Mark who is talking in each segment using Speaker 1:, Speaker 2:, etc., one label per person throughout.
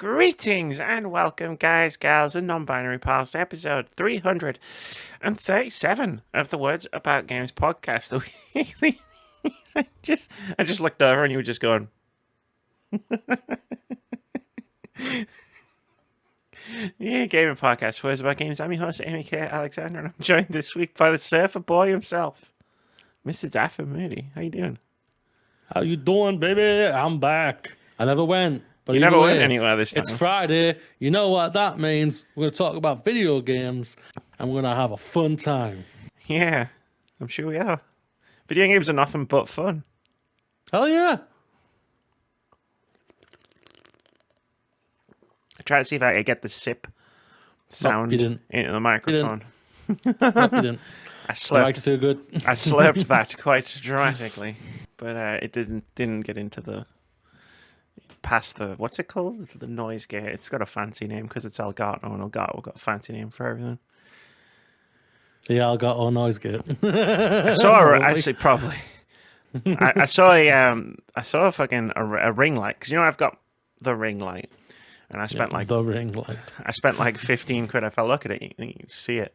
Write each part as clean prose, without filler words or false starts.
Speaker 1: Greetings and welcome, guys, gals, and non-binary pals, to episode 337 of the Words About Games podcast. I just looked over and you were just going. Yeah, gaming podcast, Words About Games. I'm your host, Amy K. Alexander, and I'm joined this week by the surfer boy himself, Mr. Dapper Moody. How you doing?
Speaker 2: How you doing, baby? I'm back. I never went. But
Speaker 1: You never went anywhere this time.
Speaker 2: It's Friday. You know what that means. We're going to talk about video games, and we're going to have a fun time.
Speaker 1: Yeah, I'm sure we are. Video games are nothing but fun.
Speaker 2: Hell yeah.
Speaker 1: I tried to see if I could get the sip sound into the microphone.
Speaker 2: You didn't.
Speaker 1: I slept.
Speaker 2: Mike's too good.
Speaker 1: I slept that quite dramatically, but it didn't get into the past the what's it called? The noise gate. It's got a fancy name because it's Elgato, and Elgato got a fancy name for everything.
Speaker 2: The Elgato noise gate.
Speaker 1: I saw. I see probably. I saw a fucking a ring light, because I've got the ring light, and I spent
Speaker 2: the ring light.
Speaker 1: I spent like 15 quid. If I look at it, you can see it.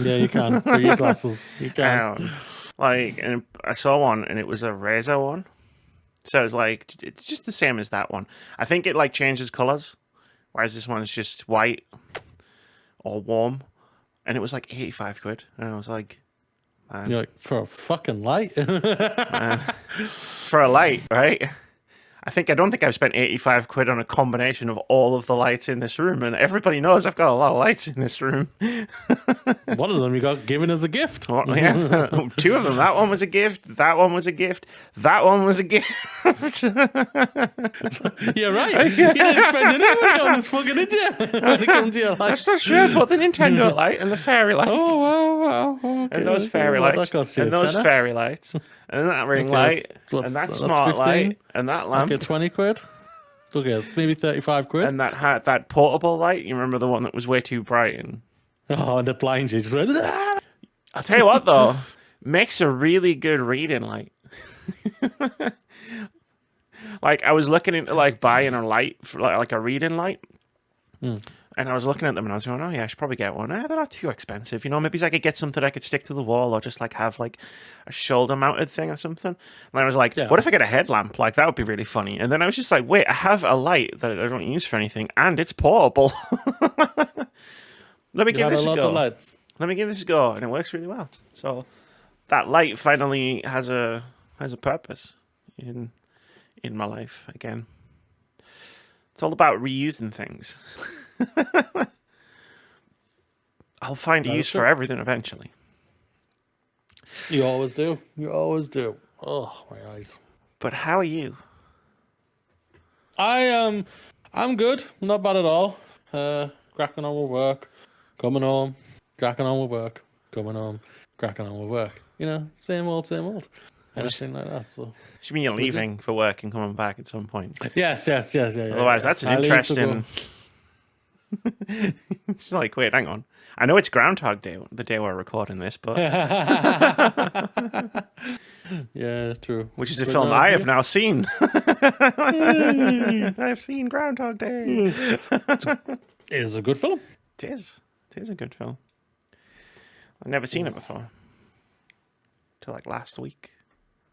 Speaker 2: Yeah, you can through your glasses. You can.
Speaker 1: And I saw one, and it was a Razer one. So it's just the same as that one. I think it changes colors, whereas this one is just white or warm, and it was like 85 quid, and I was like, man.
Speaker 2: You're like, for a fucking light?
Speaker 1: For a light, right? I don't think I've spent 85 quid on a combination of all of the lights in this room, and everybody knows I've got a lot of lights in this room.
Speaker 2: One of them you got given as a gift.
Speaker 1: Oh, yeah. Two of them. That one was a gift. That one was a gift. That one was a gift.
Speaker 2: You're right. You didn't spend any money on this fucking, did you? When it comes to your lights.
Speaker 1: That's not true. I bought the Nintendo light and the fairy lights.
Speaker 2: Oh, wow. Okay,
Speaker 1: and those fairy lights. And those fairy lights. And that ring light. And that smart 15? Light. And that lamp.
Speaker 2: Okay, 20 quid. Okay, maybe 35 quid.
Speaker 1: And that portable light. You remember the one that was way too bright? And
Speaker 2: the blind you just went. Ah!
Speaker 1: I'll tell you what, though. Makes a really good reading light. I was looking into buying a light for like a reading light. And I was looking at them and I was going, oh yeah, I should probably get one. They're not too expensive. Maybe I could get something I could stick to the wall, or just have a shoulder mounted thing or something. And I was like, What if I get a headlamp? That would be really funny. And then I was just like, wait, I have a light that I don't use for anything, and it's portable. Let me give this a go. Let me give this a go, and it works really well. So that light finally has a purpose in my life again. It's all about reusing things. I'll find a use for everything eventually.
Speaker 2: You always do. You always do. Oh, my eyes.
Speaker 1: But how are you?
Speaker 2: I'm good. Not bad at all. Cracking on with work. Coming home. Cracking on with work. Coming home. Cracking on with work. Same old, same old. Anything like that. So
Speaker 1: you mean you're leaving for work and coming back at some point?
Speaker 2: Yes.
Speaker 1: Otherwise, that's an interesting. It's wait, hang on. I know it's Groundhog Day, the day we're recording this, but
Speaker 2: yeah, true.
Speaker 1: Which is a film I have now seen. I've seen Groundhog Day.
Speaker 2: It is a good film.
Speaker 1: It is. It is a good film. I've never seen it before. Till last week,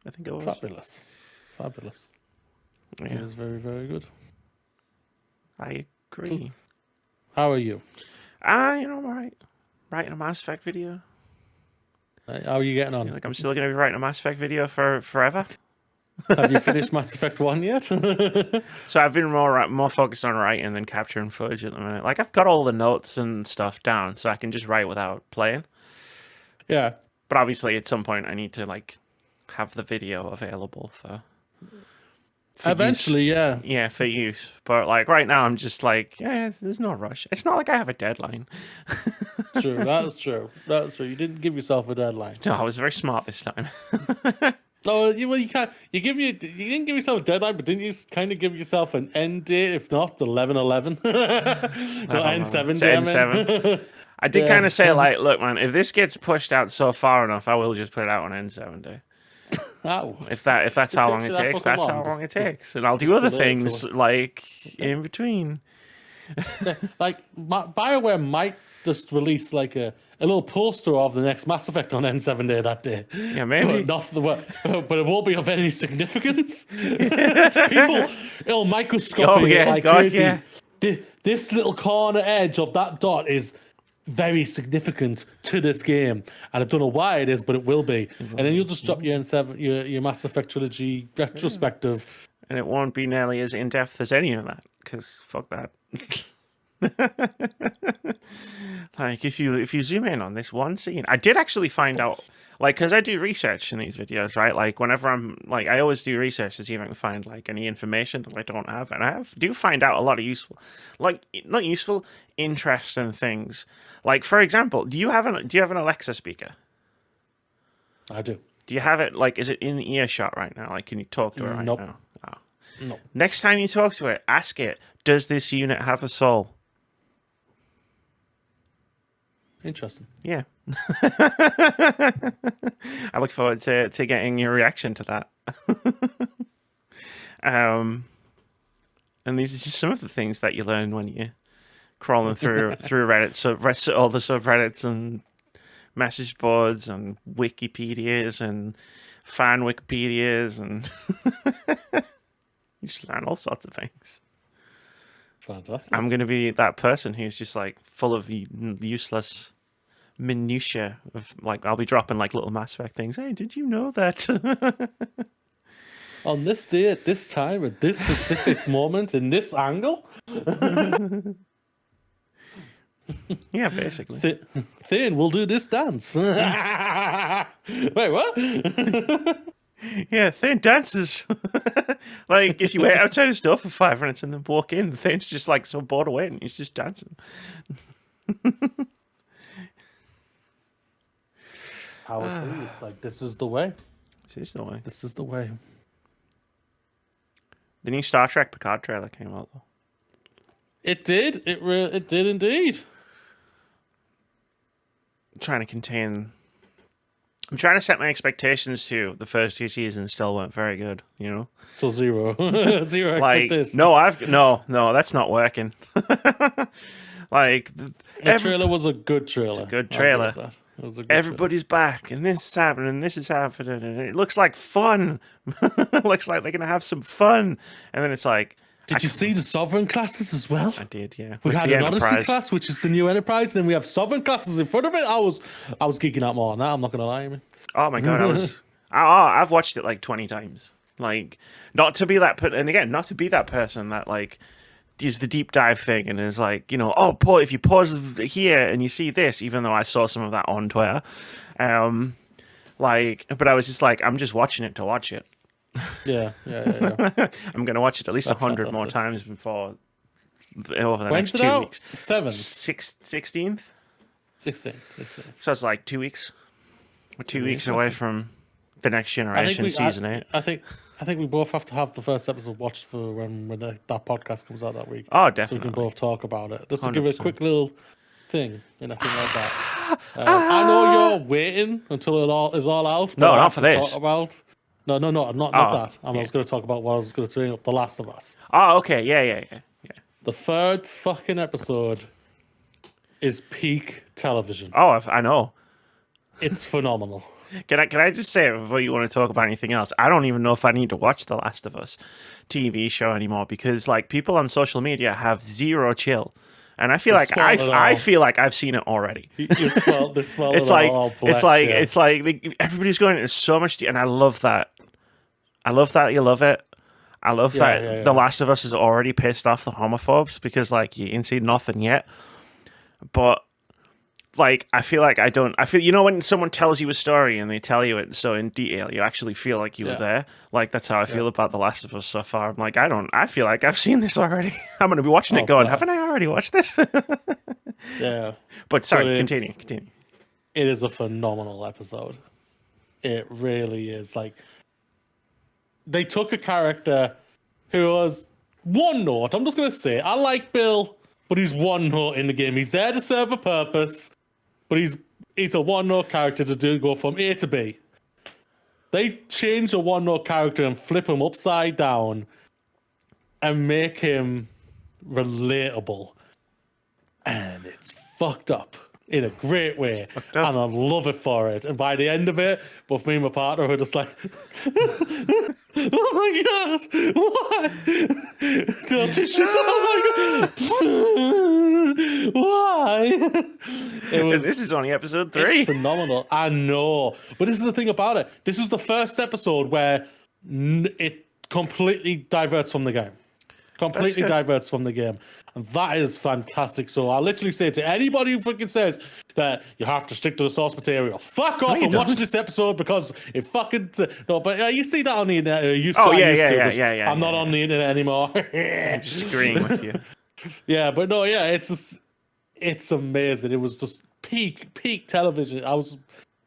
Speaker 1: I think it was.
Speaker 2: Fabulous.
Speaker 1: Yeah.
Speaker 2: It is very, very good.
Speaker 1: I agree.
Speaker 2: How are you?
Speaker 1: I'm all right. Writing a Mass Effect video.
Speaker 2: How are you getting on?
Speaker 1: I'm still going to be writing a Mass Effect video for forever.
Speaker 2: Have you finished Mass Effect 1 yet?
Speaker 1: So I've been more focused on writing than capturing footage at the minute. I've got all the notes and stuff down, so I can just write without playing.
Speaker 2: Yeah.
Speaker 1: But obviously, at some point, I need to have the video available for
Speaker 2: eventually
Speaker 1: use. Yeah, for use. But right now, I'm just there's no rush. It's not like I have a deadline.
Speaker 2: True, that's true. You didn't give yourself a deadline.
Speaker 1: No, I was very smart this time.
Speaker 2: No, you can't. You didn't give yourself a deadline, but didn't you kind of give yourself an end date? If not, the 11/11. N7.
Speaker 1: N7. I did kind of say look, man, if this gets pushed out so far enough, I will just put it out on N7 day.
Speaker 2: Ow.
Speaker 1: If that's how long
Speaker 2: takes
Speaker 1: it
Speaker 2: you that
Speaker 1: takes,
Speaker 2: fucking
Speaker 1: that's how
Speaker 2: long.
Speaker 1: long it
Speaker 2: Just-
Speaker 1: takes, and I'll do
Speaker 2: just
Speaker 1: other
Speaker 2: delay it
Speaker 1: things
Speaker 2: till-
Speaker 1: like in between.
Speaker 2: Like Bioware might just release like a little poster of the next Mass Effect on N7 Day that day.
Speaker 1: Yeah, maybe.
Speaker 2: But it won't be of any significance. People, it'll microscope
Speaker 1: Oh,
Speaker 2: it
Speaker 1: yeah,
Speaker 2: like
Speaker 1: God,
Speaker 2: crazy.
Speaker 1: yeah.
Speaker 2: This little corner edge of that dot is very significant to this game, and I don't know why it is, but it will be. And then you'll just drop your N7, your Mass Effect trilogy retrospective.
Speaker 1: And it won't be nearly as in depth as any of that, because fuck that. Like if you zoom in on this one scene, I did actually find out, like, because I do research in these videos, right? Like whenever I'm like, I always do research to see if I can find like any information that I don't have, and do find out a lot of useful, like not useful, interesting things. Like for example, do you have an Alexa speaker?
Speaker 2: I do.
Speaker 1: Do you have it, like, is it in earshot right now? Like, can you talk to it right
Speaker 2: Nope.
Speaker 1: now? Oh.
Speaker 2: No.
Speaker 1: Next time you talk to it, ask it, does this unit have a soul?
Speaker 2: Interesting.
Speaker 1: Yeah. I look forward to getting your reaction to that. And these are just some of the things that you learn when you're crawling through Reddit, all the subreddits and message boards and Wikipedias and fan Wikipedias, and you just learn all sorts of things.
Speaker 2: Fantastic.
Speaker 1: I'm going to be that person who's just like full of useless minutia of, like, I'll be dropping like little Mass Effect things. Hey, did you know that?
Speaker 2: On this day, at this time, at this specific moment, in this angle?
Speaker 1: Yeah, basically.
Speaker 2: Thane, we'll do this dance. Wait, what?
Speaker 1: Yeah, Thane dances. Like, if you wait outside his door for 5 minutes and then walk in, Thane's just like so bored away and he's just dancing.
Speaker 2: How it be? It's like, this is the way.
Speaker 1: This is the way.
Speaker 2: This is the way.
Speaker 1: The new Star Trek Picard trailer came out, though.
Speaker 2: It did. It did indeed.
Speaker 1: I'm trying to set my expectations to the first 2 seasons still weren't very good, you know?
Speaker 2: So zero. Zero
Speaker 1: Like,
Speaker 2: expectations.
Speaker 1: no, that's not working. Like,
Speaker 2: The trailer was a good trailer. It's a
Speaker 1: good trailer.
Speaker 2: It was a good
Speaker 1: everybody's back, and this is happening, and this is happening, and it looks like fun. It looks like they're going to have some fun. And then it's like...
Speaker 2: Did you see the Sovereign classes as well?
Speaker 1: I did, yeah.
Speaker 2: We
Speaker 1: With
Speaker 2: had
Speaker 1: the
Speaker 2: an
Speaker 1: Enterprise.
Speaker 2: Odyssey class, which is the new Enterprise, and then we have Sovereign classes in front of it. I was geeking out more now, I'm not going to lie, man.
Speaker 1: Oh my god, I've watched it like 20 times. Like, not to be that person that like does the deep dive thing and is like, you know, oh, if you pause here and you see this, even though I saw some of that on Twitter, but I was just like, I'm just watching it to watch it.
Speaker 2: Yeah.
Speaker 1: I'm gonna watch it at least 100 more
Speaker 2: fantastic.
Speaker 1: times before over the
Speaker 2: When's
Speaker 1: next
Speaker 2: it
Speaker 1: 2
Speaker 2: out?
Speaker 1: weeks. 16th.
Speaker 2: 16.
Speaker 1: So it's like 2 weeks. We're 2 weeks away from the next generation, season 8.
Speaker 2: I think we both have to have the first episode watched for when that podcast comes out that week.
Speaker 1: Oh,
Speaker 2: So we
Speaker 1: definitely.
Speaker 2: can both talk about it. Just to give it a
Speaker 1: 100%.
Speaker 2: quick little thing and a thing like that. I know you're waiting until it all is all out.
Speaker 1: No,
Speaker 2: but I
Speaker 1: not
Speaker 2: have
Speaker 1: for
Speaker 2: to
Speaker 1: this.
Speaker 2: talk about... No, not that. I was going to talk about what I was going to bring up, The Last of Us.
Speaker 1: Oh, okay. Yeah.
Speaker 2: The third fucking episode is peak television.
Speaker 1: Oh, I know.
Speaker 2: It's phenomenal.
Speaker 1: Can I just say before you want to talk about anything else? I don't even know if I need to watch The Last of Us TV show anymore because like people on social media have zero chill, and I feel like I feel like I've seen it already.
Speaker 2: You spoiled this.
Speaker 1: It's like everybody's going into so much, and I love that. I love that you love it. I love that The Last of Us has already pissed off the homophobes because like you ain't seen nothing yet, but. Like, I feel you know, when someone tells you a story and they tell you it so in detail, you actually feel like you were there. Like, that's how I feel about The Last of Us so far. I'm like, I feel like I've seen this already. I'm going to be watching it going, haven't I already watched this?
Speaker 2: Yeah.
Speaker 1: But sorry, continue.
Speaker 2: It is a phenomenal episode. It really is. Like, they took a character who was one note. I'm just going to say, I like Bill, but he's one note in the game. He's there to serve a purpose. But he's a one-note character to go from A to B. They change a one-note character and flip him upside down and make him relatable. And it's fucked up in a great way. And I love it for it. And by the end of it, both me and my partner were just like, oh my God, what? The tissues, oh my God, why?
Speaker 1: This is only episode 3.
Speaker 2: It's phenomenal. I know. But this is the thing about it. This is the first episode where it completely diverts from the game. Completely diverts from the game. And that is fantastic. So I literally say to anybody who fucking says that you have to stick to the source material, fuck off and watch this episode because it fucking... No, but you see that on the internet.
Speaker 1: Yeah.
Speaker 2: I'm not on the internet anymore.
Speaker 1: I'm just agreeing with you.
Speaker 2: Yeah, but no, yeah, it's amazing. It was just peak television.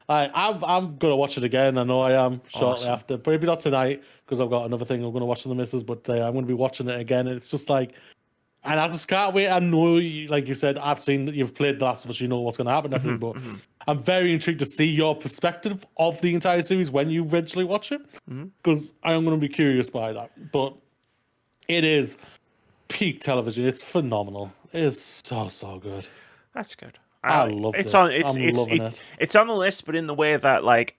Speaker 2: I'm gonna watch it again. I know I am shortly after, but maybe not tonight because I've got another thing I'm gonna watch with the missus. But I'm gonna be watching it again, and it's just like, and I just can't wait. I know, like you said, I've seen that you've played The Last of Us. You know what's gonna happen, everything. But I'm very intrigued to see your perspective of the entire series when you eventually watch it, because I am gonna be curious by that. But it is peak television. It's phenomenal. It is so good.
Speaker 1: That's good.
Speaker 2: I love it.
Speaker 1: It's on the list, but in the way that like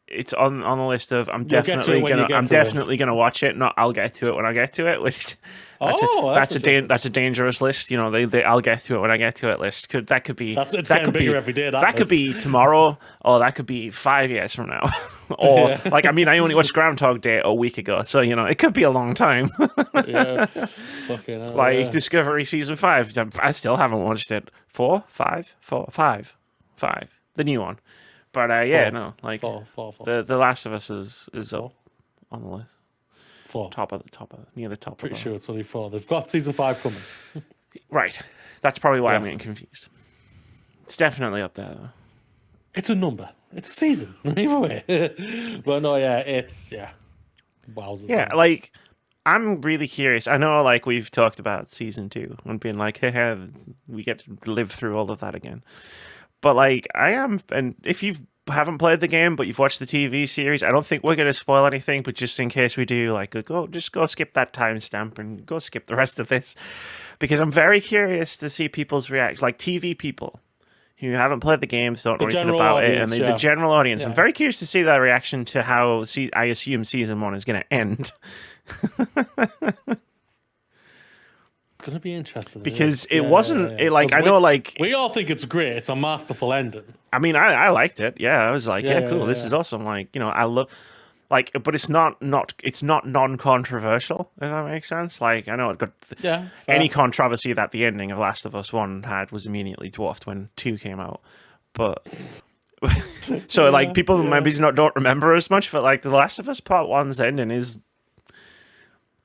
Speaker 1: it's on the list of I'm definitely gonna watch it. Not I'll get to it when I get to it. Which that's a dangerous list. You know, they I'll get to it when I get to it list. That could be
Speaker 2: bigger every day.
Speaker 1: That could be tomorrow, or that could be 5 years from now. Or like, I mean, I only watched Groundhog Day a week ago, so you know it could be a long time. Like Discovery season 5, I still haven't watched it. 4, 5, the new one. But four. The Last of Us is up on the list.
Speaker 2: 4,
Speaker 1: near the top.
Speaker 2: Pretty sure it's only 4. They've got season 5 coming.
Speaker 1: Right, that's probably why I'm getting confused. It's definitely up there though.
Speaker 2: It's a number. It's a season. Either way. But no, wowzers.
Speaker 1: Yeah, like, I'm really curious. I know, like, we've talked about season 2 and being like, hey, we get to live through all of that again. But, like, and if you haven't played the game, but you've watched the TV series, I don't think we're going to spoil anything, but just in case we do, like, go skip that timestamp and go skip the rest of this. Because I'm very curious to see people's reaction, like, TV people who haven't played the games, don't know anything about it, and the general audience. Yeah. I'm very curious to see that reaction to how I assume season 1 is going to end.
Speaker 2: It's going to be interesting.
Speaker 1: Because it wasn't... I know, like...
Speaker 2: We all think it's great. It's a masterful ending.
Speaker 1: I mean, I liked it. Yeah, I was like, cool, this is awesome. Like, you know, I love... Like, but it's not non-controversial, if that makes sense. Like, I know it got any controversy that the ending of Last of Us 1 had was immediately dwarfed when 2 came out. But so like people maybe don't remember as much, but like the Last of Us Part 1's ending is,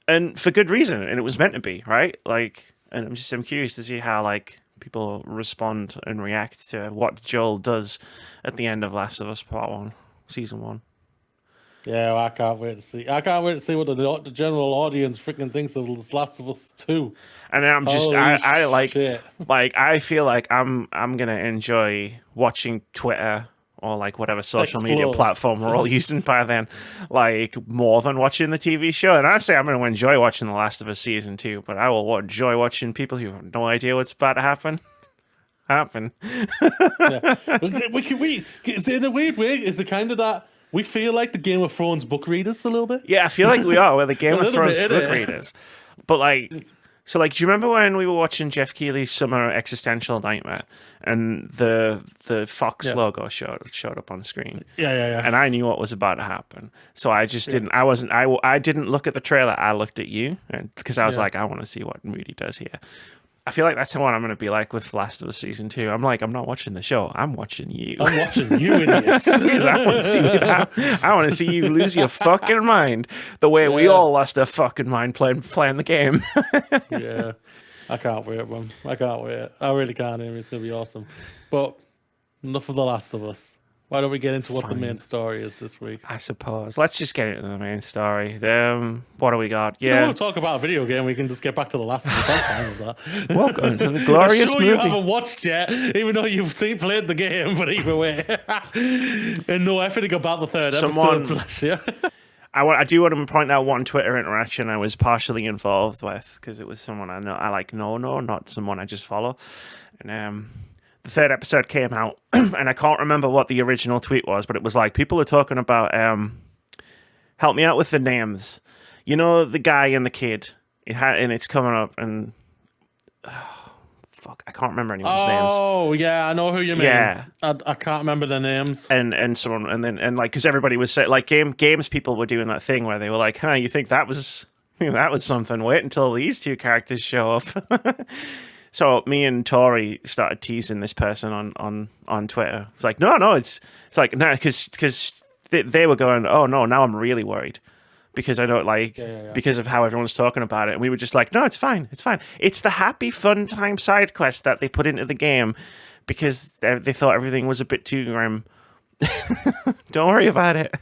Speaker 1: and for good reason, and it was meant to be, right? Like, and I'm curious to see how like people respond and react to what Joel does at the end of Last of Us Part 1, Season 1.
Speaker 2: Yeah, well, I can't wait to see. I can't wait to see what the general audience freaking thinks of this Last of Us 2.
Speaker 1: And I'm just, I like, I feel like I'm gonna enjoy watching Twitter or like whatever social media platform we're all using by then, like more than watching the TV show. And I say I'm gonna enjoy watching The Last of Us Season 2, but I will enjoy watching people who have no idea what's about to happen.
Speaker 2: It's in a weird way. Is it kind of that? We feel like the Game of Thrones book readers a little bit.
Speaker 1: Yeah, I feel like we are. We're the Game of Thrones book readers. But like, so like, do you remember when we were watching Jeff Keighley's Summer Existential Nightmare and the Fox logo showed up on screen?
Speaker 2: Yeah.
Speaker 1: And I knew what was about to happen, so I just didn't. I didn't look at the trailer. I looked at you, because I was like, I want to see what Moody does here. I feel like that's what I'm going to be like with Last of Us Season 2. I'm like, I'm not watching the show. I'm watching you.
Speaker 2: I'm watching you, idiots.
Speaker 1: Because I want to see you lose your fucking mind the way we all lost our fucking mind playing the game.
Speaker 2: Yeah. I can't wait, man. I can't wait. I really can't. It's going to be awesome. But enough of The Last of Us. Why don't we get into what the
Speaker 1: Fine.
Speaker 2: main story is this week?
Speaker 1: I suppose. Let's just get into the main story. What do we got?
Speaker 2: Yeah.
Speaker 1: Yeah.
Speaker 2: We'll talk about a video game. We can just get back to the last of the fine with that.
Speaker 1: Welcome to the glorious
Speaker 2: sure
Speaker 1: movie.
Speaker 2: You haven't watched yet, even though you've played the game, but either way. And no effort about the third episode, bless you.
Speaker 1: I do want to point out one Twitter interaction I was partially involved with, because it was someone I know. I like not someone I just follow. And the third episode came out, and I can't remember what the original tweet was, but it was like, people are talking about, help me out with the names. You know, the guy and the kid, and it's coming up, and fuck, I can't remember anyone's names.
Speaker 2: Oh, yeah, I know who you mean.
Speaker 1: Yeah.
Speaker 2: I can't remember their names.
Speaker 1: And someone, and like, because everybody was saying, like, games people were doing that thing where they were like, huh, you think that was something? Wait until these two characters show up. So me and Tori started teasing this person on Twitter. It's like, no, it's like, no, because they were going, oh no, now I'm really worried because I don't because of how everyone's talking about it. And we were just like, no, it's fine. It's the happy, fun time side quest that they put into the game because they thought everything was a bit too grim. Don't worry about it.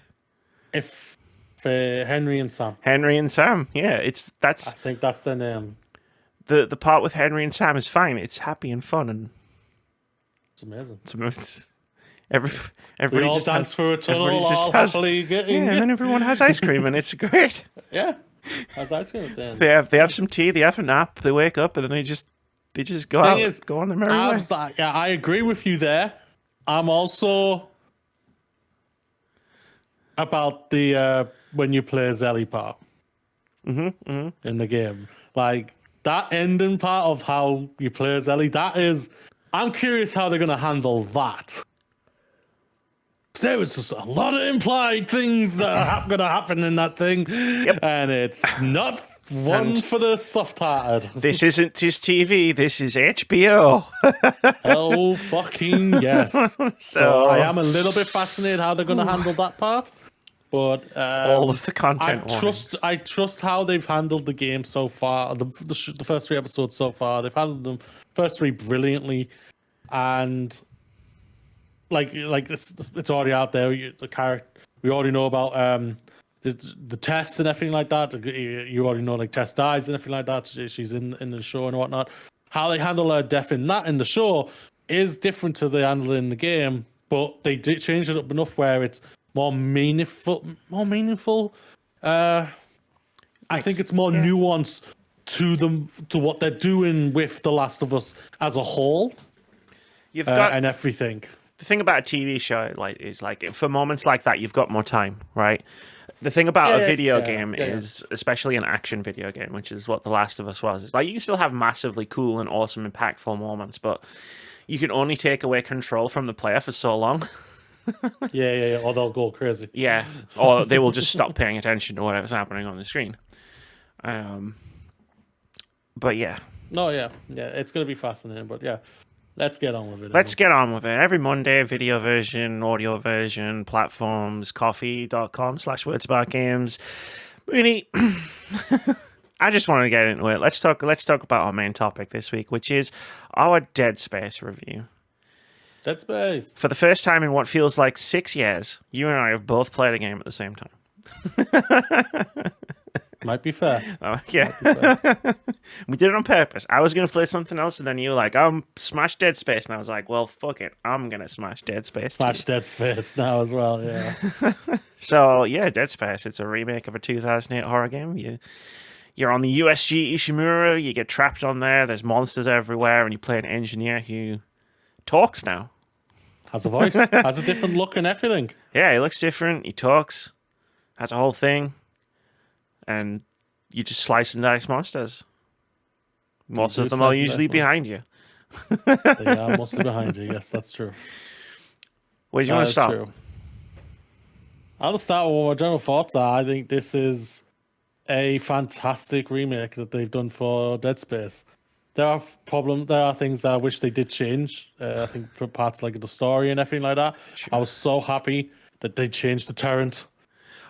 Speaker 2: If Henry and Sam,
Speaker 1: yeah, I
Speaker 2: think that's their name.
Speaker 1: The part with Henry and Sam is fine. It's happy and fun, and
Speaker 2: it's amazing.
Speaker 1: Everybody
Speaker 2: just dance through a tunnel, all happily getting.
Speaker 1: Yeah, and then everyone has ice cream, and it's great.
Speaker 2: Yeah, has ice cream at the end.
Speaker 1: They have some tea. They have a nap. They wake up, and then they just go out, go on their merry way.
Speaker 2: Yeah, I agree with you there. I'm also about the when you play Zelly part in the game, like. That ending part of how you play as Ellie, I'm curious how they're going to handle that. There was just a lot of implied things that are going to happen in that thing. Yep. And it's not one for the soft-hearted.
Speaker 1: This isn't just TV, this is HBO.
Speaker 2: Oh, fucking yes. So I am a little bit fascinated how they're going to handle that part. But
Speaker 1: all of the content.
Speaker 2: I trust how they've handled the game so far. The first 3 episodes so far, they've handled them first 3 brilliantly, and like it's already out there. We already know about the tests and everything like that. You already know like Tess dies and everything like that. She's in the show and whatnot. How they handle her death in the show is different to the handle in the game, but they did change it up enough where it's more meaningful. I think it's more nuanced to what they're doing with The Last of Us as a whole. You've got and everything.
Speaker 1: The thing about a TV show is for moments like that, you've got more time, right? The thing about a video game is, especially an action video game, which is what The Last of Us was, is like you can still have massively cool and awesome, impactful moments, but you can only take away control from the player for so long.
Speaker 2: Yeah, or they'll go crazy.
Speaker 1: Yeah, or they will just stop paying attention to whatever's happening on the screen. But yeah.
Speaker 2: No, yeah, it's going to be fascinating, but yeah, let's get on with it.
Speaker 1: Let's get on with it. Every Monday, video version, audio version, platforms, coffee.com/wordsaboutgames. Moody, I just want to get into it. Let's talk about our main topic this week, which is our Dead Space review.
Speaker 2: Dead Space.
Speaker 1: For the first time in what feels like 6 years, you and I have both played a game at the same time.
Speaker 2: Might be fair.
Speaker 1: Yeah. We did it on purpose. I was going to play something else, and then you were like, smash Dead Space. And I was like, well, fuck it. I'm going to smash Dead Space.
Speaker 2: Smash Dead Space now as well, yeah.
Speaker 1: So, yeah, Dead Space. It's a remake of a 2008 horror game. You're on the USG Ishimura. You get trapped on there. There's monsters everywhere, and you play an engineer who talks now.
Speaker 2: Has a voice, has a different look and everything.
Speaker 1: Yeah, he looks different. He talks, has a whole thing, and you just slice and dice monsters. Most of them are usually behind you.
Speaker 2: They are mostly behind you. Yes, that's true.
Speaker 1: Where do you want to start?
Speaker 2: True. I'll start with what my general thoughts are. I think this is a fantastic remake that they've done for Dead Space. There are things that I wish they did change. I think parts like the story and everything like that. Sure. I was so happy that they changed the turret.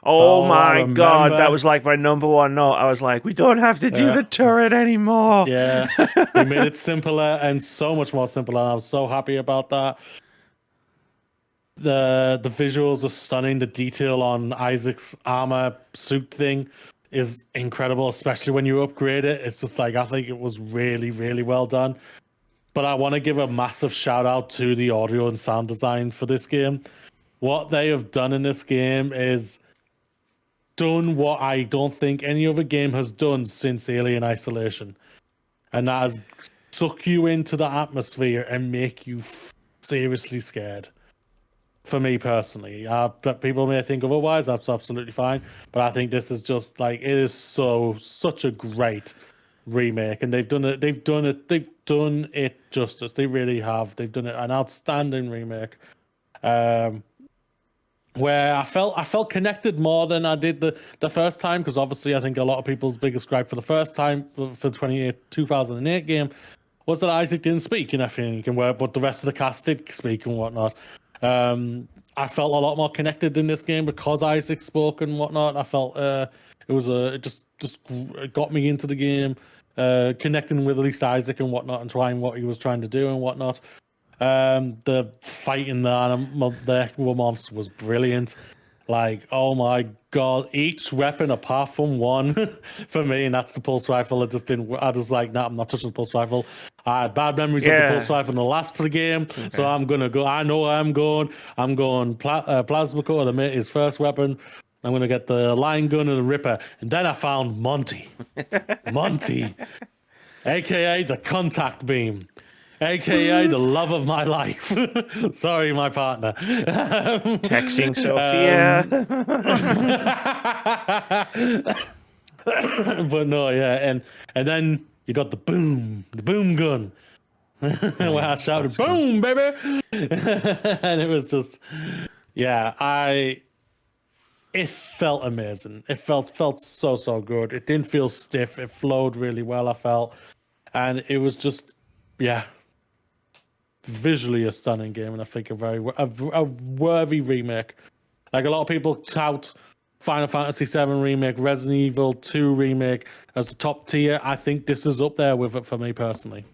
Speaker 1: Oh my god, that was like my number one note. I was like, we don't have to do the turret anymore.
Speaker 2: Yeah, they made it simpler and so much more simple, and I was so happy about that. The visuals are stunning. The detail on Isaac's armor suit thing is incredible, especially when you upgrade it. It's just like, I think it was really, really well done. But I want to give a massive shout out to the audio and sound design for this game. What they have done in this game is done what I don't think any other game has done since Alien Isolation. And that has suck you into the atmosphere and make you seriously scared. For me personally, but people may think otherwise. That's absolutely fine. But I think this is just like, it is such a great remake, and they've done it justice. They really have. They've done an outstanding remake. Where I felt connected more than I did the first time, because obviously I think a lot of people's biggest gripe for the first time for 2008 game was that Isaac didn't speak and everything, but the rest of the cast did speak and whatnot. I felt a lot more connected in this game because Isaac spoke and whatnot. I felt it just got me into the game, connecting with at least Isaac and whatnot, and trying what he was trying to do and whatnot. The fight in the Echo monster was brilliant. Like, oh my god, each weapon apart from one for me, and that's the pulse rifle. I was like, nah, I'm not touching the pulse rifle. I had bad memories of the pulse rifle in the last game, so I'm gonna go. I know where I'm going. I'm going plasma core, his first weapon. I'm gonna get the line gun and the Ripper, and then I found Monty, aka the contact beam. AKA the love of my life. Sorry, my partner.
Speaker 1: Texting Sophia.
Speaker 2: But no, yeah, and then you got the boom gun. Where I shouted, "Boom, baby!" And it was just, it felt amazing. It felt so good. It didn't feel stiff. It flowed really well, I felt, and it was just, visually a stunning game, and I think a worthy remake. Like, a lot of people tout Final Fantasy VII remake, Resident Evil 2 remake as the top tier. I think this is up there with it for me personally.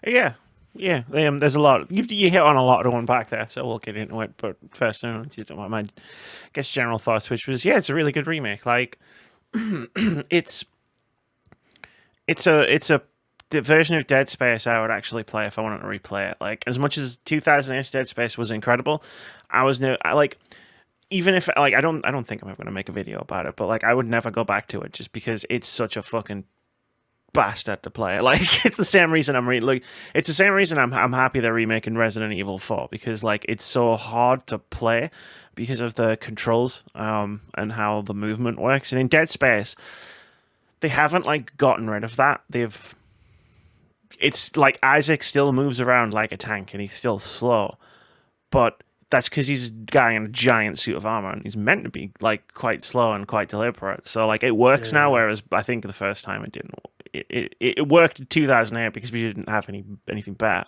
Speaker 1: Yeah. There's a lot. You hit on a lot to unpack there, so we'll get into it. But first, my general thoughts, which was, it's a really good remake. Like, it's a the version of Dead Space I would actually play if I wanted to replay it. Like, as much as 2008's Dead Space was incredible, even if, like, I don't think I'm ever going to make a video about it, but, like, I would never go back to it just because it's such a fucking bastard to play. Like, it's the same reason it's the same reason I'm happy they're remaking Resident Evil 4, because, like, it's so hard to play because of the controls and how the movement works. And in Dead Space, they haven't, like, gotten rid of that. It's like Isaac still moves around like a tank and he's still slow, but that's because he's a guy in a giant suit of armor and he's meant to be, like, quite slow and quite deliberate. So, like, it works now, whereas I think the first time it didn't. It worked in 2008 because we didn't have anything better.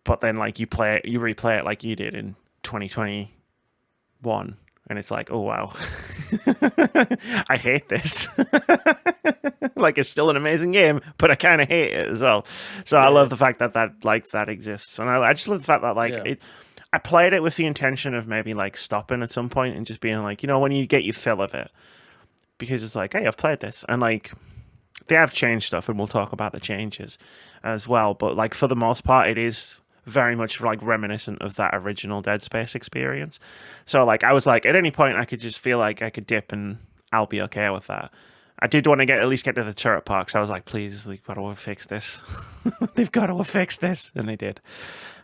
Speaker 1: But then, like, you replay it like you did in 2021, and it's like, oh wow, I hate this. Like, it's still an amazing game, but I kind of hate it as well. So I love the fact that exists, and I just love the fact that I played it with the intention of maybe, like, stopping at some point and just being like, when you get your fill of it, because it's like, hey, I've played this, and, like, they have changed stuff, and we'll talk about the changes as well. But, like, for the most part, it is very much, like, reminiscent of that original Dead Space experience. So, like, I was like, at any point, I could just feel like I could dip, and I'll be okay with that. I did want to at least get to the turret park, so I was like, please, they've got to fix this. They've got to fix this, and they did.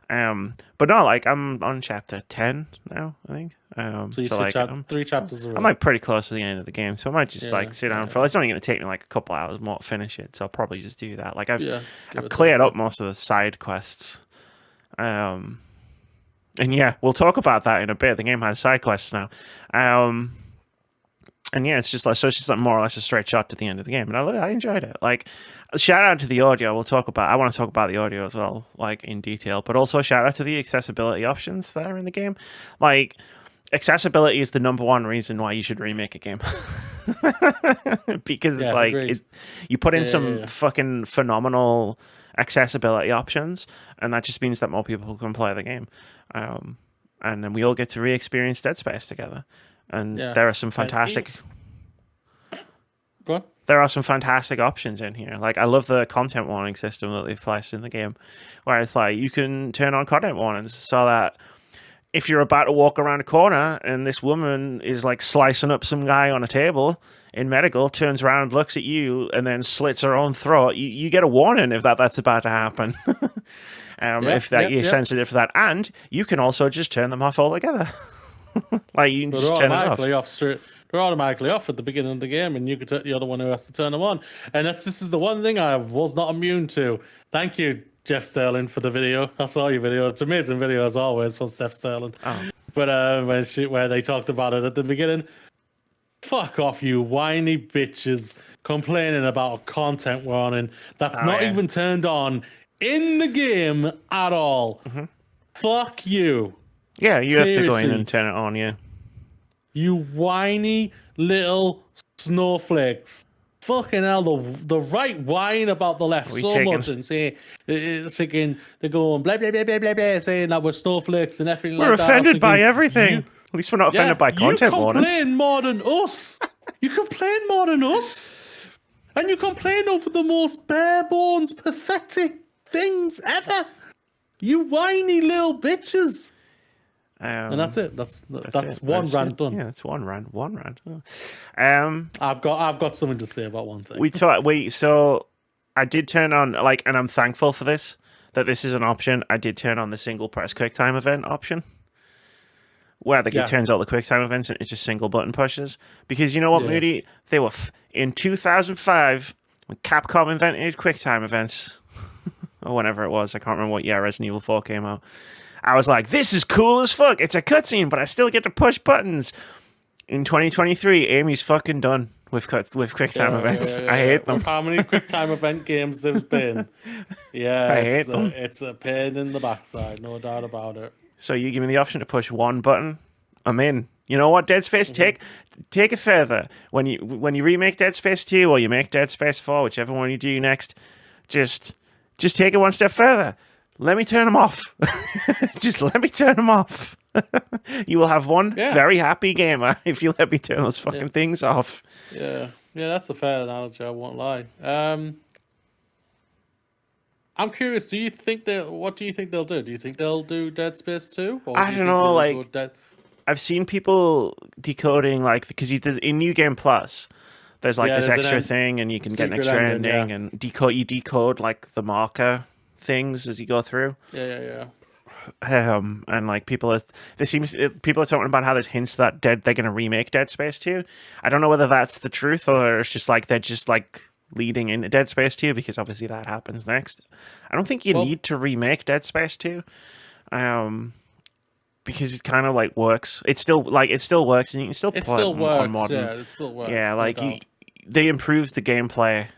Speaker 1: But no, like, I'm on chapter 10 now, I think.
Speaker 2: So 3 chapters away.
Speaker 1: I'm, like, pretty close to the end of the game, so I might just like sit down for. It's only going to take me like a couple hours more to finish it, so I'll probably just do that. Like, I've cleared up most of the side quests. And yeah, we'll talk about that in a bit. The game has side quests now. And yeah, it's just like more or less a straight shot to the end of the game, and I enjoyed it. Like, shout out to the audio. I want to talk about the audio as well, like, in detail, but also shout out to the accessibility options that are in the game. Like, accessibility is the number one reason why you should remake a game. Because it's like you put in some fucking phenomenal accessibility options, and that just means that more people can play the game. and then we all get to re-experience Dead Space together. And there are some fantastic.
Speaker 2: Go on.
Speaker 1: There are some fantastic options in here. Like, I love the content warning system that they've placed in the game, where it's like you can turn on content warnings so that if you're about to walk around a corner and this woman is like slicing up some guy on a table in medical, turns around, looks at you, and then slits her own throat, you get a warning if that's about to happen. If you're sensitive to that. And you can also just turn them off altogether. Like, you can just turn it off.
Speaker 2: They're automatically off at the beginning of the game, and you're the one who has to turn them on. And this is the one thing I was not immune to. Thank you, Jeff Sterling, for the video. I saw your video. It's an amazing video, as always, from Jeff Sterling.
Speaker 1: Oh.
Speaker 2: But where they talked about it at the beginning, fuck off, you whiny bitches, complaining about a content warning that's not even turned on in the game at all. Mm-hmm. Fuck you.
Speaker 1: Yeah, you have to go in and turn it on, yeah.
Speaker 2: You whiny little snowflakes. Fucking hell, the right whine about the left much and say, thinking, they're going blah, blah, blah, blah, blah, blah, saying that we're snowflakes and everything
Speaker 1: like that. We're offended by everything. At least we're not offended by content warnings. You
Speaker 2: complain more than us. You complain more than us. And you complain over the most bare bones, pathetic things ever. You whiny little bitches. And that's it. That's one rant done.
Speaker 1: Yeah, it's one rant.
Speaker 2: I've got something to say about one thing.
Speaker 1: So I did turn on, like, and I'm thankful for this, that this is an option. I did turn on the single press QuickTime event option, where it turns all the QuickTime events and it's just single button pushes. Because you know what, Moody? They were in 2005 when Capcom invented QuickTime events, or whenever it was. I can't remember what year Resident Evil 4 came out. I was like, this is cool as fuck. It's a cutscene, but I still get to push buttons. In 2023, Amy's fucking done with QuickTime events. I hate them.
Speaker 2: How many QuickTime event games there's been? Yeah,
Speaker 1: I hate them.
Speaker 2: It's a pain in the backside, no doubt about it.
Speaker 1: So you give me the option to push one button, I'm in. You know what, Dead Space? Take it further. When you remake Dead Space 2 or you make Dead Space 4, whichever one you do next, just take it one step further. Let me turn them off. Just let me turn them off. You will have one very happy gamer if you let me turn those fucking things off.
Speaker 2: Yeah, that's a fair analogy. I won't lie. I'm curious. What do you think they'll do? Do you think they'll do Dead Space 2?
Speaker 1: I don't know. Like, I've seen people decoding, like, because in New Game Plus, there's like this extra thing, and you can get an extra ending, and decode like the marker things as you go through. And like people are talking about how there's hints that they're going to remake Dead Space 2. I don't know whether that's the truth or it's just like they're just like leading into Dead Space 2 because obviously that happens next. I don't think you need to remake Dead Space 2. Because it kind of like works. It still works, and you can still play it on modern.
Speaker 2: Yeah, it still works.
Speaker 1: Yeah, like they improved the gameplay,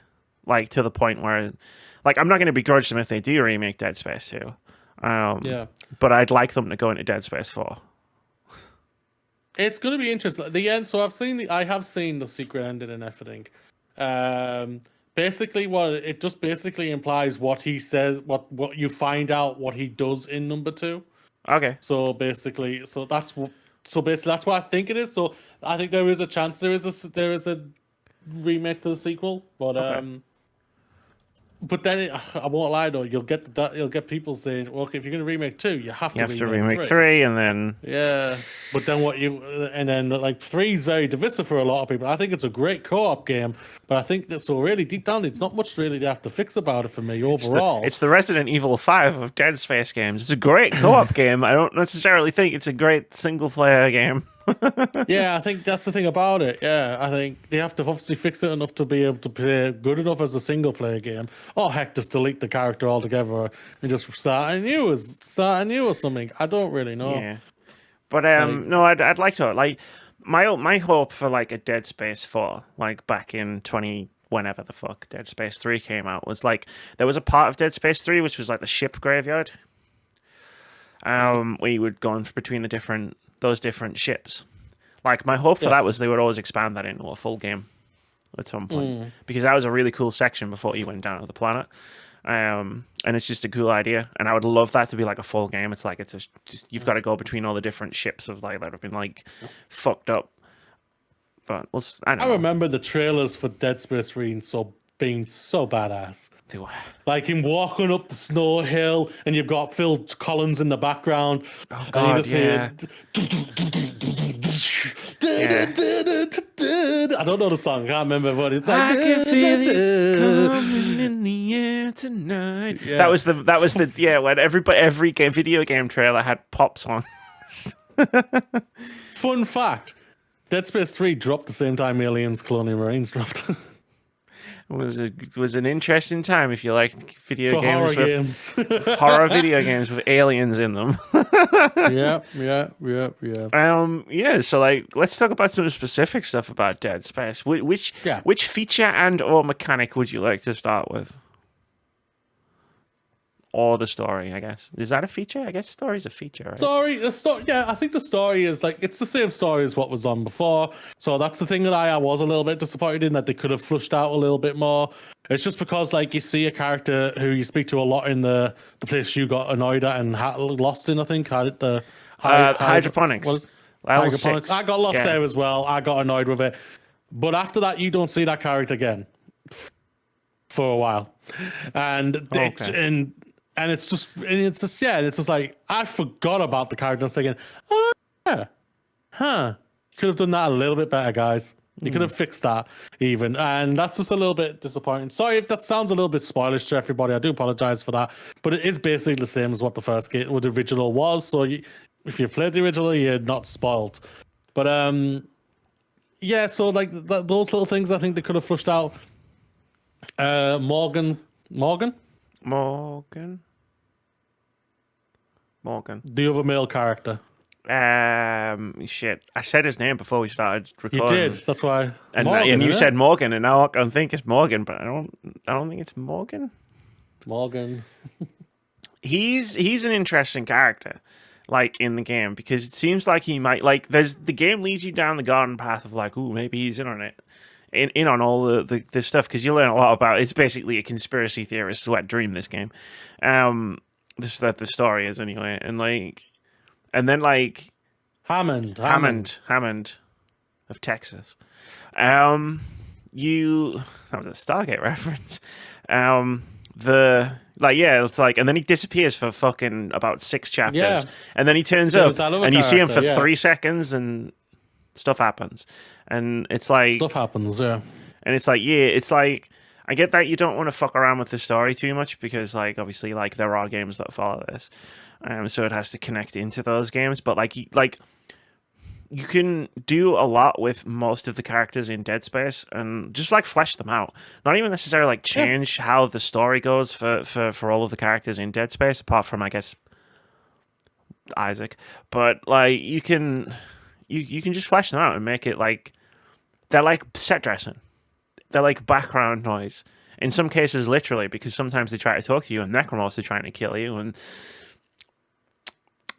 Speaker 1: like to the point where, like, I'm not going to begrudge them if they do remake Dead Space 2. But I'd like them to go into Dead Space 4.
Speaker 2: It's going to be interesting. The end. So I have seen the secret ending and everything. Basically, it just basically implies what he says. What you find out what he does in number 2.
Speaker 1: Okay.
Speaker 2: So basically that's what I think it is. So I think there is a chance there is a remake to the sequel, but But then I won't lie though, you'll get people saying, "Well, okay, if you're going to remake 2, you have to remake
Speaker 1: 3, and then
Speaker 2: But then like 3 is very divisive for a lot of people. I think it's a great co-op game, but I think that really deep down, it's not much really they have to fix about it for me overall.
Speaker 1: It's the Resident Evil 5 of Dead Space games. It's a great co-op game. I don't necessarily think it's a great single player game.
Speaker 2: Yeah, I think that's the thing about it. Yeah, I think they have to obviously fix it enough to be able to play good enough as a single player game. Or heck, just delete the character altogether and just start anew or something. I don't really know.
Speaker 1: Yeah, but no, I'd like to like my hope for like a Dead Space 4, like back in whenever the fuck Dead Space 3 came out, was like there was a part of Dead Space 3 which was like the ship graveyard. Where you would go between those different ships. Like, my hope for that was they would always expand that into a full game. at some point because that was a really cool section before you went down to the planet. And it's just a cool idea, and I would love that to be like a full game. It's like just you've got to go between all the different ships of like that have been like fucked up. But I
Speaker 2: remember the trailers for Dead Space 3 being so badass. Like him walking up the snow hill, and you've got Phil Collins in the background.
Speaker 1: Oh God, and you just hear.
Speaker 2: I don't know the song. I can't remember what it's like.
Speaker 1: I can feel it coming in the air tonight. Yeah. That was the when every video game trailer had pop songs.
Speaker 2: Fun fact: Dead Space 3 dropped the same time Aliens Colonial Marines dropped.
Speaker 1: It was an interesting time if you liked video games
Speaker 2: horror
Speaker 1: video games with aliens in them.
Speaker 2: Yeah.
Speaker 1: So like, let's talk about some specific stuff about Dead Space. Which feature and or mechanic would you like to start with? Or the story, I guess. Is that a feature? I guess story's a feature, right?
Speaker 2: Yeah, I think the story is like, it's the same story as what was on before. So that's the thing that I was a little bit disappointed in, that they could have flushed out a little bit more. It's just because like you see a character who you speak to a lot in the place you got annoyed at and lost in, I think.
Speaker 1: Hydroponics.
Speaker 2: Hydroponics. I got lost there as well. I got annoyed with it. But after that, you don't see that character again for a while. And it's just like, I forgot about the character. I was thinking, oh, yeah. You could have done that a little bit better, guys. You could have fixed that even. And that's just a little bit disappointing. Sorry if that sounds a little bit spoilish to everybody. I do apologize for that. But it is basically the same as what the original was. So if you played the original, you're not spoiled. But so like those little things I think they could have flushed out. Morgan. The other male character.
Speaker 1: Shit. I said his name before we started recording.
Speaker 2: You did. That's why.
Speaker 1: And you said Morgan, and now I think it's Morgan, but I don't think it's Morgan.
Speaker 2: Morgan.
Speaker 1: He's an interesting character, like in the game, because it seems like he might the game leads you down the garden path of like, ooh, maybe he's in on it. In on all the stuff, because you learn a lot about it's basically a conspiracy theorist's wet dream, this game. This that the story is anyway, and then Hammond of Texas. That was a Stargate reference. It's like, and then he disappears for fucking about 6 chapters, and then he turns up, and you see him for 3 seconds, and stuff happens. And it's like
Speaker 2: stuff happens, yeah.
Speaker 1: And it's like, it's like, I get that you don't want to fuck around with the story too much because, like, obviously, like there are games that follow this, so it has to connect into those games. But you can do a lot with most of the characters in Dead Space and just like flesh them out. Not even necessarily like change how the story goes for all of the characters in Dead Space, apart from I guess Isaac. But like you can just flesh them out and make it like they're like set dressing. They're like background noise. In some cases, literally, because sometimes they try to talk to you and Necromorphs are trying to kill you. And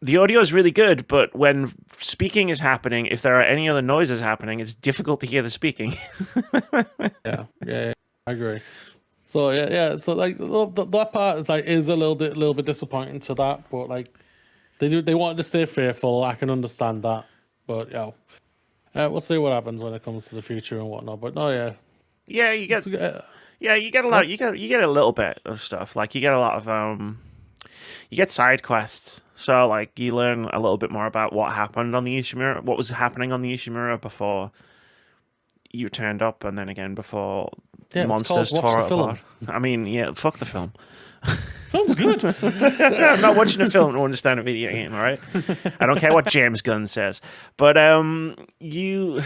Speaker 1: the audio is really good, but when speaking is happening, if there are any other noises happening, it's difficult to hear the speaking.
Speaker 2: Yeah, I agree. So so like that part is a little bit disappointing to that, but like they wanted to stay faithful. I can understand that, but we'll see what happens when it comes to the future and whatnot. But no,
Speaker 1: you get a lot. You get a little bit of stuff. Like you get a lot of you get side quests. So like you learn a little bit more about what happened on the Ishimura, what was happening on the Ishimura before you turned up, and then again before monsters tore it apart. I mean, fuck the film.
Speaker 2: Film's good.
Speaker 1: I'm not watching a film to understand a video game, all right? I don't care what James Gunn says. But you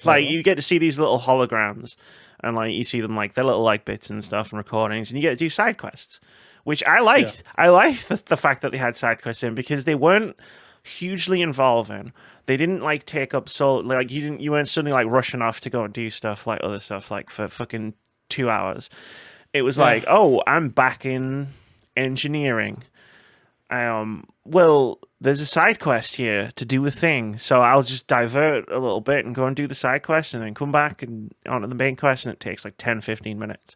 Speaker 1: get to see these little holograms, and like you see them like they're little like bits and stuff and recordings, and you get to do side quests, which I liked. Yeah. I liked the fact that they had side quests in because they weren't hugely involving. They didn't like take up you weren't suddenly like rushing off to go and do stuff like other stuff like for fucking 2 hours. It was like, oh, I'm back in engineering. Well, there's a side quest here to do a thing, so I'll just divert a little bit and go and do the side quest and then come back and onto the main quest, and it takes like 10, 15 minutes.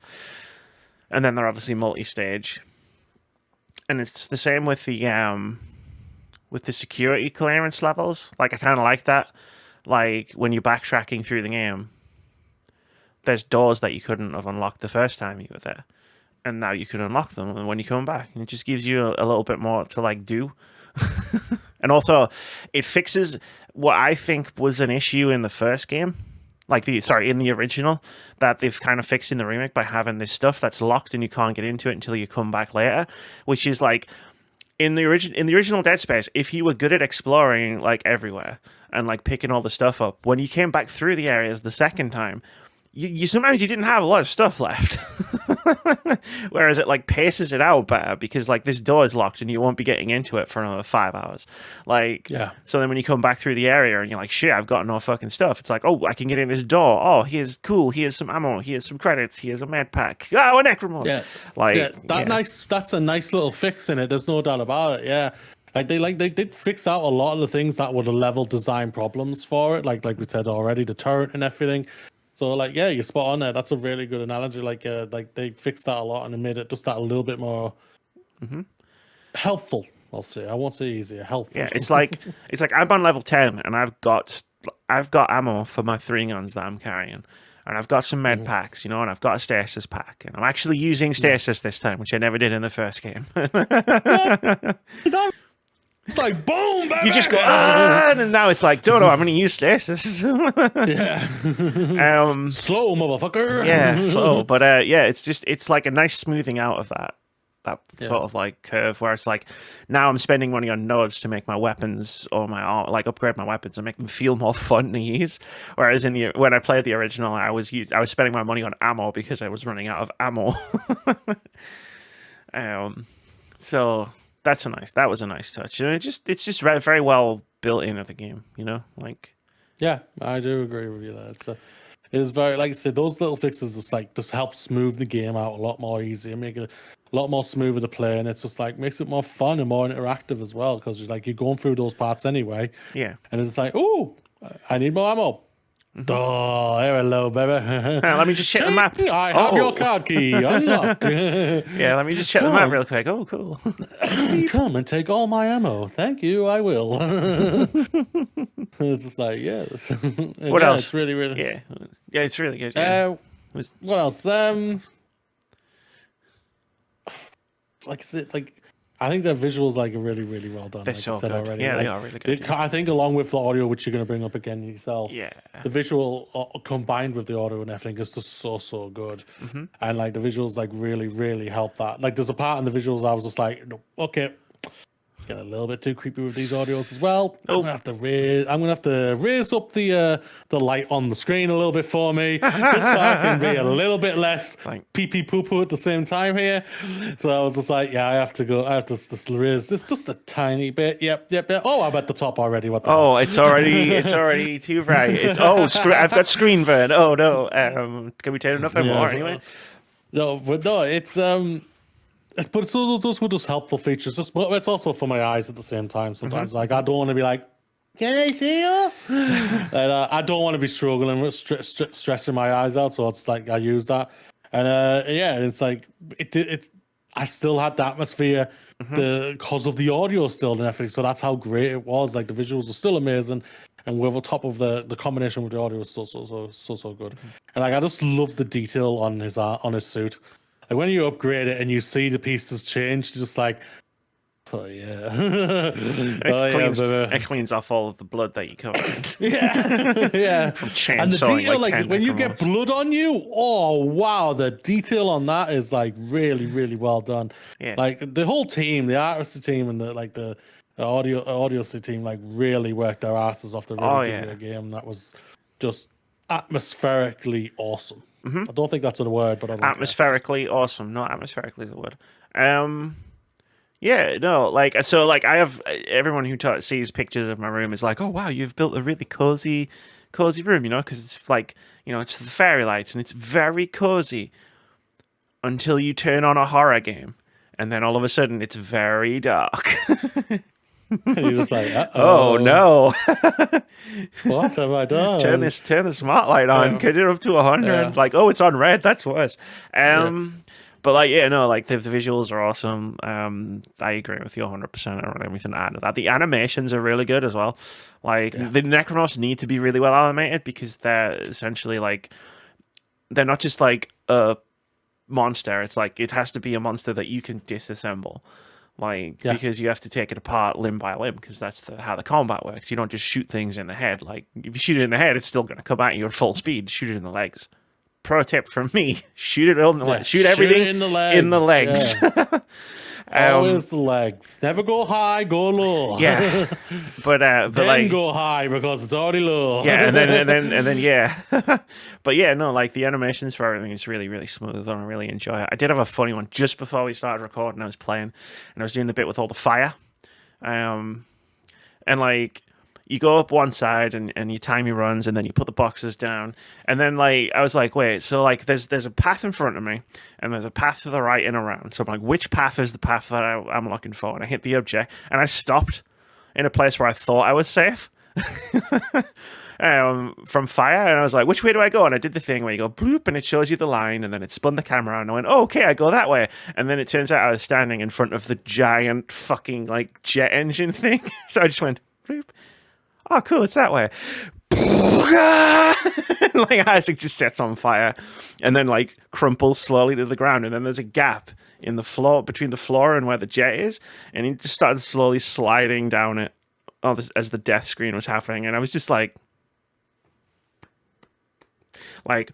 Speaker 1: And then they're obviously multi-stage. And it's the same with the security clearance levels. Like, I kind of like that. Like, when you're backtracking through the game, there's doors that you couldn't have unlocked the first time you were there. And now you can unlock them when you come back. And it just gives you a little bit more to, like, do. And also, it fixes what I think was an issue in the first game. In the original, that they've kind of fixed in the remake by having this stuff that's locked and you can't get into it until you come back later, which is like in the original Dead Space, if you were good at exploring like everywhere and like picking all the stuff up, when you came back through the areas the second time, you sometimes you didn't have a lot of stuff left. Whereas it like paces it out better because like this door is locked and you won't be getting into it for another 5 hours. Like, yeah. So then when you come back through the area and you're like, shit, I've got no fucking stuff. It's like, oh, I can get in this door. Oh, here's some ammo. Here's some credits. Here's a med pack. Oh, an necromorph. Yeah. Like,
Speaker 2: that's a nice little fix in it. There's no doubt about it. Yeah. They did fix out a lot of the things that were the level design problems for it. Like we said already, the turret and everything. So, like, yeah, you're spot on there. That's a really good analogy. Like they fixed that a lot and they made it just that a little bit more helpful. I'll say. I won't say easier. Helpful.
Speaker 1: Yeah, it's like I'm on level 10 and I've got ammo for my 3 guns that I'm carrying, and I've got some med packs, and I've got a stasis pack, and I'm actually using stasis this time, which I never did in the first game.
Speaker 2: It's like boom, baby.
Speaker 1: You just go, and now it's like, no, I'm going to use stasis.
Speaker 2: Yeah. Slow, motherfucker.
Speaker 1: Yeah, slow. But it's like a nice smoothing out of that sort of like curve where it's like, now I'm spending money on nodes to make my weapons or upgrade my weapons and make them feel more fun to use. Whereas when I played the original, I was spending my money on ammo because I was running out of ammo. So. That was a nice touch. It's just very well built into the game, like.
Speaker 2: Yeah, I do agree with you there. It is very, like I said, those little fixes just help smooth the game out a lot more easier, make it a lot more smoother to play, and it's just like makes it more fun and more interactive as well because you're going through those parts anyway.
Speaker 1: Yeah,
Speaker 2: and it's like, oh, I need more ammo. Oh, hello, baby.
Speaker 1: Let me just check the map.
Speaker 2: I have your card key. Unlock.
Speaker 1: Yeah, let me just check the map real quick. Oh, cool.
Speaker 2: Come and take all my ammo. Thank you, I will. It's just like, yes.
Speaker 1: What else?
Speaker 2: It's really, really...
Speaker 1: Yeah, it's really good. Yeah.
Speaker 2: What else? I think their visuals are really, really well done.
Speaker 1: They're so good. Already. Yeah, they are really good.
Speaker 2: I think along with the audio, which you're going to bring up again yourself, the visual combined with the audio and everything is just so good. And like the visuals really, really help that. Like there's a part in the visuals I was just like, no, okay, it's getting a little bit too creepy with these audios as well. I'm gonna have to raise up the light on the screen a little bit for me, just so I can be a little bit less pee pee poo poo at the same time here. So I was just like, I have to just raise this just a tiny bit. Yep. Oh, I'm at the top already. What the hell?
Speaker 1: It's already too bright. I've got screen burn. Oh no. Can we turn it up more anyway?
Speaker 2: No, it's But it's those were just helpful features. It's also for my eyes at the same time. Sometimes, like I don't want to be like, "Can I see you?" And I don't want to be struggling with stressing my eyes out. So it's like I use that, and it's like it. I still had the atmosphere because of the audio still and everything. So that's how great it was. Like the visuals are still amazing, and with on top of the combination with the audio was so good. And like I just love the detail on his suit. Like when you upgrade it and you see the pieces change, you're just like, oh yeah.
Speaker 1: It cleans off all of the blood that you covered.
Speaker 2: yeah.
Speaker 1: From chainsawing
Speaker 2: and the detail,
Speaker 1: like
Speaker 2: when you get blood on you, oh wow, the detail on that is like really, really well done.
Speaker 1: Yeah.
Speaker 2: Like the whole team, the artistry team and the audio team, like really worked their asses off to really give you a game that was just atmospherically awesome. I don't think that's a word, but I don't
Speaker 1: atmospherically care. Awesome. Not atmospherically is a word. I have everyone who sees pictures of my room is like, oh wow, you've built a really cozy room, because it's like, it's the fairy lights and it's very cozy until you turn on a horror game, and then all of a sudden it's very dark.
Speaker 2: And you're just like,
Speaker 1: Oh no!
Speaker 2: what have I done?
Speaker 1: turn the smart light on. Get it up to 100.
Speaker 2: Yeah.
Speaker 1: Like, oh, it's on red. That's worse. But like, yeah, no, like the visuals are awesome. I agree with you 100% on everything to add to that. The animations are really good as well. Like the Necronos need to be really well animated because they're essentially like they're not just like a monster. It's like it has to be a monster that you can disassemble. Like because you have to take it apart limb by limb because that's how the combat works. You don't just shoot things in the head. Like if you shoot it in the head, it's still going to come at you at full speed. Shoot it in the legs. Pro tip from me: shoot it in the legs. Shoot everything in the legs.
Speaker 2: Yeah. Always the legs. Never go high, go low.
Speaker 1: Yeah, but then like
Speaker 2: go high because it's already low.
Speaker 1: Yeah, and then yeah, but yeah, no, like the animations for everything is really really smooth, and I really enjoy it. I did have a funny one just before we started recording. I was playing, and I was doing the bit with all the fire, and like. You go up one side and you time your runs and then you put the boxes down. And then like I was like, wait, so like there's a path in front of me and there's a path to the right and around. So I'm like, which path is the path that I'm looking for? And I hit the object and I stopped in a place where I thought I was safe from fire. And I was like, which way do I go? And I did the thing where you go bloop and it shows you the line and then it spun the camera and I went, oh, okay, I go that way. And then it turns out I was standing in front of the giant fucking like jet engine thing. So I just went bloop. Oh, cool, it's that way. Like Isaac just sets on fire and then like crumples slowly to the ground. And then there's a gap in the floor between the floor and where the jet is. And he just started slowly sliding down it as the death screen was happening. And I was just like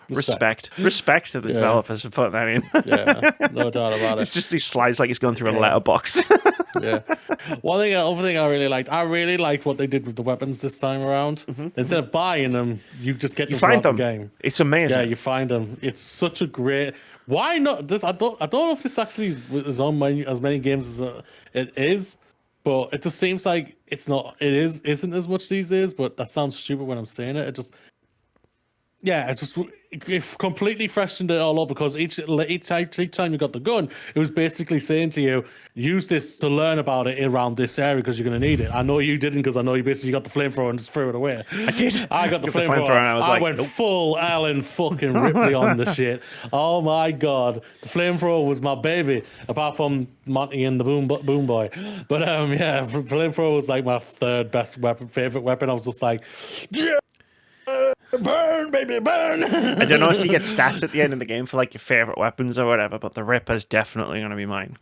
Speaker 1: respect to the developers for putting that in.
Speaker 2: Yeah, no doubt about it.
Speaker 1: It's just he slides like he's going through a letterbox.
Speaker 2: Yeah. Other thing I really liked what they did with the weapons this time around. Instead of buying them, you just get them
Speaker 1: find
Speaker 2: throughout
Speaker 1: them.
Speaker 2: the game.
Speaker 1: It's amazing.
Speaker 2: Yeah, you find them. It's such a great. Why not? I don't know if this actually is on as many games as it is, but it just seems like it's not. Isn't as much these days. But that sounds stupid when I'm saying it. It completely freshened it all up because each time you got the gun, it was basically saying to you, use this to learn about it around this area because you're going to need it. I know you didn't because I know you basically got the flamethrower and just threw it away.
Speaker 1: I did.
Speaker 2: I got the flamethrower and
Speaker 1: I
Speaker 2: went
Speaker 1: nope.
Speaker 2: full Alan fucking Ripley on the shit. Oh my god. The flamethrower was my baby, apart from Monty and the boom boy. But flamethrower was like my third best favorite weapon. I was just like, yeah! Burn, baby, burn!
Speaker 1: I don't know if you get stats at the end of the game for like your favorite weapons or whatever, but the Ripper's definitely going to be mine.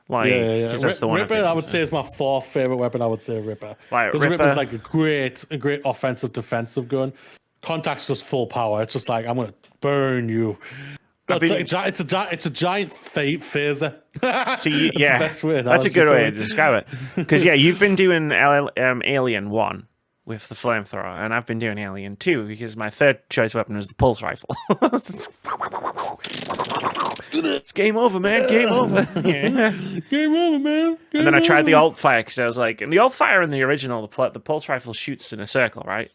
Speaker 1: Like, because that's the one.
Speaker 2: Ripper, I would say, is my fourth favorite weapon. I would say Ripper.
Speaker 1: Like
Speaker 2: because Ripper's like a great offensive defensive gun. Contact's just full power. It's just like I'm going to burn you. It's a giant phaser.
Speaker 1: See,
Speaker 2: that's
Speaker 1: a good way to describe it. Because you've been doing Alien 1. With the flamethrower, and I've been doing Alien 2 because my third choice weapon was the pulse rifle. It's game over, man. Game over. Yeah.
Speaker 2: Game over, man.
Speaker 1: And then I tried the alt fire because I was like, and the alt fire in the original, the pulse rifle shoots in a circle, right?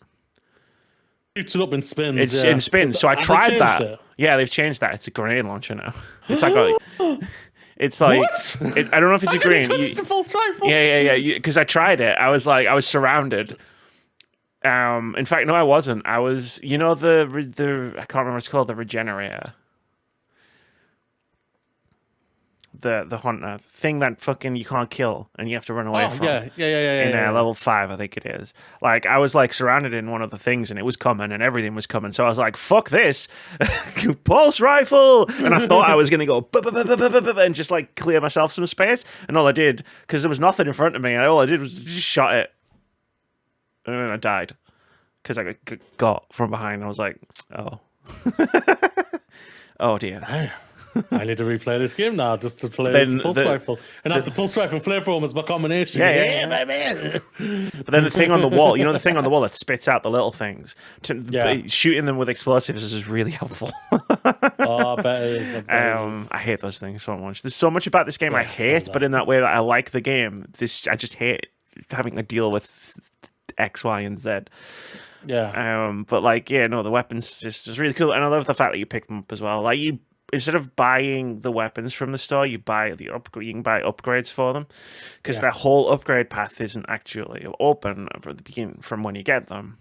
Speaker 2: Shoots it up and spins.
Speaker 1: It's in spins. So I tried that. Yeah, they've changed that. It's a grenade launcher now. It's like it's like I don't know if it's a grenade.
Speaker 2: The pulse rifle.
Speaker 1: Yeah. Because I tried it. I was surrounded. In fact, no, I wasn't. I was, the I can't remember what it's called, the regenerator. The hunter thing that fucking you can't kill and you have to run away from.
Speaker 2: Yeah.
Speaker 1: Level 5, I think it is. Like I was like surrounded in one of the things and it was coming and everything was coming. So I was like, "Fuck this, pulse rifle!" And I thought I was gonna go and just like clear myself some space. And all I did, because there was nothing in front of me, and all I did was just shot it. And then I died because I got from behind. I was like, "Oh, oh dear."
Speaker 2: I need to replay this game now just to play this pulse rifle and have the pulse rifle flamethrower as my combination.
Speaker 1: Yeah, baby. But then the thing on the wall, the thing on the wall that spits out the little things. Shooting them with explosives is really helpful.
Speaker 2: Oh, I bet it is.
Speaker 1: I hate those things so much. There's so much about this game I hate, but in that way that I like the game. I just hate having to deal with X, Y, and Z.
Speaker 2: Yeah.
Speaker 1: But the weapons just was really cool, and I love the fact that you pick them up as well. Like instead of buying the weapons from the store, you buy the upgrade. You can buy upgrades for them because their whole upgrade path isn't actually open from the beginning from when you get them.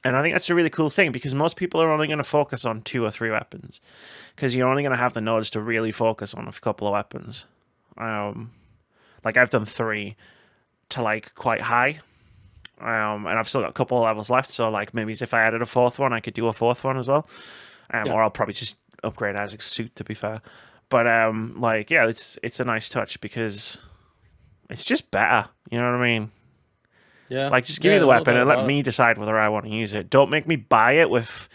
Speaker 1: And I think that's a really cool thing because most people are only going to focus on 2 or 3 weapons because you're only going to have the nodes to really focus on a couple of weapons. Like I've done 3 to like quite high. And I've still got a couple of levels left, so like maybe if I added a 4th one, I could do a 4th one as well. Or I'll probably just upgrade Isaac's suit, to be fair. But like, yeah, it's a nice touch because it's just better. You know what I mean?
Speaker 2: Yeah.
Speaker 1: Like, just give me the weapon and let me decide whether I want to use it. Don't make me buy it with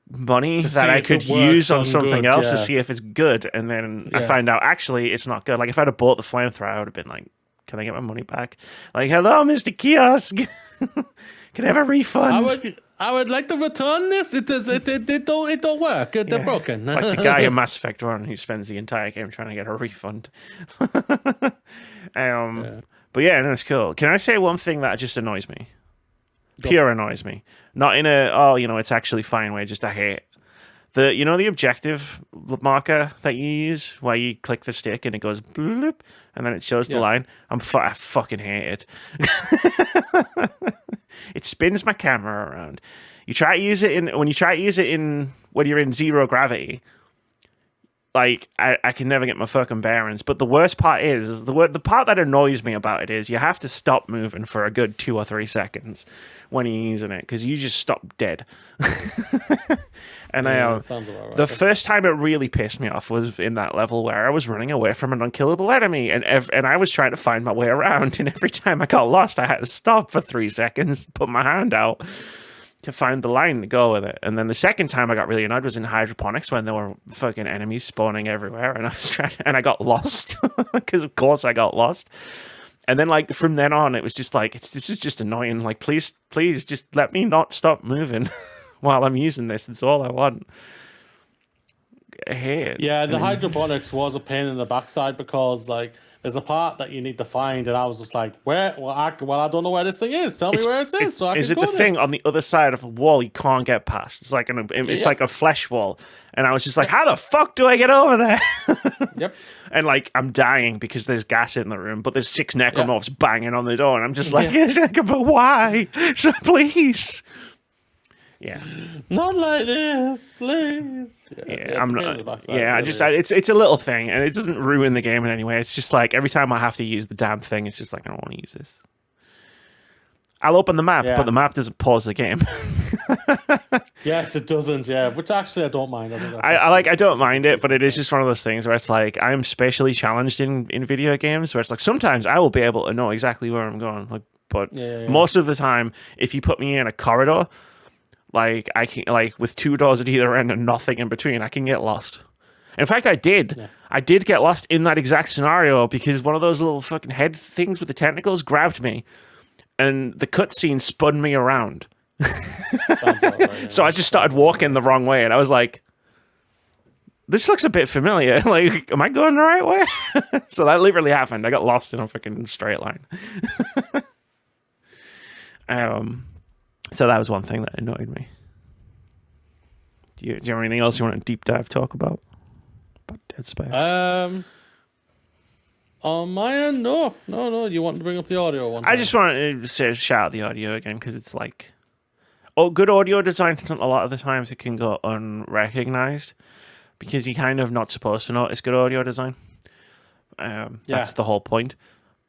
Speaker 1: money that I could use on something else to see if it's good, and then I find out actually it's not good. Like, if I'd have bought the flamethrower, I would have been like, can I get my money back? Like, hello, Mr. Kiosk. Can I have a refund?
Speaker 2: I would like to return this. It don't work. They're broken.
Speaker 1: Like the guy in Mass Effect 1 who spends the entire game trying to get a refund. But yeah, no, it's cool. Can I say one thing that just annoys me? Pure annoys me. Not in a, it's actually fine way, just I hate. The objective marker that you use where you click the stick and it goes bloop and then it shows the line. I fucking hate it. It spins my camera around. You try to use it when you're in 0 gravity. Like, I can never get my fucking bearings. But the worst part is, the part that annoys me about it is you have to stop moving for a good 2 or 3 seconds when you're using it, because you just stop dead. And the first time it really pissed me off was in that level where I was running away from an unkillable enemy, and I was trying to find my way around, and every time I got lost, I had to stop for 3 seconds, put my hand out to find the line to go with it. And then the second time I got really annoyed was in hydroponics when there were fucking enemies spawning everywhere, and I got lost because of course I got lost. And then like from then on, it was just like, this is just annoying. Like, please just let me not stop moving while I'm using this. That's all I want. I hate it.
Speaker 2: Yeah, the hydroponics was a pain in the backside because like there's a part that you need to find, and I was just like, where? Well, I don't know where this thing is. Tell me where it is. So I
Speaker 1: is
Speaker 2: can
Speaker 1: it the thing on the other side of a wall you can't get past? It's like like a flesh wall, and I was just like, how the fuck do I get over there?
Speaker 2: Yep.
Speaker 1: And like I'm dying because there's gas in the room, but there's 6 necromorphs banging on the door, and I'm just like, but why? So please. Yeah,
Speaker 2: not like this, please.
Speaker 1: Yeah, I'm not. Yeah, it's a little thing, and it doesn't ruin the game in any way. It's just like every time I have to use the damn thing, it's just like I don't want to use this. I'll open the map, but the map doesn't pause the game.
Speaker 2: Yes, it doesn't. Yeah, which actually I don't mind.
Speaker 1: I don't mind it, but it is just one of those things where it's like I'm spatially challenged in video games, where it's like sometimes I will be able to know exactly where I'm going, like, but most of the time, if you put me in a corridor. Like, I can, like, with 2 doors at either end and nothing in between, I can get lost. In fact, I did. Yeah. I did get lost in that exact scenario because one of those little fucking head things with the tentacles grabbed me, and the cutscene spun me around. Right, so I just started walking the wrong way, and I was like, this looks a bit familiar. Like, am I going the right way? So that literally happened. I got lost in a fucking straight line. So that was one thing that annoyed me. Do you have anything else you want to deep dive talk about Dead Space?
Speaker 2: On my end, no. You want to bring up the audio one?
Speaker 1: I just want to shout out the audio again because it's like, good audio design. A lot of the times it can go unrecognized because you're kind of not supposed to notice good audio design. That's the whole point.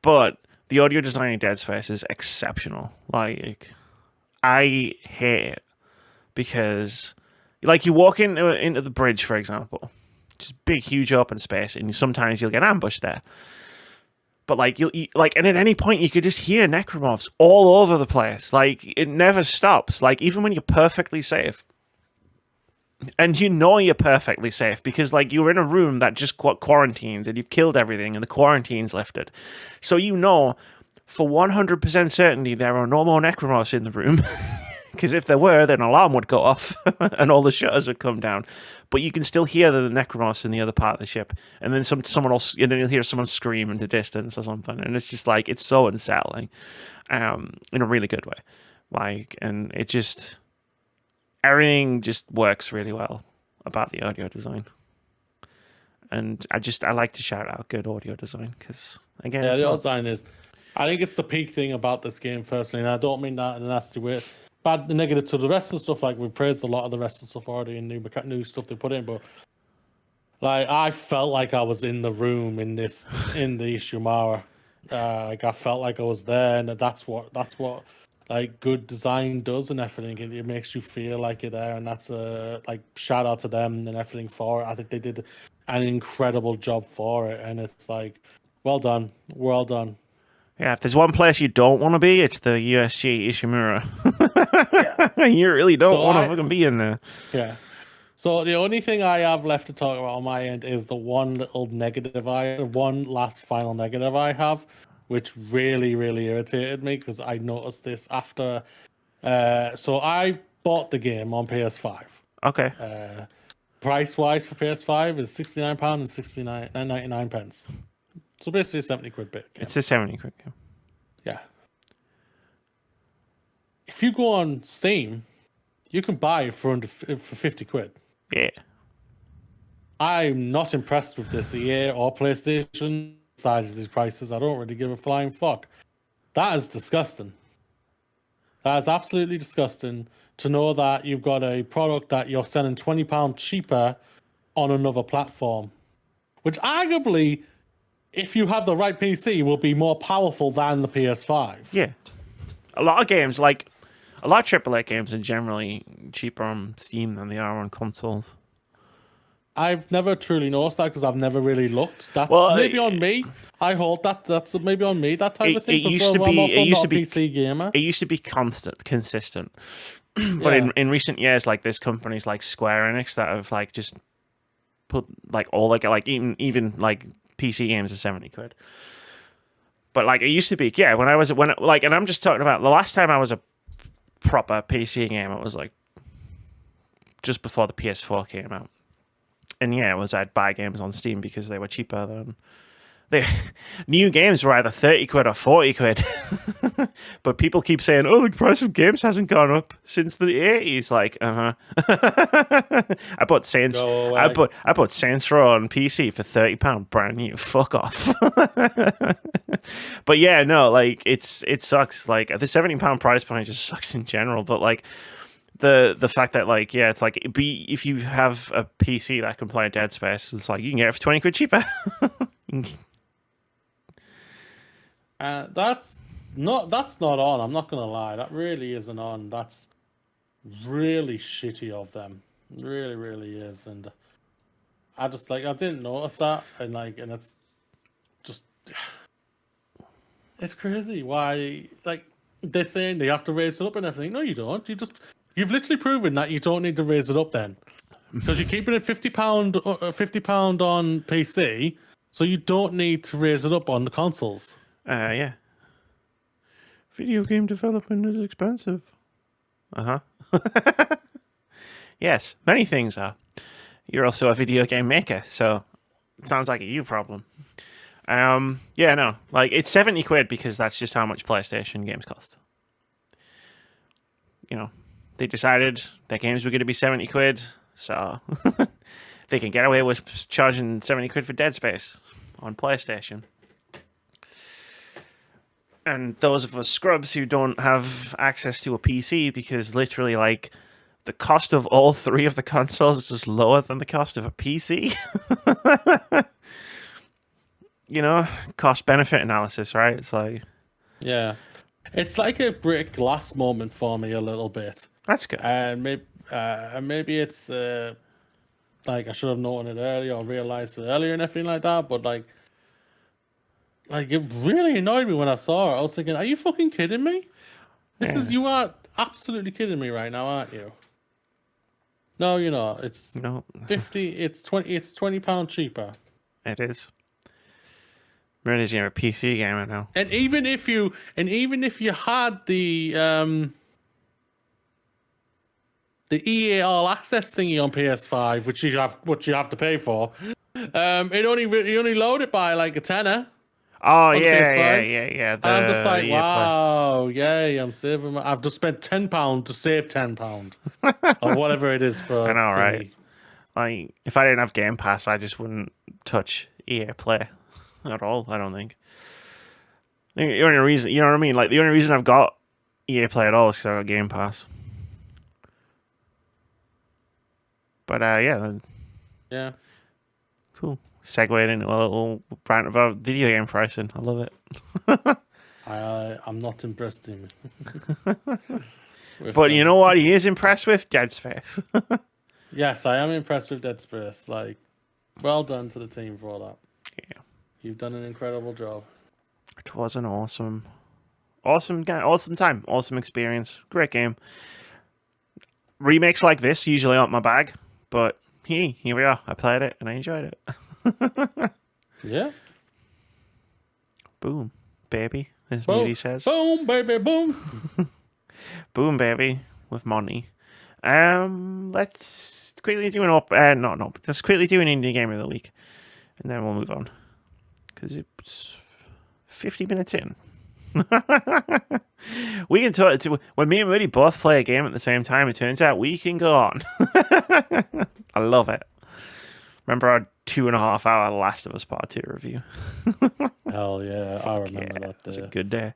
Speaker 1: But the audio design in Dead Space is exceptional. Like, I hate it because, like, you walk into the bridge, for example, just big, huge open space, and sometimes you'll get ambushed there. But like and at any point you could just hear necromorphs all over the place. Like, it never stops. Like, even when you're perfectly safe, and you know you're perfectly safe because like you're in a room that just quarantined and you've killed everything and the quarantine's lifted, so you know. For 100% certainty, there are no more necromorphs in the room. Because if there were, then an alarm would go off and all the shutters would come down. But you can still hear the necromorphs in the other part of the ship. And then someone else, and then you'll hear someone scream in the distance or something. And it's just like, it's so unsettling in a really good way. Like, and everything just works really well about the audio design. And I like to shout out good audio design because again,
Speaker 2: Yeah,
Speaker 1: it's
Speaker 2: the
Speaker 1: not,
Speaker 2: audio design is. I think it's the peak thing about this game, personally, and I don't mean that in a nasty way. Bad, negative to the rest of the stuff. Like we've praised a lot of the rest of the stuff already, and new stuff they put in, but like I felt like I was in the room in the Ishimara. Like I felt like I was there, and that's what like good design does and everything. It makes you feel like you're there, and that's a like shout out to them and everything for it. I think they did an incredible job for it, and it's like well done.
Speaker 1: yeah. If there's one place you don't want to be, it's the USG Ishimura. You really don't want to fucking be in there.
Speaker 2: Yeah. So the only thing I have left to talk about on my end is the one last final negative I have, which really, really irritated me because I noticed this after. So I bought the game on PS5.
Speaker 1: Okay.
Speaker 2: Price wise for PS5 is £69 and 99 pence. So basically a 70 quid bit.
Speaker 1: It's a 70 quid game.
Speaker 2: Yeah. If you go on Steam, you can buy it for 50 quid.
Speaker 1: Yeah.
Speaker 2: I'm not impressed with this EA or PlayStation sizes these prices. I don't really give a flying fuck. That is disgusting. That is absolutely disgusting to know that you've got a product that you're selling £20 cheaper on another platform, which arguably, if you have the right PC, will be more powerful than the PS5.
Speaker 1: Yeah. A lot of games, like a lot of AAA games, are generally cheaper on Steam than they are on consoles.
Speaker 2: I've never truly noticed that because I've never really looked. That's maybe on me. I hold that. That's maybe on me. That type of thing.
Speaker 1: It used to be. It used to be.
Speaker 2: PC gamer.
Speaker 1: It used to be consistent. But in recent years, like there's companies like Square Enix that have like just put like all like even like PC games are 70 quid. But like it used to be, yeah. And I'm just talking about the last time I was a proper PC game, it was like just before the PS4 came out. And yeah, I'd buy games on Steam because they were cheaper than new games were either 30 quid or 40 quid. But people keep saying, oh, the price of games hasn't gone up since the 80s. Like, I bought Saints Row on PC for £30 brand new. Fuck off. But yeah, no, like it sucks. Like the £70 price point just sucks in general. But like the fact that like, yeah, it's like if you have a PC that can play Dead Space, it's like you can get it for 20 quid cheaper.
Speaker 2: That's not on. I'm not gonna lie. That really isn't on. That's really shitty of them. Really, really is. And I just I didn't notice that, and it's just it's crazy. Why they're saying they have to raise it up and everything? No, you don't. You've literally proven that you don't need to raise it up then, because you're keeping it £50 on PC, so you don't need to raise it up on the consoles.
Speaker 1: Yeah. Video game development is expensive. Yes, many things are. You're also a video game maker, so it sounds like a you problem. Yeah, no, like it's 70 quid because that's just how much PlayStation games cost. You know, they decided their games were going to be 70 quid, so they can get away with charging 70 quid for Dead Space on PlayStation. And those of us scrubs who don't have access to a PC, because literally, like, the cost of all three of the consoles is lower than the cost of a PC. You know, cost-benefit analysis, right? It's like...
Speaker 2: Yeah. It's like a break glass moment for me a little bit.
Speaker 1: That's good.
Speaker 2: And maybe it's... I should have known it earlier or realized it earlier and everything like that, but like it really annoyed me when I saw it. I was thinking, are you fucking kidding me? You are absolutely kidding me right now, aren't you? No, you're not. It's
Speaker 1: no
Speaker 2: 50. It's 20. It's £20 cheaper.
Speaker 1: It is. Really, you're a PC gamer now.
Speaker 2: And even if you had the EA All Access thingy on PS5, which you have to pay for, you only load it by like a tenner.
Speaker 1: Oh yeah.
Speaker 2: I'm just like, wow, yay! I'm saving. I've just spent £10 to save £10 or whatever it is for.
Speaker 1: I know, right? Like, if I didn't have Game Pass, I just wouldn't touch EA Play at all. I don't think. I think the only reason, you know what I mean? Like, the only reason I've got EA Play at all is because I got Game Pass. But
Speaker 2: Yeah.
Speaker 1: Cool. Segued into a little rant about video game pricing. I love it.
Speaker 2: I'm not impressed, Timmy.
Speaker 1: But you know what he is impressed with? Dead Space.
Speaker 2: Yes, I am impressed with Dead Space. Like, well done to the team for all that.
Speaker 1: Yeah.
Speaker 2: You've done an incredible job.
Speaker 1: It was an awesome game, awesome time, awesome experience. Great game. Remakes like this usually aren't my bag, but here we are. I played it and I enjoyed it.
Speaker 2: Yeah.
Speaker 1: Boom, baby, as
Speaker 2: Boom.
Speaker 1: Moody says.
Speaker 2: Boom, baby, boom.
Speaker 1: Boom, baby, with money. Let's quickly do let's quickly do an indie game of the week, and then we'll move on because it's 50 minutes in. We can talk when me and Moody both play a game at the same time. It turns out we can go on. I love it. Remember our 2.5 hour Last of Us Part 2 review?
Speaker 2: Hell yeah, I remember that.
Speaker 1: It was a good day.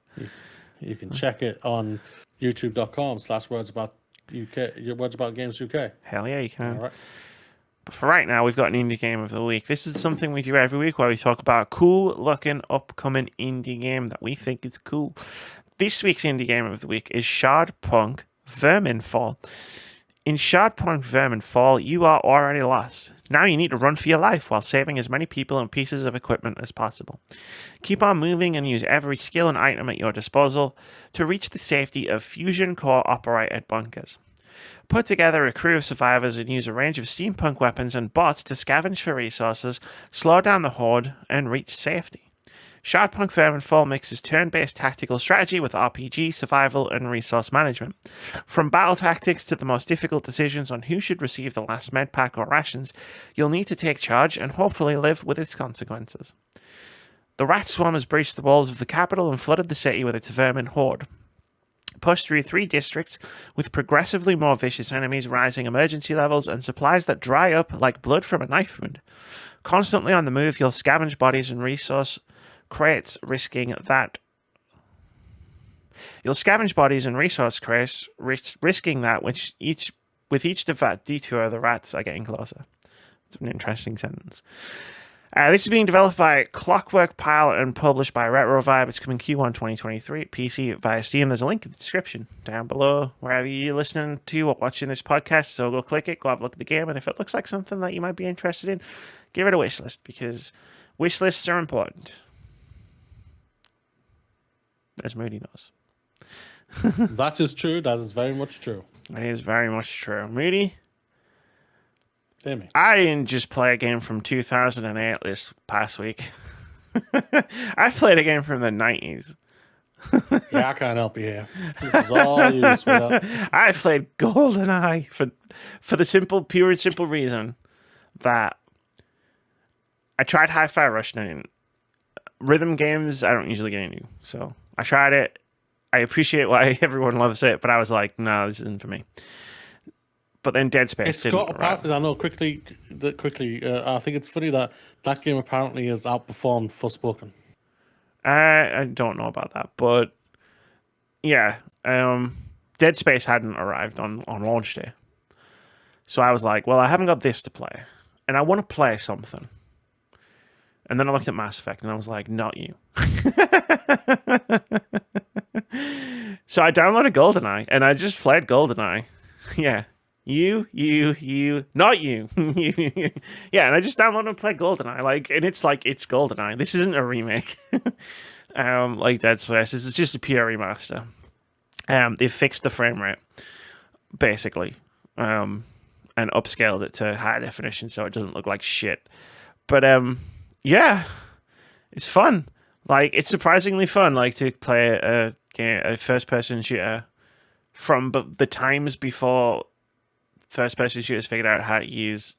Speaker 2: You can check it on youtube.com/words about games UK.
Speaker 1: Hell yeah, you can.
Speaker 2: All right.
Speaker 1: But for right now, we've got an indie game of the week. This is something we do every week where we talk about a cool looking upcoming indie game that we think is cool. This week's indie game of the week is Shardpunk Verminfall. In Shardpunk Verminfall, you are already lost. Now you need to run for your life while saving as many people and pieces of equipment as possible. Keep on moving and use every skill and item at your disposal to reach the safety of fusion core operated bunkers. Put together a crew of survivors and use a range of steampunk weapons and bots to scavenge for resources, slow down the horde, and reach safety. Shardpunk Verminfall mixes turn-based tactical strategy with RPG, survival, and resource management. From battle tactics to the most difficult decisions on who should receive the last med pack or rations, you'll need to take charge and hopefully live with its consequences. The rat swarm has breached the walls of the capital and flooded the city with its vermin horde. Push through 3 districts with progressively more vicious enemies, rising emergency levels, and supplies that dry up like blood from a knife wound. Constantly on the move, you'll scavenge bodies and resource crates, risking that with each detour the rats are getting closer. It's an interesting sentence. This is being developed by Clockwork Pilot and published by Retrovibe. It's coming Q1 2023 PC via Steam. There's a link in the description down below wherever you're listening to or watching this podcast. So go click it, go have a look at the game, and if it looks like something that you might be interested in, give it a wish list because wish lists are important. As Moody knows.
Speaker 2: That is true. That is very much true.
Speaker 1: It is very much true. Moody?
Speaker 2: Timmy.
Speaker 1: I didn't just play a game from 2008 this past week. I played a game from the 90s.
Speaker 2: Yeah, I can't help you here. This is all you, sweetheart.
Speaker 1: I played Goldeneye for the pure and simple reason that I tried Hi-Fi Rush and rhythm games I don't usually get into. So I tried it. I appreciate why everyone loves it, but I was like, no, this isn't for me. But then Dead Space didn't.
Speaker 2: I know quickly. I think it's funny that game apparently has outperformed Forspoken.
Speaker 1: I don't know about that, but yeah, Dead Space hadn't arrived on launch day, so I was like, well, I haven't got this to play, and I want to play something. And then I looked at Mass Effect, and I was like, not you. So I downloaded Goldeneye, and I just played Goldeneye. Yeah. You, not you. Yeah, and I just downloaded and played Goldeneye, and it's Goldeneye. This isn't a remake. Like Dead Space. It's just a pure remaster. They've fixed the frame rate, basically, and upscaled it to high definition so it doesn't look like shit. But yeah, it's fun. It's surprisingly fun, to play a first-person shooter from the times before first-person shooters figured out how to use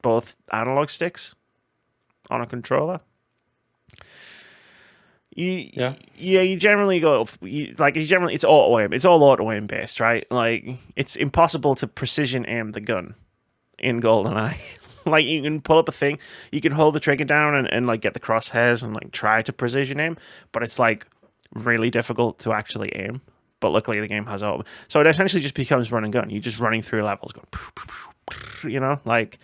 Speaker 1: both analog sticks on a controller. You generally go. It's auto aim. It's all auto aim based, right? It's impossible to precision aim the gun in GoldenEye. Like you can pull up a thing, you can hold the trigger down and like get the crosshairs and like try to precision aim, but it's like really difficult to actually aim. But luckily the game has all, so it essentially just becomes run and gun. You're just running through levels, going, you know, like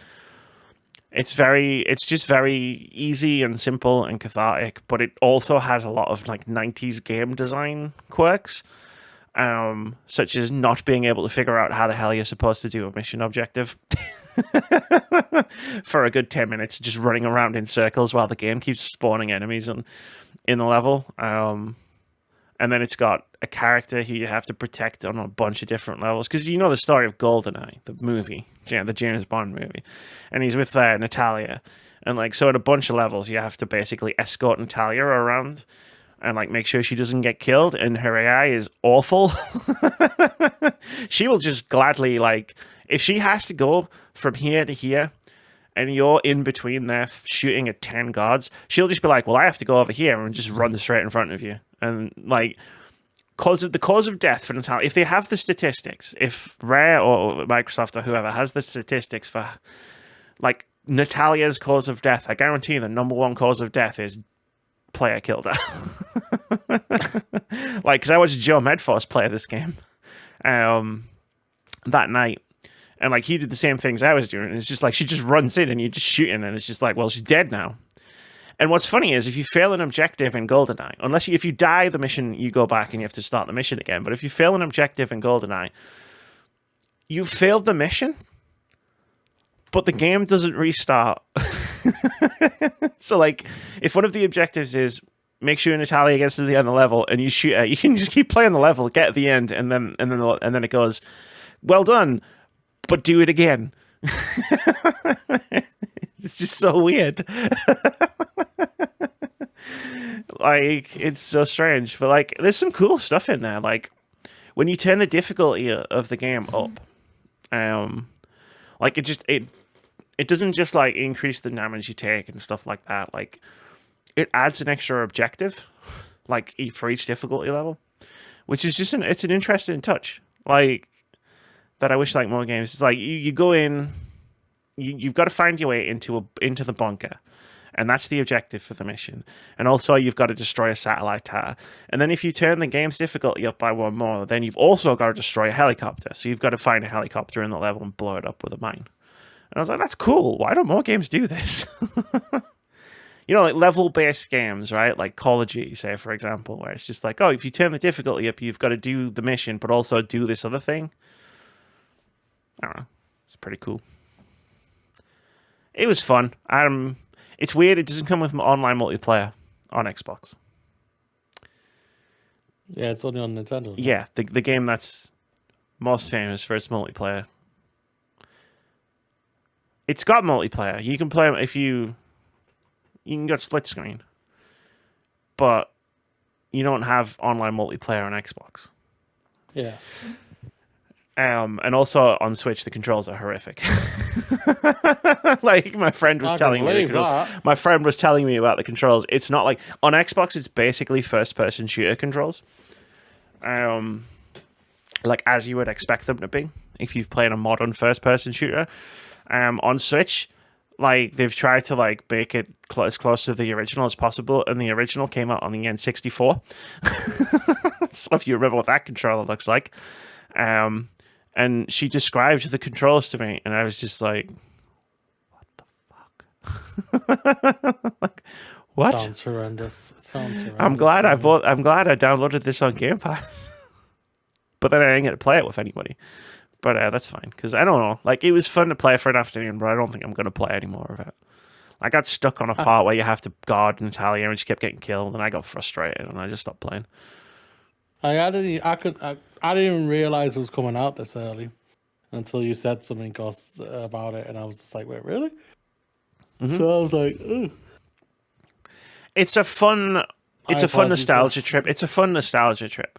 Speaker 1: it's just very easy and simple and cathartic. But it also has a lot of like 90s game design quirks. Such as not being able to figure out how the hell you're supposed to do a mission objective for a good 10 minutes, just running around in circles while the game keeps spawning enemies in the level. And then it's got a character who you have to protect on a bunch of different levels. Because you know the story of Goldeneye, the movie, the James Bond movie. And he's with Natalia. And like, so in a bunch of levels, you have to basically escort Natalia around and like make sure she doesn't get killed, and her AI is awful. She will just gladly, like, if she has to go from here to here and you're in between there shooting at 10 guards, she'll just be like, well, I have to go over here and just run straight in front of you. And like, the cause of death for Natalia, if they have the statistics, if Rare or Microsoft or whoever has the statistics for like Natalia's cause of death, I guarantee the number one cause of death is player killed her. Like, because I watched Joe Medforce play this game that night, and like he did the same things I was doing. And it's just like she just runs in and you're just shooting, and it's just like, well, she's dead now. And what's funny is if you fail an objective in Goldeneye, if you die the mission, you go back and you have to start the mission again. But if you fail an objective in Goldeneye, you failed the mission, but the game doesn't restart. So, like, if one of the objectives is make sure Natalia gets to the end of the level and you shoot her, you can just keep playing the level, get at the end, and then it goes, well done, but do it again. It's just so weird. Like, it's so strange, but like, there's some cool stuff in there. Like, when you turn the difficulty of the game up, like it doesn't just like increase the damage you take and stuff like that. Like, it adds an extra objective, like for each difficulty level, which is just it's an interesting touch. Like, that I wish like more games. It's like you go in, you've got to find your way into the bunker, and that's the objective for the mission. And also you've got to destroy a satellite tower. And then if you turn the game's difficulty up by one more, then you've also got to destroy a helicopter. So you've got to find a helicopter in the level and blow it up with a mine. And I was like, that's cool. Why don't more games do this? You know, like level-based games, right? Like Call of Duty, say, for example, where it's just like, oh, if you turn the difficulty up, you've got to do the mission, but also do this other thing. I don't know. It's pretty cool. It was fun. It's weird. It doesn't come with online multiplayer on Xbox.
Speaker 2: Yeah, it's only on Nintendo.
Speaker 1: Yeah, the game that's most famous for its multiplayer. It's got multiplayer. You can play if you can get split screen, but you don't have online multiplayer on Xbox.
Speaker 2: Yeah.
Speaker 1: And also on Switch, the controls are horrific. Like my friend was telling me, my friend was telling me about the controls. It's not like on Xbox; it's basically first-person shooter controls, like as you would expect them to be if you've played a modern first-person shooter. On Switch, like they've tried to like make it as close to the original as possible, and the original came out on the N64. So if you remember what that controller looks like. And she described the controls to me, and I was just like, what the fuck? Like, what?
Speaker 2: Sounds horrendous. It sounds horrendous.
Speaker 1: I'm glad I downloaded this on Game Pass. But then I didn't get to play it with anybody. But that's fine, because I don't know. Like, it was fun to play for an afternoon, but I don't think I'm going to play any more of it. I got stuck on a part where you have to guard Natalia, and she kept getting killed, and I got frustrated, and I just stopped playing.
Speaker 2: I didn't even realize it was coming out this early until you said something about it, and I was just like, wait, really? Mm-hmm. So I was like, ooh. It's a fun nostalgia trip. It's a fun nostalgia trip.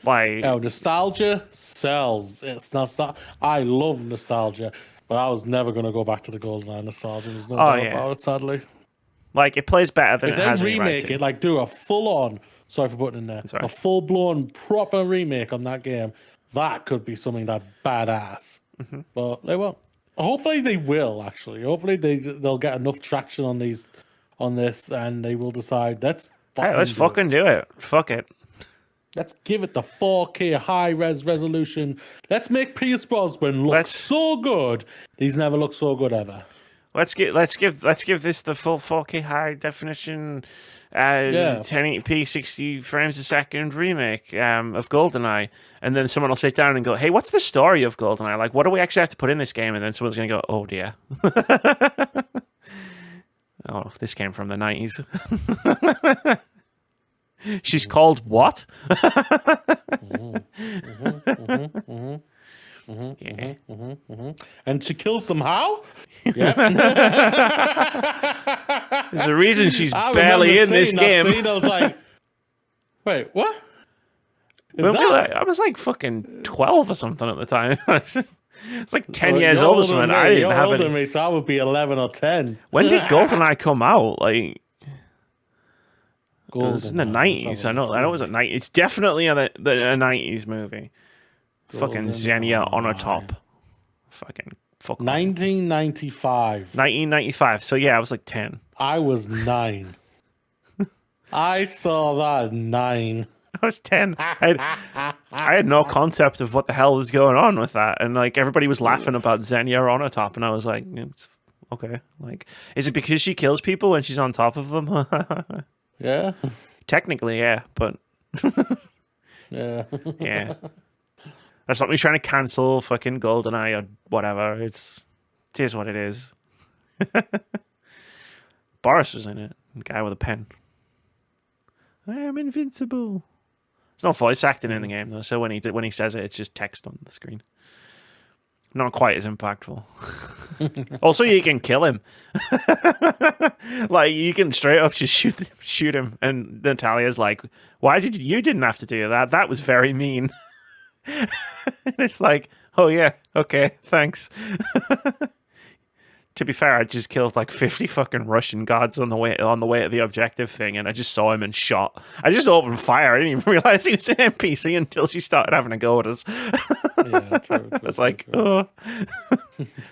Speaker 2: Like, nostalgia sells. It's not. I love nostalgia, but I was never going to go back to the Goldeneye nostalgia. There's no doubt about it, sadly.
Speaker 1: Like, it plays better than
Speaker 2: if
Speaker 1: it has
Speaker 2: they
Speaker 1: any right
Speaker 2: remake
Speaker 1: to.
Speaker 2: it, like do a full-on. Sorry for putting in there. A full-blown proper remake on that game. That could be something that's badass. Mm-hmm. But they won't. Hopefully they will actually. Hopefully they'll get enough traction on this, and they will decide let's
Speaker 1: fucking do it. Fuck it.
Speaker 2: Let's give it the 4K high-res resolution. Let's make Pierce Brosnan look so good. He's never looked so good ever.
Speaker 1: Let's give this the full 4K high definition, 1080p 60 frames a second remake of Goldeneye, and then someone will sit down and go, "Hey, what's the story of Goldeneye? Like, what do we actually have to put in this game?" And then someone's gonna go, "Oh dear." Oh, this came from the 90s. She's called what?
Speaker 2: And she kills them how? Yeah.
Speaker 1: There's a reason she's barely in this game.
Speaker 2: Scene, I was like, wait, what?
Speaker 1: I was like fucking 12 or something at the time. It's like 10 years older than something. I didn't have it.
Speaker 2: Me, so I would be 11 or 10.
Speaker 1: When did Goldeneye come out? Like, it
Speaker 2: Goldeneye,
Speaker 1: was in the 90s. I know it was a 90s. It's definitely a 90s movie. Fucking Xenia on a top. Fucking fuck.
Speaker 2: 1995.
Speaker 1: 1995. So yeah, I was like 10.
Speaker 2: I was 9. I saw that at 9.
Speaker 1: I was 10. I had no concept of what the hell was going on with that, and like everybody was laughing about Xenia on a top, and I was like, it's okay. Like, is it because she kills people when she's on top of them?
Speaker 2: Yeah.
Speaker 1: Technically, yeah, but
Speaker 2: yeah.
Speaker 1: Yeah. That's not me trying to cancel fucking Goldeneye or whatever. It is what it is. Boris was in it. The guy with a pen. I am invincible. There's no voice acting in the game though, so when he says it, it's just text on the screen. Not quite as impactful. Also, you can kill him. Like, you can straight up just shoot him. And Natalia's like, "Why did you didn't have to do that? That was very mean." And it's like, oh yeah, okay, thanks. To be fair, I just killed like 50 fucking Russian guards on the way to the objective thing, and I just saw him and shot. I just opened fire. I didn't even realize he was an NPC until she started having a go at us.
Speaker 2: Yeah, true,
Speaker 1: I was like, oh,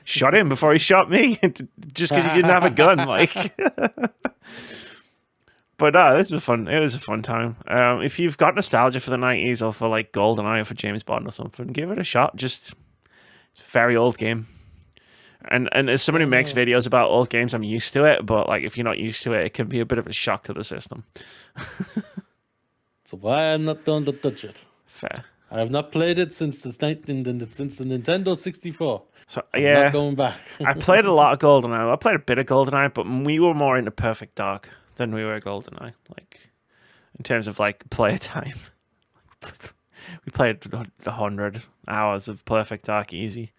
Speaker 1: shot him before he shot me, just because he didn't have a gun. Like, but this was fun. It was a fun time. If you've got nostalgia for the 90s or for like GoldenEye or for James Bond or something, give it a shot. Just very old game. And as someone who makes videos about old games, I'm used to it. But like, if you're not used to it, it can be a bit of a shock to the system.
Speaker 2: So why I'm not going to touch it?
Speaker 1: Fair.
Speaker 2: I have not played it since the Nintendo 64.
Speaker 1: So
Speaker 2: I'm
Speaker 1: yeah,
Speaker 2: not going back.
Speaker 1: I played a lot of GoldenEye. I played a bit of GoldenEye, but we were more into Perfect Dark than we were GoldenEye. Like, in terms of like player time, we played 100 hours of Perfect Dark easy.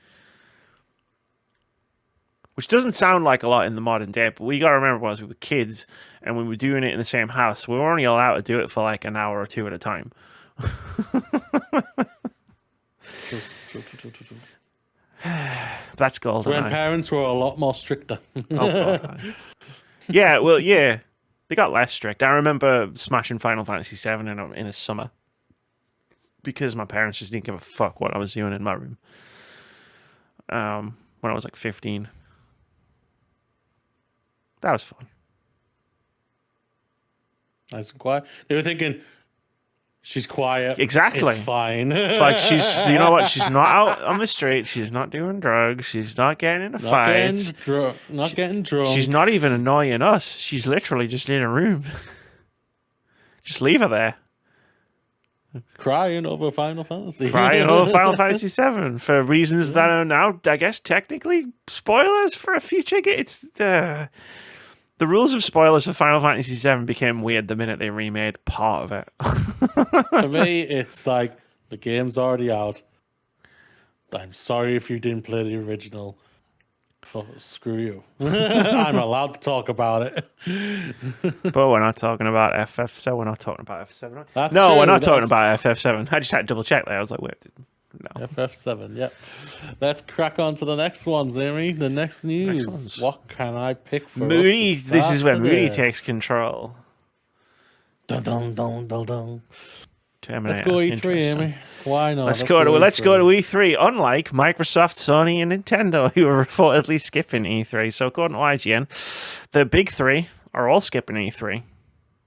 Speaker 1: Which doesn't sound like a lot in the modern day, but we got to remember was we were kids and we were doing it in the same house. We were only allowed to do it for like an hour or two at a time.
Speaker 2: True.
Speaker 1: That's GoldenEye.
Speaker 2: When parents were a lot more stricter.
Speaker 1: Oh, God. Yeah, well, yeah. They got less strict. I remember smashing Final Fantasy VII in a summer because my parents just didn't give a fuck what I was doing in my room when I was like 15. That was fun.
Speaker 2: Nice and quiet. They were thinking, she's quiet.
Speaker 1: Exactly.
Speaker 2: It's fine.
Speaker 1: It's like you know what? She's not out on the street. She's not doing drugs. She's not getting into fights.
Speaker 2: Not getting drunk.
Speaker 1: She's not even annoying us. She's literally just in a room. Just leave her there.
Speaker 2: Crying over Final Fantasy.
Speaker 1: Crying over Final Fantasy VII for reasons that are now, I guess, technically spoilers for a future game. It's the rules of spoilers for Final Fantasy VII became weird the minute they remade part of it.
Speaker 2: For me, it's like the game's already out. I'm sorry if you didn't play the original. Screw you. I'm allowed to talk about it.
Speaker 1: But we're not talking about FF7. We're not talking about FF7.
Speaker 2: That's
Speaker 1: no,
Speaker 2: true.
Speaker 1: we're not talking about FF7. I just had to double check there. I was like, wait, no.
Speaker 2: FF7, yep. Let's crack on to the next one, Zami. The next news. What can I pick for
Speaker 1: Moody? This is where Moody
Speaker 2: today?
Speaker 1: takes control.
Speaker 2: Dun, dun, dun, dun, dun. Let's go E3, Amy. Why not?
Speaker 1: Let's go to E3. Unlike Microsoft, Sony, and Nintendo, who are reportedly skipping E3. So according to IGN, the big three are all skipping E3.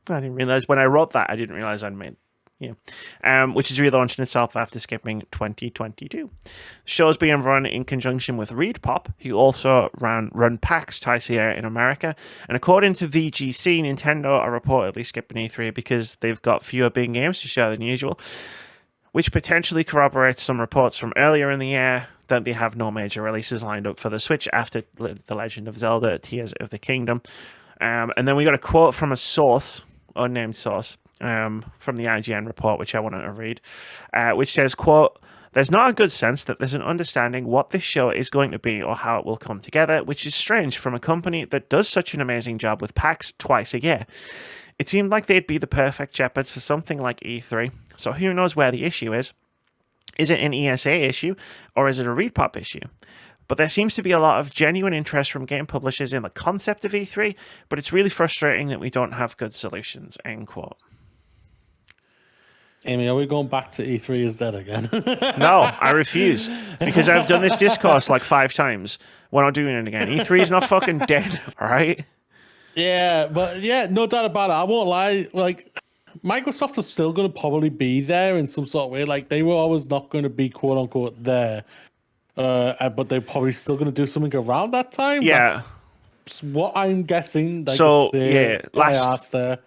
Speaker 1: I didn't realize when I wrote that. I didn't realize I'd made. Which is relaunching itself after skipping 2022. The show is being run in conjunction with ReedPop, who also run PAX twice a year in America. And according to VGC, Nintendo are reportedly skipping E3 because they've got fewer big games to show than usual, which potentially corroborates some reports from earlier in the year that they have no major releases lined up for the Switch after The Legend of Zelda: Tears of the Kingdom. And then we got a quote from a source, unnamed source, from the IGN report, which I wanted to read, which says, quote, "There's not a good sense that there's an understanding what this show is going to be or how it will come together, which is strange from a company that does such an amazing job with PAX twice a year. It seemed like they'd be the perfect shepherds for something like E3, so who knows where the issue is? Is it an ESA issue, or is it a ReedPop issue? But there seems to be a lot of genuine interest from game publishers in the concept of E3, but it's really frustrating that we don't have good solutions," end quote.
Speaker 2: Amy, are we going back to E3 is dead again?
Speaker 1: No, I refuse. Because I've done this discourse like 5 times. We're not doing it again. E3 is not fucking dead, all right?
Speaker 2: Yeah, but yeah, no doubt about it. I won't lie. Like, Microsoft is still going to probably be there in some sort of way. Like, they were always not going to be quote unquote there. But they're probably still going to do something around that time.
Speaker 1: Yeah.
Speaker 2: That's what I'm guessing.
Speaker 1: So, yeah,
Speaker 2: there.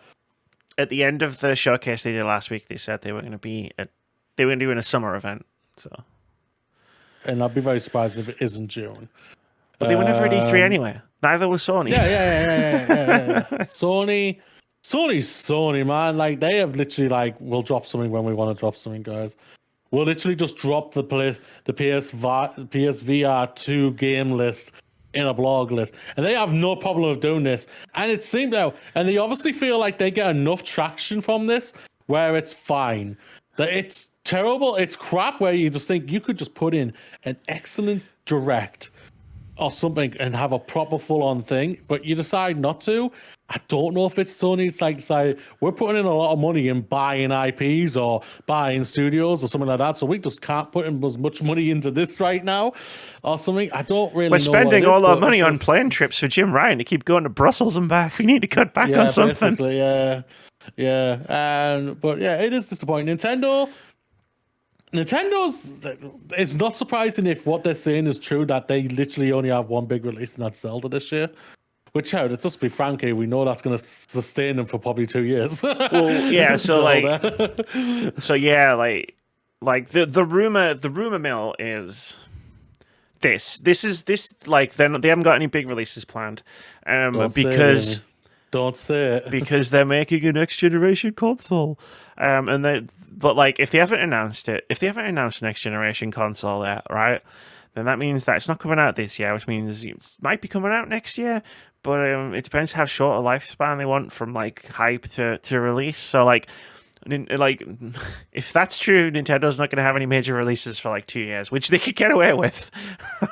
Speaker 1: At the end of the showcase they did last week, they said they were going to be doing a summer event. So,
Speaker 2: and I'd be very surprised if it isn't June.
Speaker 1: But they were never at E3 anyway. Neither was Sony.
Speaker 2: Yeah. Sony's Sony, man. Like, they have literally like, we'll drop something when we want to drop something, guys. We'll literally just drop the PSVR 2 game list in a blog list, and they have no problem of doing this. And it seemed out, and they obviously feel like they get enough traction from this where it's fine. That it's terrible, it's crap, where you just think you could just put in an excellent direct or something and have a proper full-on thing, but you decide not to. I don't know if it's Sony. It's like, decide we're putting in a lot of money in buying IPs or buying studios or something like that, so we just can't put in as much money into this right now or something. I don't really know.
Speaker 1: We're spending all our money on plane trips for Jim Ryan to keep going to Brussels and back. We need to cut back on something.
Speaker 2: Yeah. But yeah, it is disappointing. Nintendo's, it's not surprising if what they're saying is true, that they literally only have one big release, and that's Zelda this year. Which, let's just be frank here, we know that's going to sustain them for probably 2 years.
Speaker 1: Well, yeah, so the rumor mill is this like they haven't got any big releases planned, don't say it because they're making a next generation console, but like if they haven't announced next generation console yet, right? Then that means that it's not coming out this year, which means it might be coming out next year. But it depends how short a lifespan they want from like hype to release. So like if that's true, Nintendo's not going to have any major releases for like 2 years, which they could get away with.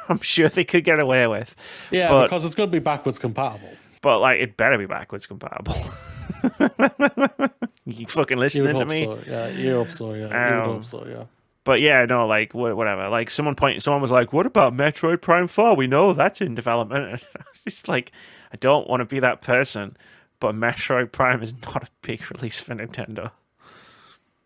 Speaker 1: I'm sure they could get away with.
Speaker 2: Yeah, because it's going to be backwards compatible.
Speaker 1: But like, it better be backwards compatible. You fucking listening to me?
Speaker 2: So. Yeah, you hope so. Yeah, you hope so. Yeah.
Speaker 1: But yeah, no, like whatever. Like someone was like, "What about Metroid Prime 4? We know that's in development." And I was just like, I don't want to be that person, but Metroid Prime is not a big release for Nintendo.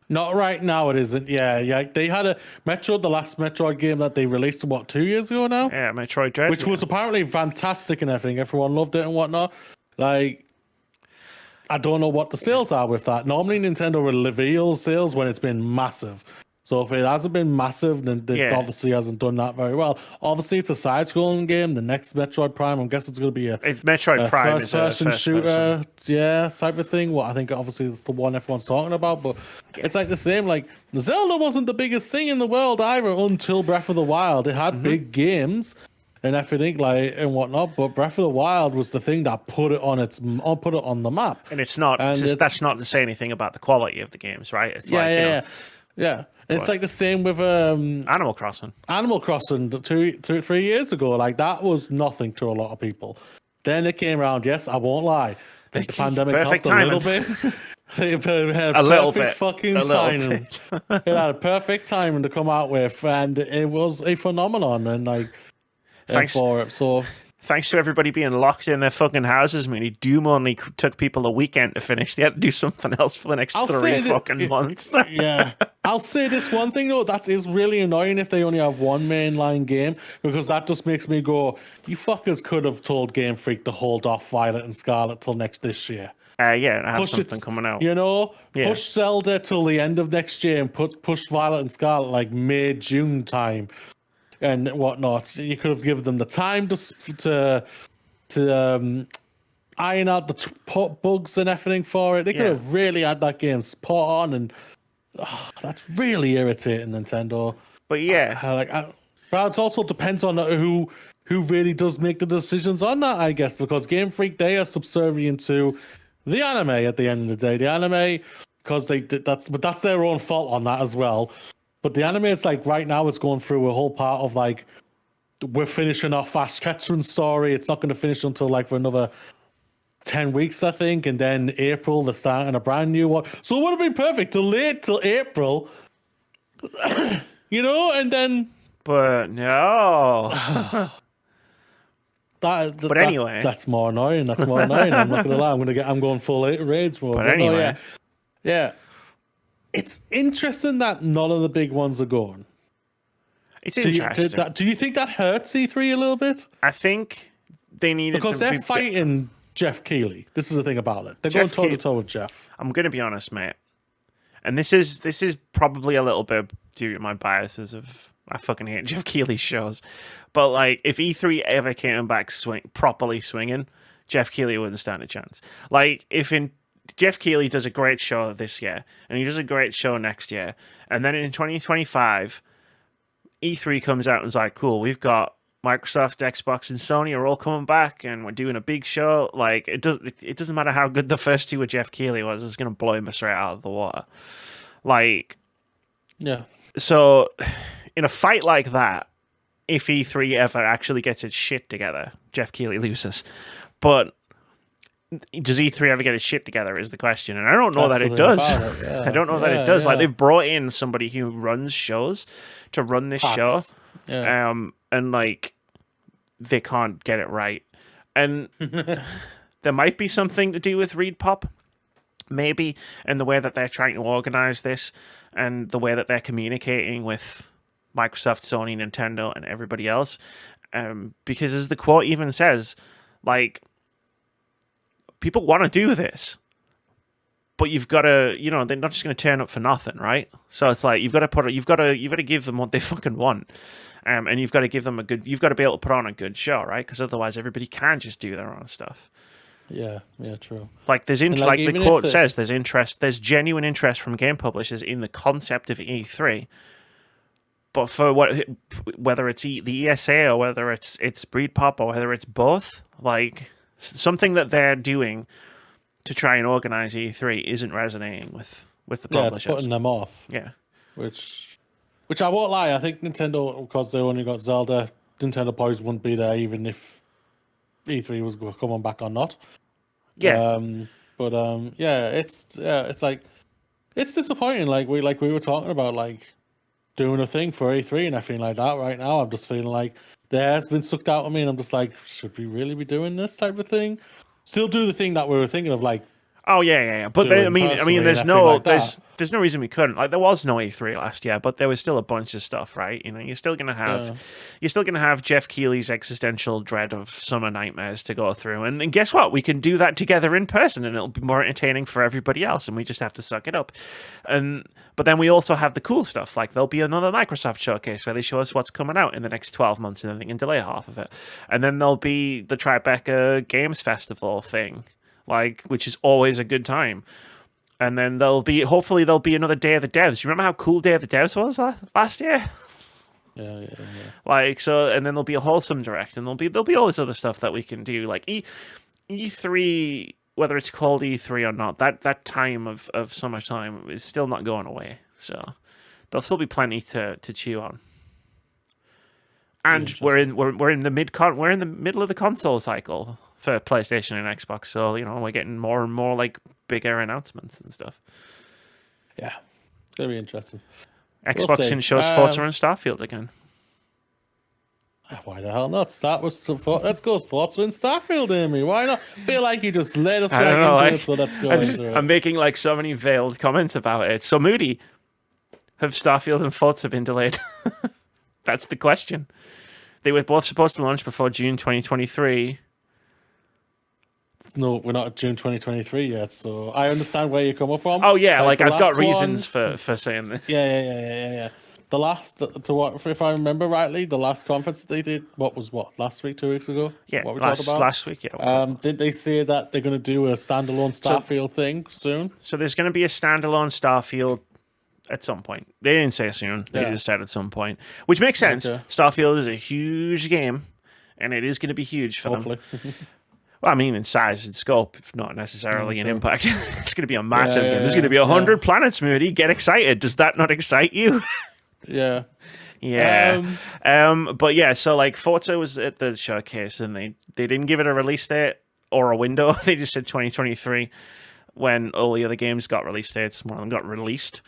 Speaker 2: Not right now, it isn't. Yeah. They had the last Metroid game that they released 2 years ago now.
Speaker 1: Yeah, Metroid Dread,
Speaker 2: which was apparently fantastic and everything. Everyone loved it and whatnot. Like, I don't know what the sales are with that. Normally, Nintendo will reveal sales when it's been massive. So if it hasn't been massive, then it obviously hasn't done that very well. Obviously, it's a side-scrolling game. The next Metroid Prime, I'm guessing it's going to be
Speaker 1: it's Metroid Prime
Speaker 2: first-person shooter, type of thing. Well, I think obviously it's the one everyone's talking about, but it's like the same. Like, Zelda wasn't the biggest thing in the world either until Breath of the Wild. It had big games and everything like and whatnot, but Breath of the Wild was the thing that put it on the map.
Speaker 1: And it's not. That's not to say anything about the quality of the games, right? It's
Speaker 2: Yeah. It's like the same with
Speaker 1: Animal Crossing.
Speaker 2: Animal Crossing 3 years ago. Like, that was nothing to a lot of people. Then it came around. Yes, I won't lie. The pandemic helped a little bit. It had
Speaker 1: A little
Speaker 2: perfect
Speaker 1: bit.
Speaker 2: fucking
Speaker 1: A little
Speaker 2: timing. It had a perfect timing to come out with, and it was a phenomenon. And like,
Speaker 1: Thanks.
Speaker 2: for it, so
Speaker 1: Thanks to everybody being locked in their fucking houses, meaning Doom only took people a weekend to finish. They had to do something else for the next 3 fucking months.
Speaker 2: Yeah. I'll say this one thing though, that is really annoying if they only have one mainline game, because that just makes me go, you fuckers could have told Game Freak to hold off Violet and Scarlet till this year.
Speaker 1: Yeah, I have something coming out.
Speaker 2: You know,
Speaker 1: Yeah.
Speaker 2: push Zelda till the end of next year and push Violet and Scarlet like May, June time and whatnot. You could have given them the time to iron out the bugs and everything for it. They could have really had that game spot on, and that's really irritating, Nintendo.
Speaker 1: But yeah,
Speaker 2: but it also depends on who really does make the decisions on that, I guess, because Game Freak, they are subservient to the anime at the end of the day. The anime, because that's their own fault on that as well. But the anime, it's like right now it's going through a whole part of like, we're finishing our Fast Ketron story. It's not going to finish until like for another 10 weeks, I think. And then April, they're starting a brand new one. So it would have been perfect to wait till April, you know, and then.
Speaker 1: But no. Anyway,
Speaker 2: that's more annoying. That's more annoying. I'm not gonna lie. I'm going full rage mode.
Speaker 1: But anyway,
Speaker 2: yeah. It's interesting that none of the big ones are going.
Speaker 1: It's interesting.
Speaker 2: Do you think that hurts E3 a little bit?
Speaker 1: I think they need
Speaker 2: because they're fighting Jeff Keighley. This is the thing about it. They're going toe to toe with Jeff.
Speaker 1: I'm gonna be honest, mate. And this is probably a little bit due to my biases of I fucking hate Jeff Keighley's shows. But like, if E3 ever came back properly swinging, Jeff Keighley wouldn't stand a chance. Like, Jeff Keighley does a great show this year, and he does a great show next year, and then in 2025, E3 comes out and is like, cool, we've got Microsoft, Xbox, and Sony are all coming back, and we're doing a big show. Like, it doesn't matter how good the first two with Jeff Keighley was, it's going to blow him straight out of the water. Like,
Speaker 2: yeah.
Speaker 1: So, in a fight like that, if E3 ever actually gets its shit together, Jeff Keighley loses. But does E3 ever get its shit together is the question. And I don't know that it does. Yeah. I don't know that it does. Yeah. Like, they've brought in somebody who runs shows to run this show. Yeah. And, like, they can't get it right. And there might be something to do with ReedPop, maybe, and the way that they're trying to organize this and the way that they're communicating with Microsoft, Sony, Nintendo, and everybody else. Because as the quote even says, like, people want to do this, but you've got to, you know, they're not just going to turn up for nothing, right? So it's like, you've got to give them what they fucking want. And you've got to give them you've got to be able to put on a good show, right? Because otherwise everybody can just do their own stuff.
Speaker 2: Yeah, true.
Speaker 1: Like there's like the quote says, there's genuine interest from game publishers in the concept of E3. But for whether it's the ESA or whether it's BreedPop or whether it's both, like something that they're doing to try and organize E3 isn't resonating with the publishers.
Speaker 2: Yeah, it's putting them off.
Speaker 1: Yeah,
Speaker 2: which I won't lie. I think Nintendo, because they only got Zelda, Nintendo probably wouldn't be there even if E3 was coming back or not.
Speaker 1: Yeah.
Speaker 2: It's like it's disappointing. Like we were talking about, like doing a thing for E3 and everything like that. Right now, I'm just feeling like the air's been sucked out of me, and I'm just like, should we really be doing this type of thing? Still do the thing that we were thinking of, like.
Speaker 1: Oh yeah. But I mean, there's no reason we couldn't. Like, there was no E3 last year, but there was still a bunch of stuff, right? You know, you're still gonna have Jeff Keighley's existential dread of summer nightmares to go through, and guess what? We can do that together in person, and it'll be more entertaining for everybody else, and we just have to suck it up. But then we also have the cool stuff, like there'll be another Microsoft showcase where they show us what's coming out in the next 12 months, and then they can delay half of it, and then there'll be the Tribeca Games Festival thing. Like, which is always a good time. And then hopefully there'll be another Day of the Devs. You remember how cool Day of the Devs was last year?
Speaker 2: Yeah.
Speaker 1: Like, so, and then there'll be a Wholesome Direct, and there'll be all this other stuff that we can do. Like E3, whether it's called E3 or not, that time of summertime is still not going away. So there'll still be plenty to chew on. And we're in the middle of the console cycle for PlayStation and Xbox. So we're getting more and more like bigger announcements and stuff.
Speaker 2: Yeah, it's gonna be interesting.
Speaker 1: Xbox shows Forza and Starfield again.
Speaker 2: Why the hell not? Let's go Forza and Starfield, Amy. Why not? Feel like you just led us right into it, so let's go into it.
Speaker 1: I'm making like so many veiled comments about it. So Moody, have Starfield and Forza been delayed? That's the question. They were both supposed to launch before June 2023.
Speaker 2: No, we're not at June 2023 yet, so I understand where you're coming from.
Speaker 1: Oh yeah, like I've got reasons for saying this.
Speaker 2: Yeah. The last, if I remember rightly, the last conference that they did, last week, 2 weeks ago?
Speaker 1: Yeah,
Speaker 2: what we talked about?
Speaker 1: last week, yeah.
Speaker 2: Did they say that they're going to do a standalone Starfield thing soon?
Speaker 1: So there's going to be a standalone Starfield at some point. They didn't say soon. They just said at some point, which makes sense. Okay. Starfield is a huge game, and it is going to be huge for them. Well, I mean, in size and scope, if not necessarily in impact. It's going to be a massive game. There's going to be 100 planets, Moody. Get excited. Does that not excite you?
Speaker 2: Yeah.
Speaker 1: But yeah, so like Forza was at the showcase and they didn't give it a release date or a window. They just said 2023 when all the other games got release dates. One of them got released.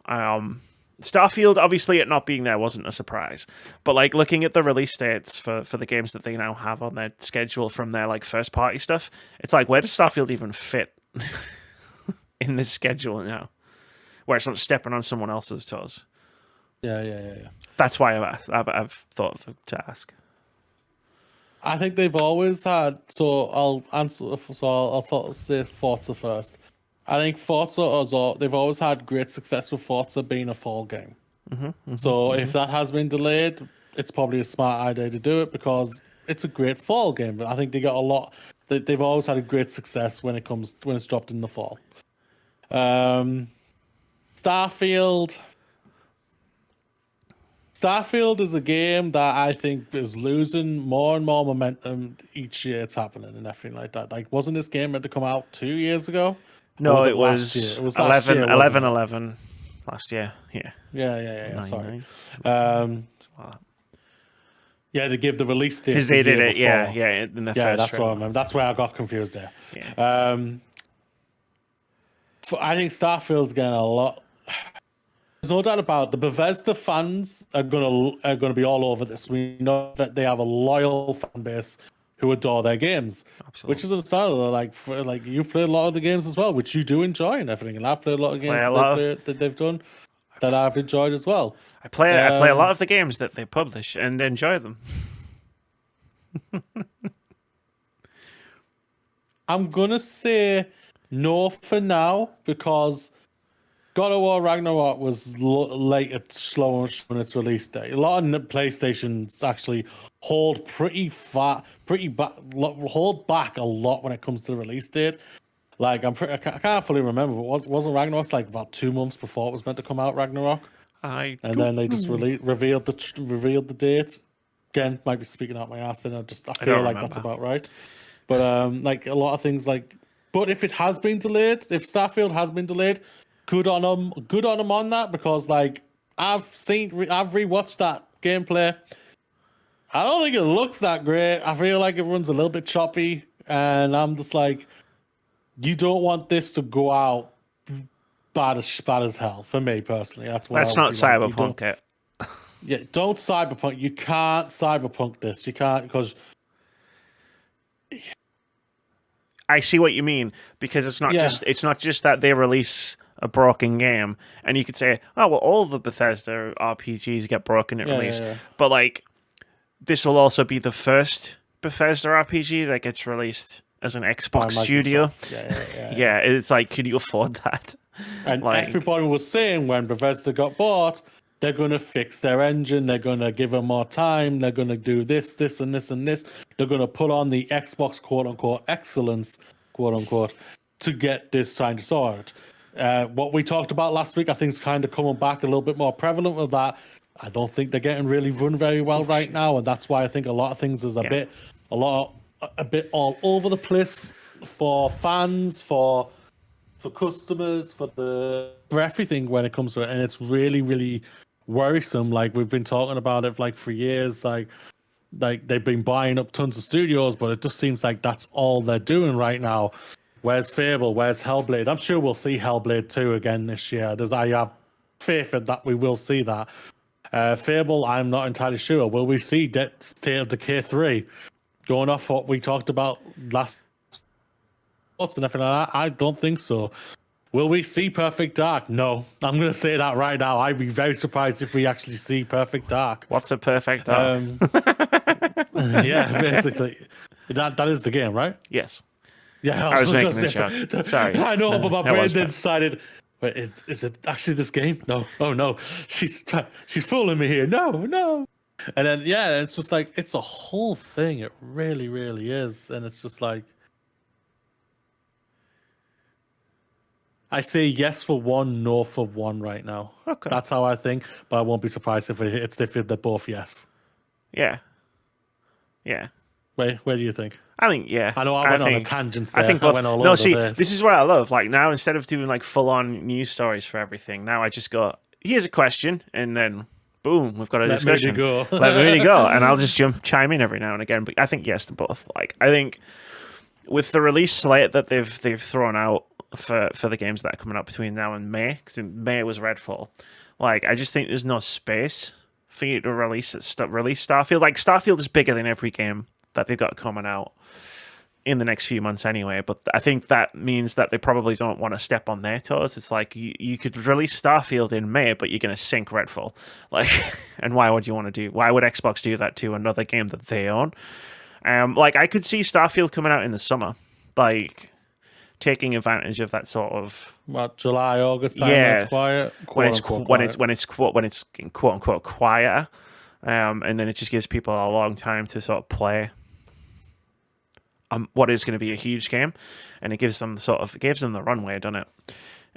Speaker 1: Starfield, obviously it not being there wasn't a surprise. But like looking at the release dates for the games that they now have on their schedule from their like first party stuff, it's like, where does Starfield even fit in this schedule now? Where it's not stepping on someone else's toes.
Speaker 2: Yeah.
Speaker 1: That's why I've thought to ask.
Speaker 2: I think they've always had. So I'll answer. So I'll sort of say Forza first. I think Forza they've always had great success with Forza being a fall game. If that has been delayed, it's probably a smart idea to do it because it's a great fall game. But I think they got a lot. They've always had a great success when it's dropped in the fall. Starfield is a game that I think is losing more and more momentum each year it's happening and everything like that. Like, wasn't this game meant to come out 2 years ago?
Speaker 1: No, it was 11 last year.
Speaker 2: Yeah. Sorry. Yeah, to give the release date.
Speaker 1: Because they did it, yeah. In the first
Speaker 2: that's what I remember. That's where I got confused there. Yeah. I think Starfield's getting a lot. There's no doubt about it. The Bethesda fans are gonna be all over this. We know that they have a loyal fan base who adore their games, absolutely. Which is understandable. Like you've played a lot of the games as well, which you do enjoy and everything. And I've played a lot of games that they've done that I've enjoyed as well.
Speaker 1: I play a lot of the games that they publish and enjoy them.
Speaker 2: I'm gonna say no for now because God of War Ragnarok was late, slow on its release date. A lot of PlayStations actually hold hold back a lot when it comes to the release date. Like I can't fully remember, but wasn't Ragnarok like about 2 months before it was meant to come out? Ragnarok, then they just revealed the date. Again, might be speaking out my ass, and I feel like that's about right. But like a lot of things, but if it has been delayed, if Starfield has been delayed. Good on them on that because like I've rewatched that gameplay. I don't think it looks that great. I feel like it runs a little bit choppy, and I'm just like, you don't want this to go out bad as hell for me personally. That's
Speaker 1: not Cyberpunk it.
Speaker 2: Yeah, don't Cyberpunk. You can't Cyberpunk this. You can't because.
Speaker 1: I see what you mean because it's not just that they release a broken game, and you could say, oh well, all the Bethesda RPGs get broken at release, but like this will also be the first Bethesda RPG that gets released as an Xbox studio. Yeah, it's like, can you afford that?
Speaker 2: And everybody was saying when Bethesda got bought, they're going to fix their engine, they're going to give them more time, they're going to do this, and this, and this. They're going to put on the Xbox quote-unquote excellence, quote-unquote, to get this signed sorted. What we talked about last week, I think is kind of coming back a little bit more prevalent with that. I don't think they're getting really run very well right now, and that's why I think a lot of things is a bit all over the place for fans, for customers, for everything when it comes to it, and it's really, really worrisome. Like we've been talking about it like for years. Like like they've been buying up tons of studios, but it just seems like that's all they're doing right now. Where's Fable? Where's Hellblade? I'm sure we'll see Hellblade 2 again this year. I have faith in that we will see that. Fable, I'm not entirely sure. Will we see State of Decay 3? Going off what we talked about last months and everything like that, I don't think so. Will we see Perfect Dark? No. I'm going to say that right now. I'd be very surprised if we actually see Perfect Dark.
Speaker 1: What's a Perfect Dark?
Speaker 2: Yeah, basically. That is the game, right?
Speaker 1: Yes.
Speaker 2: Yeah,
Speaker 1: I was making a joke. Sorry.
Speaker 2: I know, but my brain then decided, wait, is it actually this game? No. Oh, no. She's fooling me here. No. And then, yeah, it's just like, it's a whole thing. It really, really is. And it's just like, I say yes for one, no for one right now.
Speaker 1: Okay.
Speaker 2: That's how I think, but I won't be surprised if they're both yes.
Speaker 1: Yeah.
Speaker 2: Where do you think?
Speaker 1: I think, yeah.
Speaker 2: I know I went on a tangent there.
Speaker 1: I think both.
Speaker 2: I went all over this.
Speaker 1: This is what I love. Like, now, instead of doing like full-on news stories for everything, now I just go, here's a question, and then boom, we've got a discussion.
Speaker 2: Let
Speaker 1: me go. And I'll just chime in every now and again. But I think yes to both. Like, I think with the release slate that they've thrown out for the games that are coming out between now and May, because in May was Redfall. Like, I just think there's no space for you to release Starfield. Like, Starfield is bigger than every game that they've got coming out in the next few months anyway. But I think that means that they probably don't want to step on their toes. It's like you could release Starfield in May, but you're going to sink Redfall. Like, and why would Xbox do that to another game that they own? Like, I could see Starfield coming out in the summer, like taking advantage of that sort of
Speaker 2: July, August time. Yeah, it's quiet.
Speaker 1: When it's quote unquote quiet, and then it just gives people a long time to sort of play what is going to be a huge game, and it gives them the runway, doesn't it?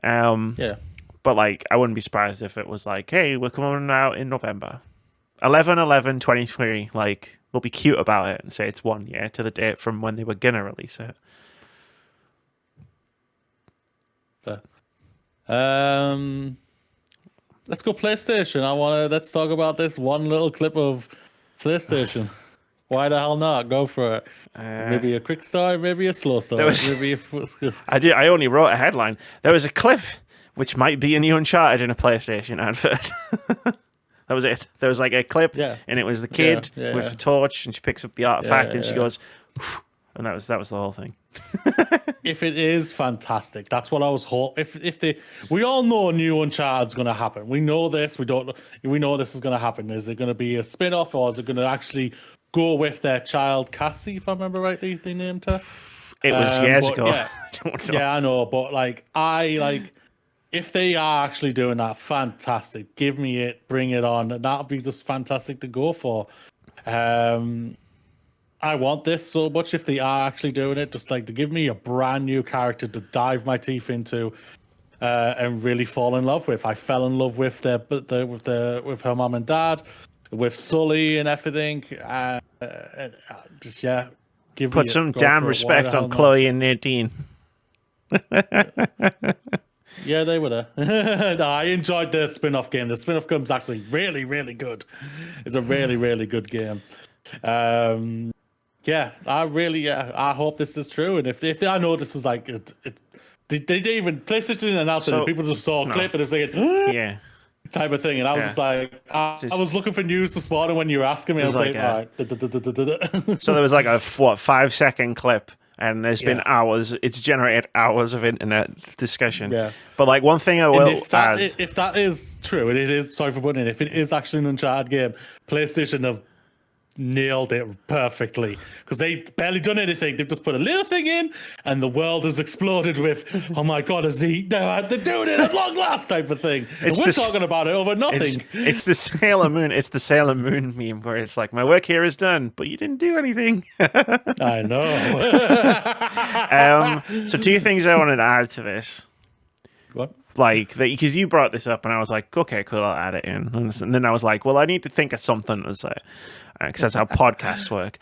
Speaker 2: Yeah.
Speaker 1: But like, I wouldn't be surprised if it was like, hey, we're coming out in November, 11/11/2020. Like, they'll be cute about it and say it's 1 year to the date from when they were gonna release it.
Speaker 2: Let's go PlayStation. Let's talk about this one little clip of PlayStation. Why the hell not? Go for it. Maybe a quick story, maybe a slow story.
Speaker 1: I only wrote a headline. There was a clip which might be a new Uncharted in a PlayStation advert. That was it. There was like a clip, and it was the kid with the torch, and she picks up the artifact, and she goes, and that was the whole thing.
Speaker 2: If it is fantastic, that's what I was hoping. We all know a new Uncharted's going to happen. We know this. We know this is going to happen. Is it going to be a spin-off, or is it going to actually go with their child Cassie? If I remember rightly, they named her.
Speaker 1: It was years ago.
Speaker 2: Yeah, I know, but if they are actually doing that, fantastic. Give me it, bring it on. That'll be just fantastic to go for. I want this so much if they are actually doing it, just like to give me a brand new character to dive my teeth into and really fall in love with. I fell in love with with her mom and dad, with Sully and everything.
Speaker 1: Put some damn respect on Chloe and Nadine.
Speaker 2: Yeah, they were there. No, I enjoyed the spin-off game. The spin-off game is actually really, really good. It's a really, really good game. I hope this is true. And if I know this is like they even PlayStation didn't announce it. People just saw a clip and it was like
Speaker 1: yeah,
Speaker 2: type of thing. And I was just like, I was looking for news this morning when you were asking me. I was like, all right.
Speaker 1: So there was like a 5-second clip. And there's been hours. It's generated hours of internet discussion. Yeah. But like, one thing I will add,
Speaker 2: if that is true, and it is, sorry for putting it, if it is actually an Uncharted game, PlayStation have nailed it perfectly, because they've barely done anything. They've just put a little thing in, and the world has exploded with, oh my god, they're doing it at long last type of thing. We're talking about it over nothing.
Speaker 1: It's the Sailor Moon. It's the Sailor Moon meme where it's like, my work here is done, but you didn't do anything.
Speaker 2: I know.
Speaker 1: So 2 things I wanted to add to this.
Speaker 2: What?
Speaker 1: Like, because you brought this up, and I was like, okay, cool, I'll add it in. And then I was like, well, I need to think of something to say, because that's how podcasts work.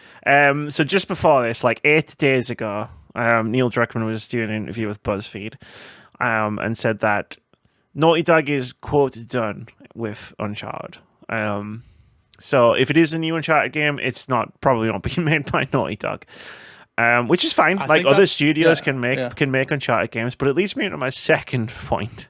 Speaker 1: So just before this, like 8 days ago, Neil Druckmann was doing an interview with BuzzFeed, and said that Naughty Dog is, quote, done with Uncharted. So if it is a new Uncharted game, it's not probably not being made by Naughty Dog, which is fine.
Speaker 2: I
Speaker 1: Like
Speaker 2: think
Speaker 1: other
Speaker 2: that's-
Speaker 1: studios
Speaker 2: yeah,
Speaker 1: can make Uncharted games, but it leads me to my second point,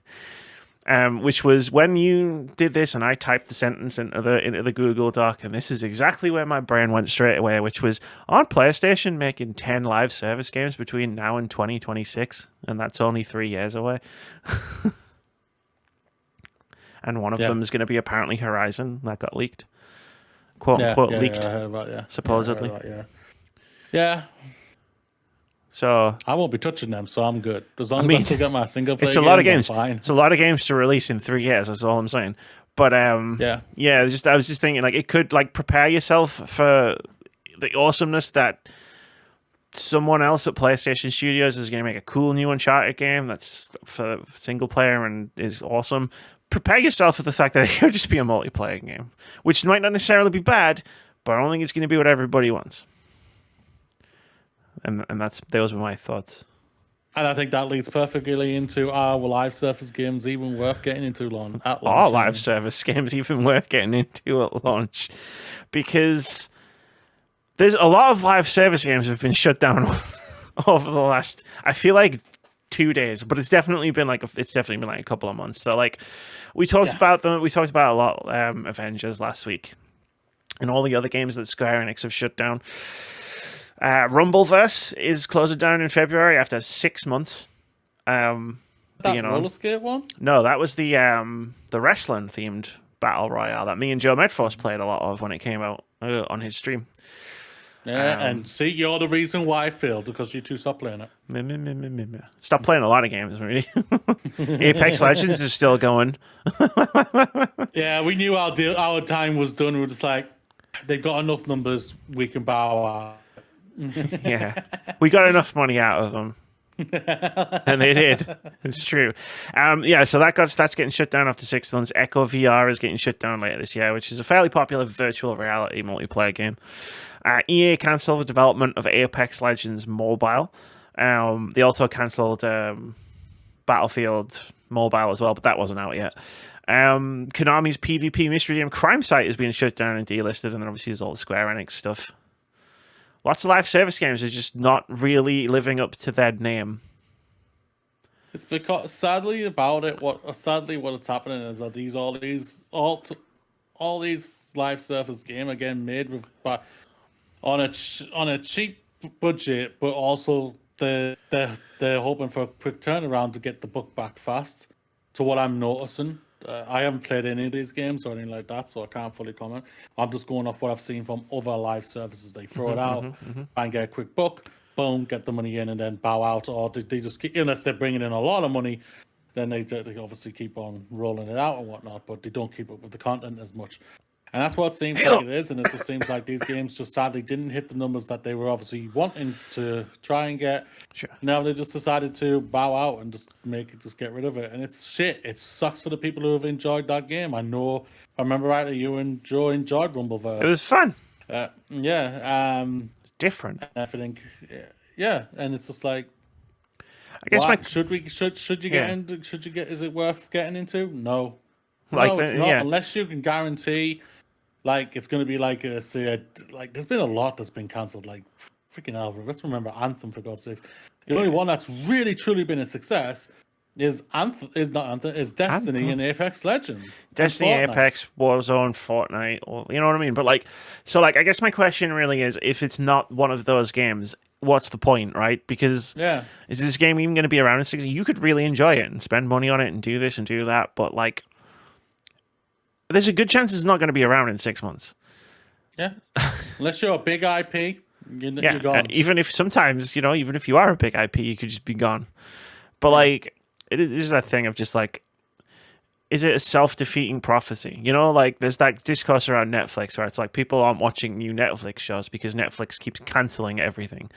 Speaker 1: which was when you did this, and I typed the sentence into the Google Doc, and this is exactly where my brain went straight away, which was on PlayStation making 10 live service games between now and 2026, and that's only 3 years away. And one of them is going to be apparently Horizon that got leaked. Quote unquote leaked,
Speaker 2: I heard about,
Speaker 1: supposedly.
Speaker 2: Yeah.
Speaker 1: So
Speaker 2: I won't be touching them, so I'm good. As long as I still get my single player.
Speaker 1: it's a lot of
Speaker 2: games,
Speaker 1: games.
Speaker 2: I'm fine.
Speaker 1: It's a lot of games to release in 3 years. That's all I'm saying. But I was just thinking, like, it could like prepare yourself for the awesomeness that someone else at PlayStation Studios is going to make a cool new Uncharted game that's for single player and is awesome. Prepare yourself for the fact that it could just be a multiplayer game, which might not necessarily be bad, but I don't think it's going to be what everybody wants. And those were my thoughts.
Speaker 2: And I think that leads perfectly into our live service games even worth getting into at launch.
Speaker 1: Our live service games even worth getting into at launch, because there's a lot of live service games have been shut down over the last, I feel like, 2 days, but it's definitely been like a couple of months. So like we talked about them, we talked about a lot Avengers last week, and all the other games that Square Enix have shut down. Rumbleverse is closing down in February after 6 months.
Speaker 2: That roller skate one?
Speaker 1: No, that was the wrestling themed battle royale that me and Joe Medforce played a lot of when it came out on his stream.
Speaker 2: Yeah, and see, you're the reason why I failed, because you two stopped playing it.
Speaker 1: Stop playing a lot of games, really. Apex Legends is still going.
Speaker 2: Yeah, we knew our time was done. We were just like, they've got enough numbers, we can bow out.
Speaker 1: Yeah, we got enough money out of them. And they did. It's true. So that's getting shut down after 6 months. Echo VR is getting shut down later this year, which is a fairly popular virtual reality multiplayer game. EA cancelled the development of Apex Legends Mobile. They also cancelled Battlefield Mobile as well, but that wasn't out yet. Konami's PvP mystery game Crime Site is being shut down and delisted, and then obviously there's all the Square Enix stuff. Lots of live service games are just not really living up to their name.
Speaker 2: It's because sadly what's happening is that all these live service game are getting made on a cheap budget, but also they're hoping for a quick turnaround to get the book back fast. To what I'm noticing, I haven't played any of these games or anything like that, so I can't fully comment. I'm just going off what I've seen from other live services. They throw it out and get a quick book, boom, get the money in, and then bow out. Or they just keep, unless they're bringing in a lot of money, then they obviously keep on rolling it out and whatnot, but they don't keep up with the content as much. And that's what it seems like it is, and it just seems like these games just sadly didn't hit the numbers that they were obviously wanting to try and get. Sure. Now they just decided to bow out and just get rid of it, and it's shit. It sucks for the people who have enjoyed that game. I remember rightly, you and Joe enjoyed Rumbleverse.
Speaker 1: It was fun.
Speaker 2: It's
Speaker 1: different.
Speaker 2: I think, and it's just like,
Speaker 1: I guess
Speaker 2: should you get into? Is it worth getting into? No.
Speaker 1: Like
Speaker 2: no, it's not, unless you can guarantee. Like, it's going to be like, there's been a lot that's been cancelled. Like, freaking hell, let's remember Anthem, for God's sakes. The only one that's really, truly been a success is Destiny and Apex Legends.
Speaker 1: Destiny, Apex, Warzone, Fortnite, or, you know what I mean? But, I guess my question really is, if it's not one of those games, what's the point, right? Because is this game even going to be around in 6 years? You could really enjoy it and spend money on it and do this and do that, but, there's a good chance it's not going to be around in 6 months. Yeah.
Speaker 2: Unless you're a big IP, you're gone.
Speaker 1: Even if sometimes, even if you are a big IP, you could just be gone. But, it is that thing of just, is it a self-defeating prophecy? There's that discourse around Netflix where it's like people aren't watching new Netflix shows because Netflix keeps cancelling everything.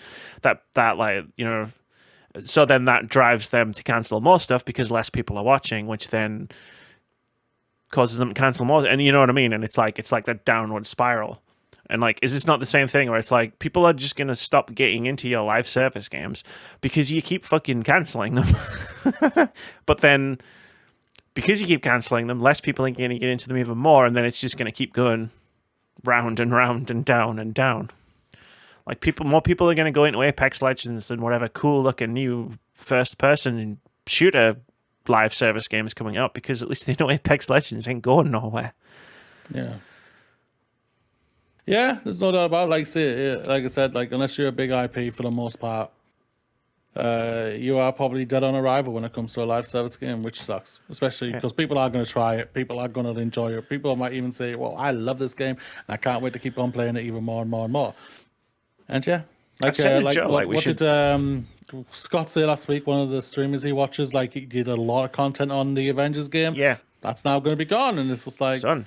Speaker 1: So then that drives them to cancel more stuff because less people are watching, which then causes them to cancel more, and you know what I mean? And it's like that downward spiral. And is this not the same thing where it's like people are just gonna stop getting into your live service games because you keep fucking canceling them? But then because you keep canceling them, less people are gonna get into them even more, and then it's just gonna keep going round and round and down and down. Like more people are going to go into Apex Legends than whatever cool looking new first person shooter live service game is coming out, because at least they know Apex Legends ain't going nowhere.
Speaker 2: Yeah. Yeah, there's no doubt about it. Like I said, unless you're a big IP for the most part, you are probably dead on arrival when it comes to a live service game, which sucks. Especially because people are going to try it, people are going to enjoy it. People might even say, "Well, I love this game, and I can't wait to keep on playing it even more and more and more." And yeah, what did Scott say last week? One of the streamers he watches, he did a lot of content on the Avengers game.
Speaker 1: Yeah,
Speaker 2: that's now going to be gone, and it's just like,
Speaker 1: son.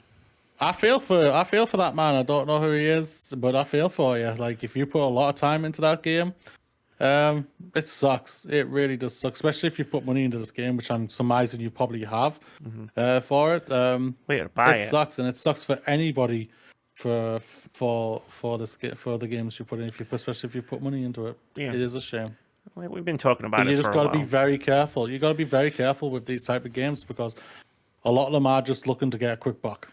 Speaker 2: I feel for that man. I don't know who he is, but I feel for you. If you put a lot of time into that game, it sucks. It really does suck, especially if you've put money into this game, which I'm surmising you probably have for it. It sucks, and it sucks for anybody for the games you put in, especially if you put money into it. Yeah. It is a shame.
Speaker 1: We've been talking about it.
Speaker 2: You just got to be very careful. You got to be very careful with these type of games, because a lot of them are just looking to get a quick buck.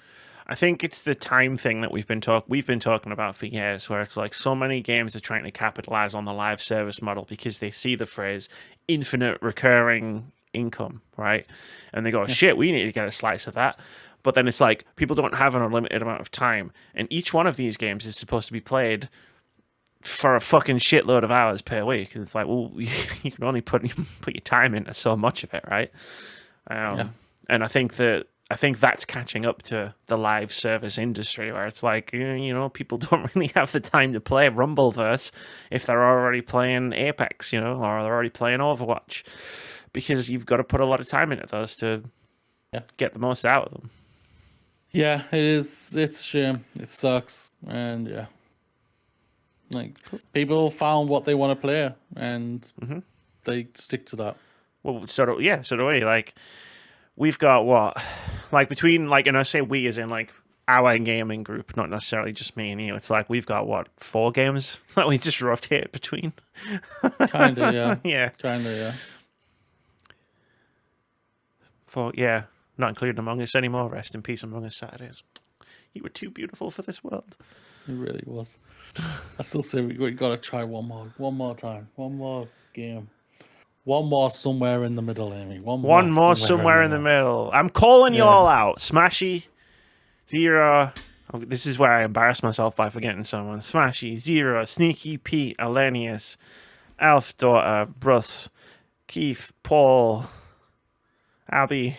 Speaker 1: I think it's the time thing that we've been talking about for years, where it's like so many games are trying to capitalize on the live service model because they see the phrase infinite recurring income, right? And they go, shit, we need to get a slice of that. But then it's like people don't have an unlimited amount of time, and each one of these games is supposed to be played for a fucking shitload of hours per week. And it's like, well, you can only put your time into so much of it, right? And I think that's catching up to the live service industry, where it's like, people don't really have the time to play Rumbleverse if they're already playing Apex, or they're already playing Overwatch, because you've got to put a lot of time into those to get the most out of them.
Speaker 2: Yeah, it is. It's a shame. It sucks. And yeah, people found what they want to play, and they stick to that.
Speaker 1: Well, so do we. We've got what, between and I say we as in our gaming group, not necessarily just me and you. It's we've got what, 4 games that we just rotate between.
Speaker 2: Kinda, yeah.
Speaker 1: Yeah.
Speaker 2: Kinda, yeah.
Speaker 1: 4, yeah. Not including Among Us anymore. Rest in peace, Among Us Saturdays. You were too beautiful for this world.
Speaker 2: It really was. I still say we got to try one more time, one more game. One more somewhere in the middle, Amy. One
Speaker 1: more somewhere in the middle. I'm calling you all out. Smashy, Zero. Oh, this is where I embarrass myself by forgetting someone. Smashy, Zero, Sneaky Pete, Alenius, Elf Daughter, Bruce, Keith, Paul, Abby,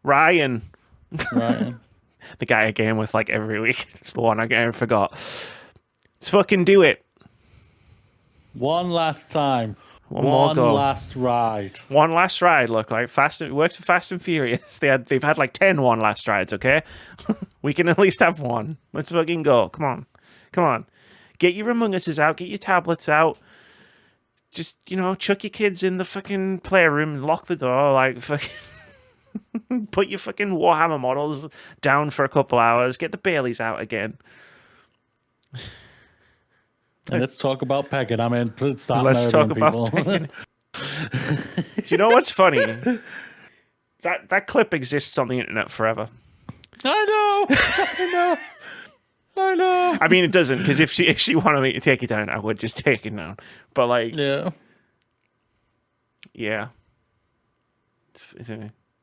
Speaker 1: Ryan. The guy I game with every week. It's the one I forgot. Let's fucking do it.
Speaker 2: One last time.
Speaker 1: One
Speaker 2: last ride.
Speaker 1: One last ride. Look, it worked for Fast and Furious. They've had 10 one last rides. Okay, we can at least have one. Let's fucking go. Come on. Get your Among Us's out. Get your tablets out. Just chuck your kids in the fucking playroom and lock the door. Fucking put your fucking Warhammer models down for a couple hours. Get the Baileys out again.
Speaker 2: And let's talk about pegging.
Speaker 1: Let's talk about pegging. Do you know what's funny? That clip exists on the internet forever.
Speaker 2: I know.
Speaker 1: I mean, it doesn't, because if she wanted me to take it down, I would just take it down. But yeah.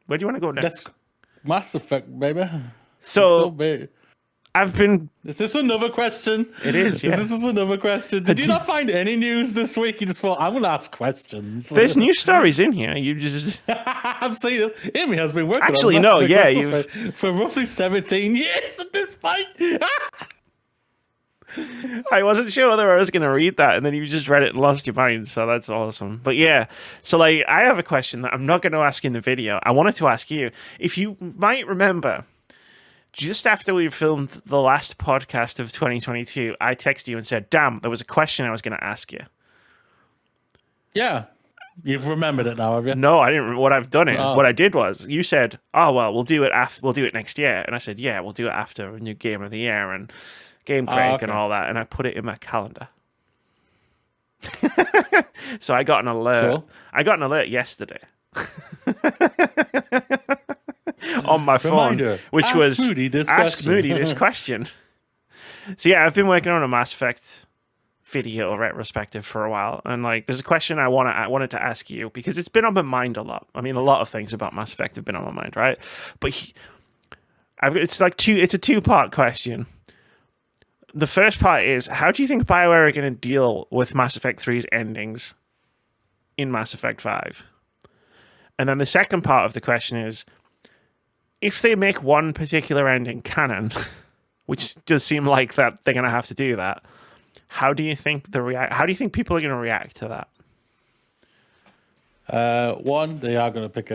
Speaker 1: Where do you want to go next?
Speaker 2: That's Mass Effect, baby.
Speaker 1: So
Speaker 2: Is this another question?
Speaker 1: It is, yeah.
Speaker 2: This is another question. Did you not find any news this week? You just thought, I'm going to ask questions.
Speaker 1: There's news stories in here. You just...
Speaker 2: I've seen it. Amy has been working
Speaker 1: Actually,
Speaker 2: on
Speaker 1: no, yeah.
Speaker 2: For roughly 17 years at this point.
Speaker 1: I wasn't sure whether I was going to read that, and then you just read it and lost your mind, so that's awesome. But yeah, so I have a question that I'm not going to ask in the video. I wanted to ask you. If you might remember... Just after we filmed the last podcast of 2022, I texted you and said, damn, there was a question I was going to ask you.
Speaker 2: Yeah. You've remembered it now, have you?
Speaker 1: No, I didn't. What I've done what I did was, you said, oh, well, we'll do it next year. And I said, yeah, we'll do it after a new Game of the Year and Game Critic and all that. And I put it in my calendar. So I got an alert. Cool. I got an alert yesterday. On my phone, which was Ask Moody this question. So yeah, I've been working on a Mass Effect video retrospective for a while, and like, there's a question I wanted to ask you because it's been on my mind a lot. I mean, a lot of things about Mass Effect have been on my mind, right? But it's a two-part question. The first part is, how do you think Bioware are going to deal with Mass Effect 3's endings in Mass Effect 5? And then the second part of the question is, if they make one particular ending canon, which does seem like that they're going to have to do that, how do you think people are going to react to
Speaker 2: that? One, they are going to pick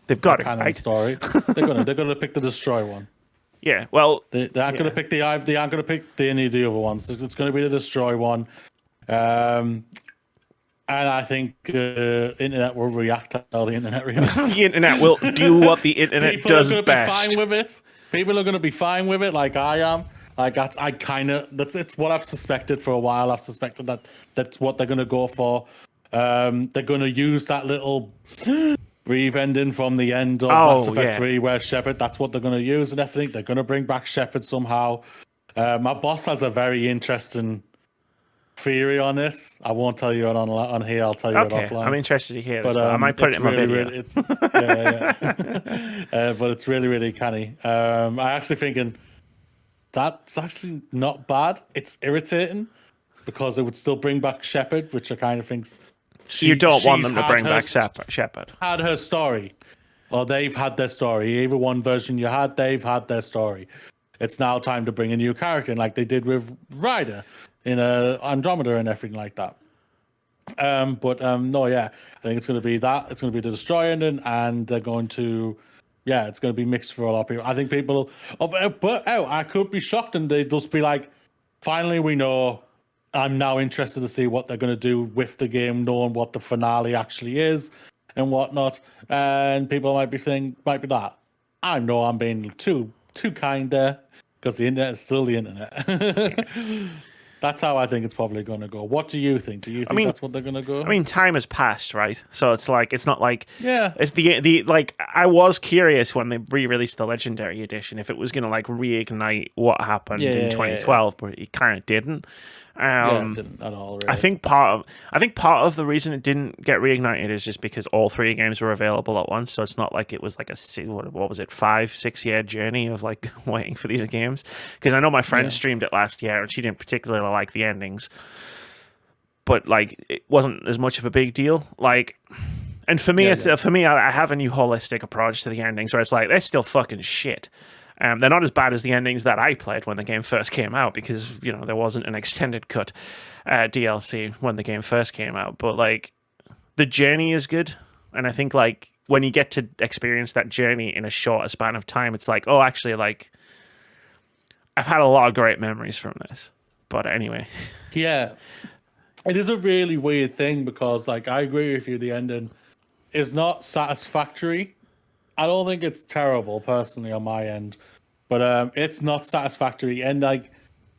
Speaker 1: they've got
Speaker 2: canon
Speaker 1: right?
Speaker 2: story. They're gonna pick the destroy one.
Speaker 1: Yeah, well,
Speaker 2: they aren't going to pick the They aren't going to pick any of the other ones. It's going to be the destroy one. And I think internet will react to how the internet reacts.
Speaker 1: The internet will do what the internet does best. People are going to
Speaker 2: be fine with it. People are going to be fine with it, like I am. Like it's what I've suspected for a while. I've suspected that that's what they're going to go for. They're going to use that little brief ending from the end of Mass Effect 3 where Shepard, that's what they're going to use and everything. They're going to bring back Shepard somehow. My boss has a very interesting theory on this. I won't tell you it on here. I'll tell you it offline.
Speaker 1: I'm interested to hear this. I might put it in my video.
Speaker 2: But it's really, really canny. I actually thinking that's actually not bad. It's irritating because it would still bring back Shepard, which I kind of think's
Speaker 1: you don't want them to bring back Shepard.
Speaker 2: Had her story, or they've had their story. Either one version you had, they've had their story. It's now time to bring a new character in, like they did with Ryder in Andromeda and everything like that. I think it's going to be that. It's going to be the destroy ending, and they're going to, it's going to be mixed for a lot of people. I think people, I could be shocked, and they just be like, finally we know. I'm now interested to see what they're going to do with the game, knowing what the finale actually is and whatnot. And people might be that. I know I'm being too kind there because the internet is still the internet. That's how I think it's probably going to go. What do you think? Do you think that's what they're going to go?
Speaker 1: I mean, time has passed, right? So it's like, it's not like, it's the like, I was curious when they re-released the Legendary Edition if it was going to like reignite what happened in 2012, but it kind of didn't.
Speaker 2: It didn't at all. Really.
Speaker 1: I think part of the reason it didn't get reignited is just because all three games were available at once. So it's not like it was like what was it, 5-6 year journey of like waiting for these games. Because I know my friend streamed it last year and she didn't particularly like the endings, but like it wasn't as much of a big deal. Like, and for me, I have a new holistic approach to the endings where it's like they're still fucking shit. They're not as bad as the endings that I played when the game first came out because, there wasn't an extended cut DLC when the game first came out. But, like, the journey is good. And I think, like, when you get to experience that journey in a shorter span of time, it's like, oh, actually, like, I've had a lot of great memories from this. But anyway.
Speaker 2: Yeah. It is a really weird thing because, like, I agree with you, the ending is not satisfactory. I don't think it's terrible personally on my end, but it's not satisfactory. And like,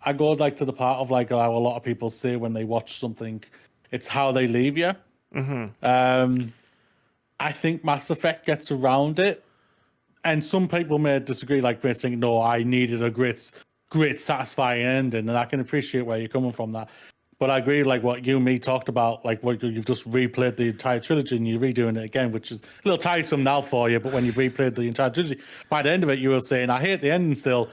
Speaker 2: I go like to the part of like how a lot of people say when they watch something, it's how they leave you. Mm-hmm. I think Mass Effect gets around it, and some people may disagree. Like they think, no, I needed a great, satisfying ending, and I can appreciate where you're coming from that. But I agree, like what you and me talked about, like what you've just replayed the entire trilogy and you're redoing it again, which is a little tiresome now for you. But when you've replayed the entire trilogy, by the end of it, you were saying, I hate the ending still.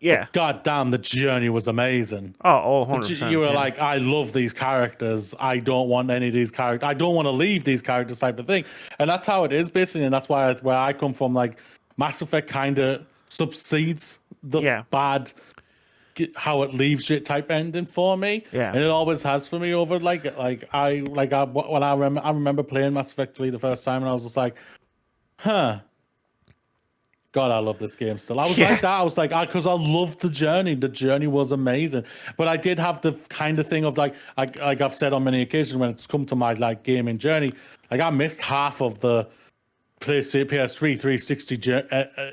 Speaker 1: Yeah.
Speaker 2: God damn, the journey was amazing.
Speaker 1: Oh, 100%.
Speaker 2: You were like, I love these characters. I don't want any of these characters. I don't want to leave these characters type of thing. And that's how it is, basically. And that's where I come from. Like, Mass Effect kind of subsedes the bad, how it leaves you type ending for me, and it always has for me over I remember playing Mass Effect 3 the first time, and I was just like, God, I love this game still. I was like that. I was like, because I loved the journey. The journey was amazing, but I did have the kind of thing of like I've said on many occasions when it's come to my like gaming journey, like I missed half of the PS3 360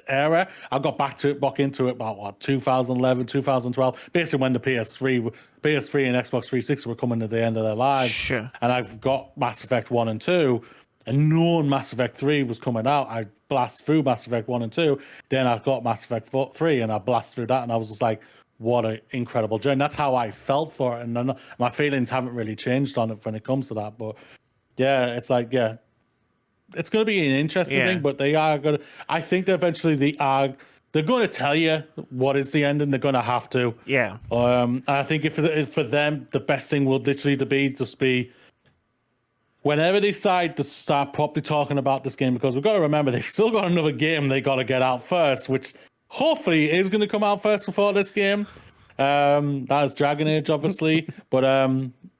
Speaker 2: era. I got back into it about 2011, 2012, basically when the PS3 and Xbox 360 were coming to the end of their lives.
Speaker 1: Sure.
Speaker 2: And I've got Mass Effect 1 and 2, and knowing Mass Effect 3 was coming out, I blast through Mass Effect 1 and 2. Then I got Mass Effect 3 and I blast through that, and I was just like, what an incredible journey. That's how I felt for it, and my feelings haven't really changed on it when it comes to that. But yeah, it's like, yeah, it's going to be an interesting thing. But they are going to. I think that eventually they're going to tell you what is the ending. They're going to have to.
Speaker 1: Yeah.
Speaker 2: I think if for them, the best thing will literally be whenever they decide to start properly talking about this game, because we've got to remember they've still got another game they got to get out first, which hopefully is going to come out first before this game. That is Dragon Age, obviously. But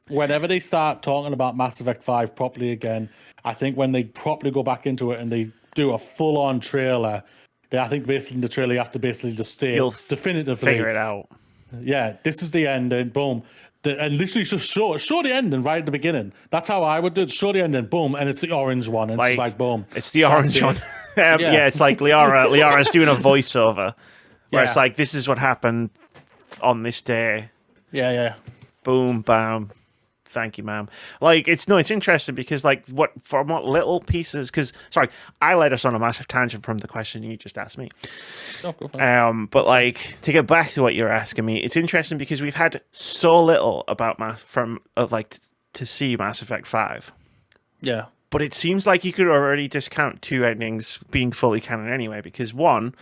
Speaker 2: whenever they start talking about Mass Effect 5 properly again, I think when they properly go back into it and they do a full-on trailer, I think basically in the trailer you have to basically just state definitively,
Speaker 1: figure it out.
Speaker 2: Yeah, this is the end, and boom. And literally just show the ending right at the beginning. That's how I would do it. Show the ending, boom, and it's the orange one. And it's like, boom.
Speaker 1: It's the orange one. Yeah, it's like Liara's doing a voiceover where it's like, this is what happened on this day.
Speaker 2: Yeah.
Speaker 1: Boom, bam. Thank you, ma'am. Like, it's interesting because, like, what little pieces, because, sorry, I led us on a massive tangent from the question you just asked me. But, like, to get back to what you're asking me, it's interesting because we've had so little about to see Mass Effect 5.
Speaker 2: Yeah.
Speaker 1: But it seems like you could already discount 2 endings being fully canon anyway, because 1,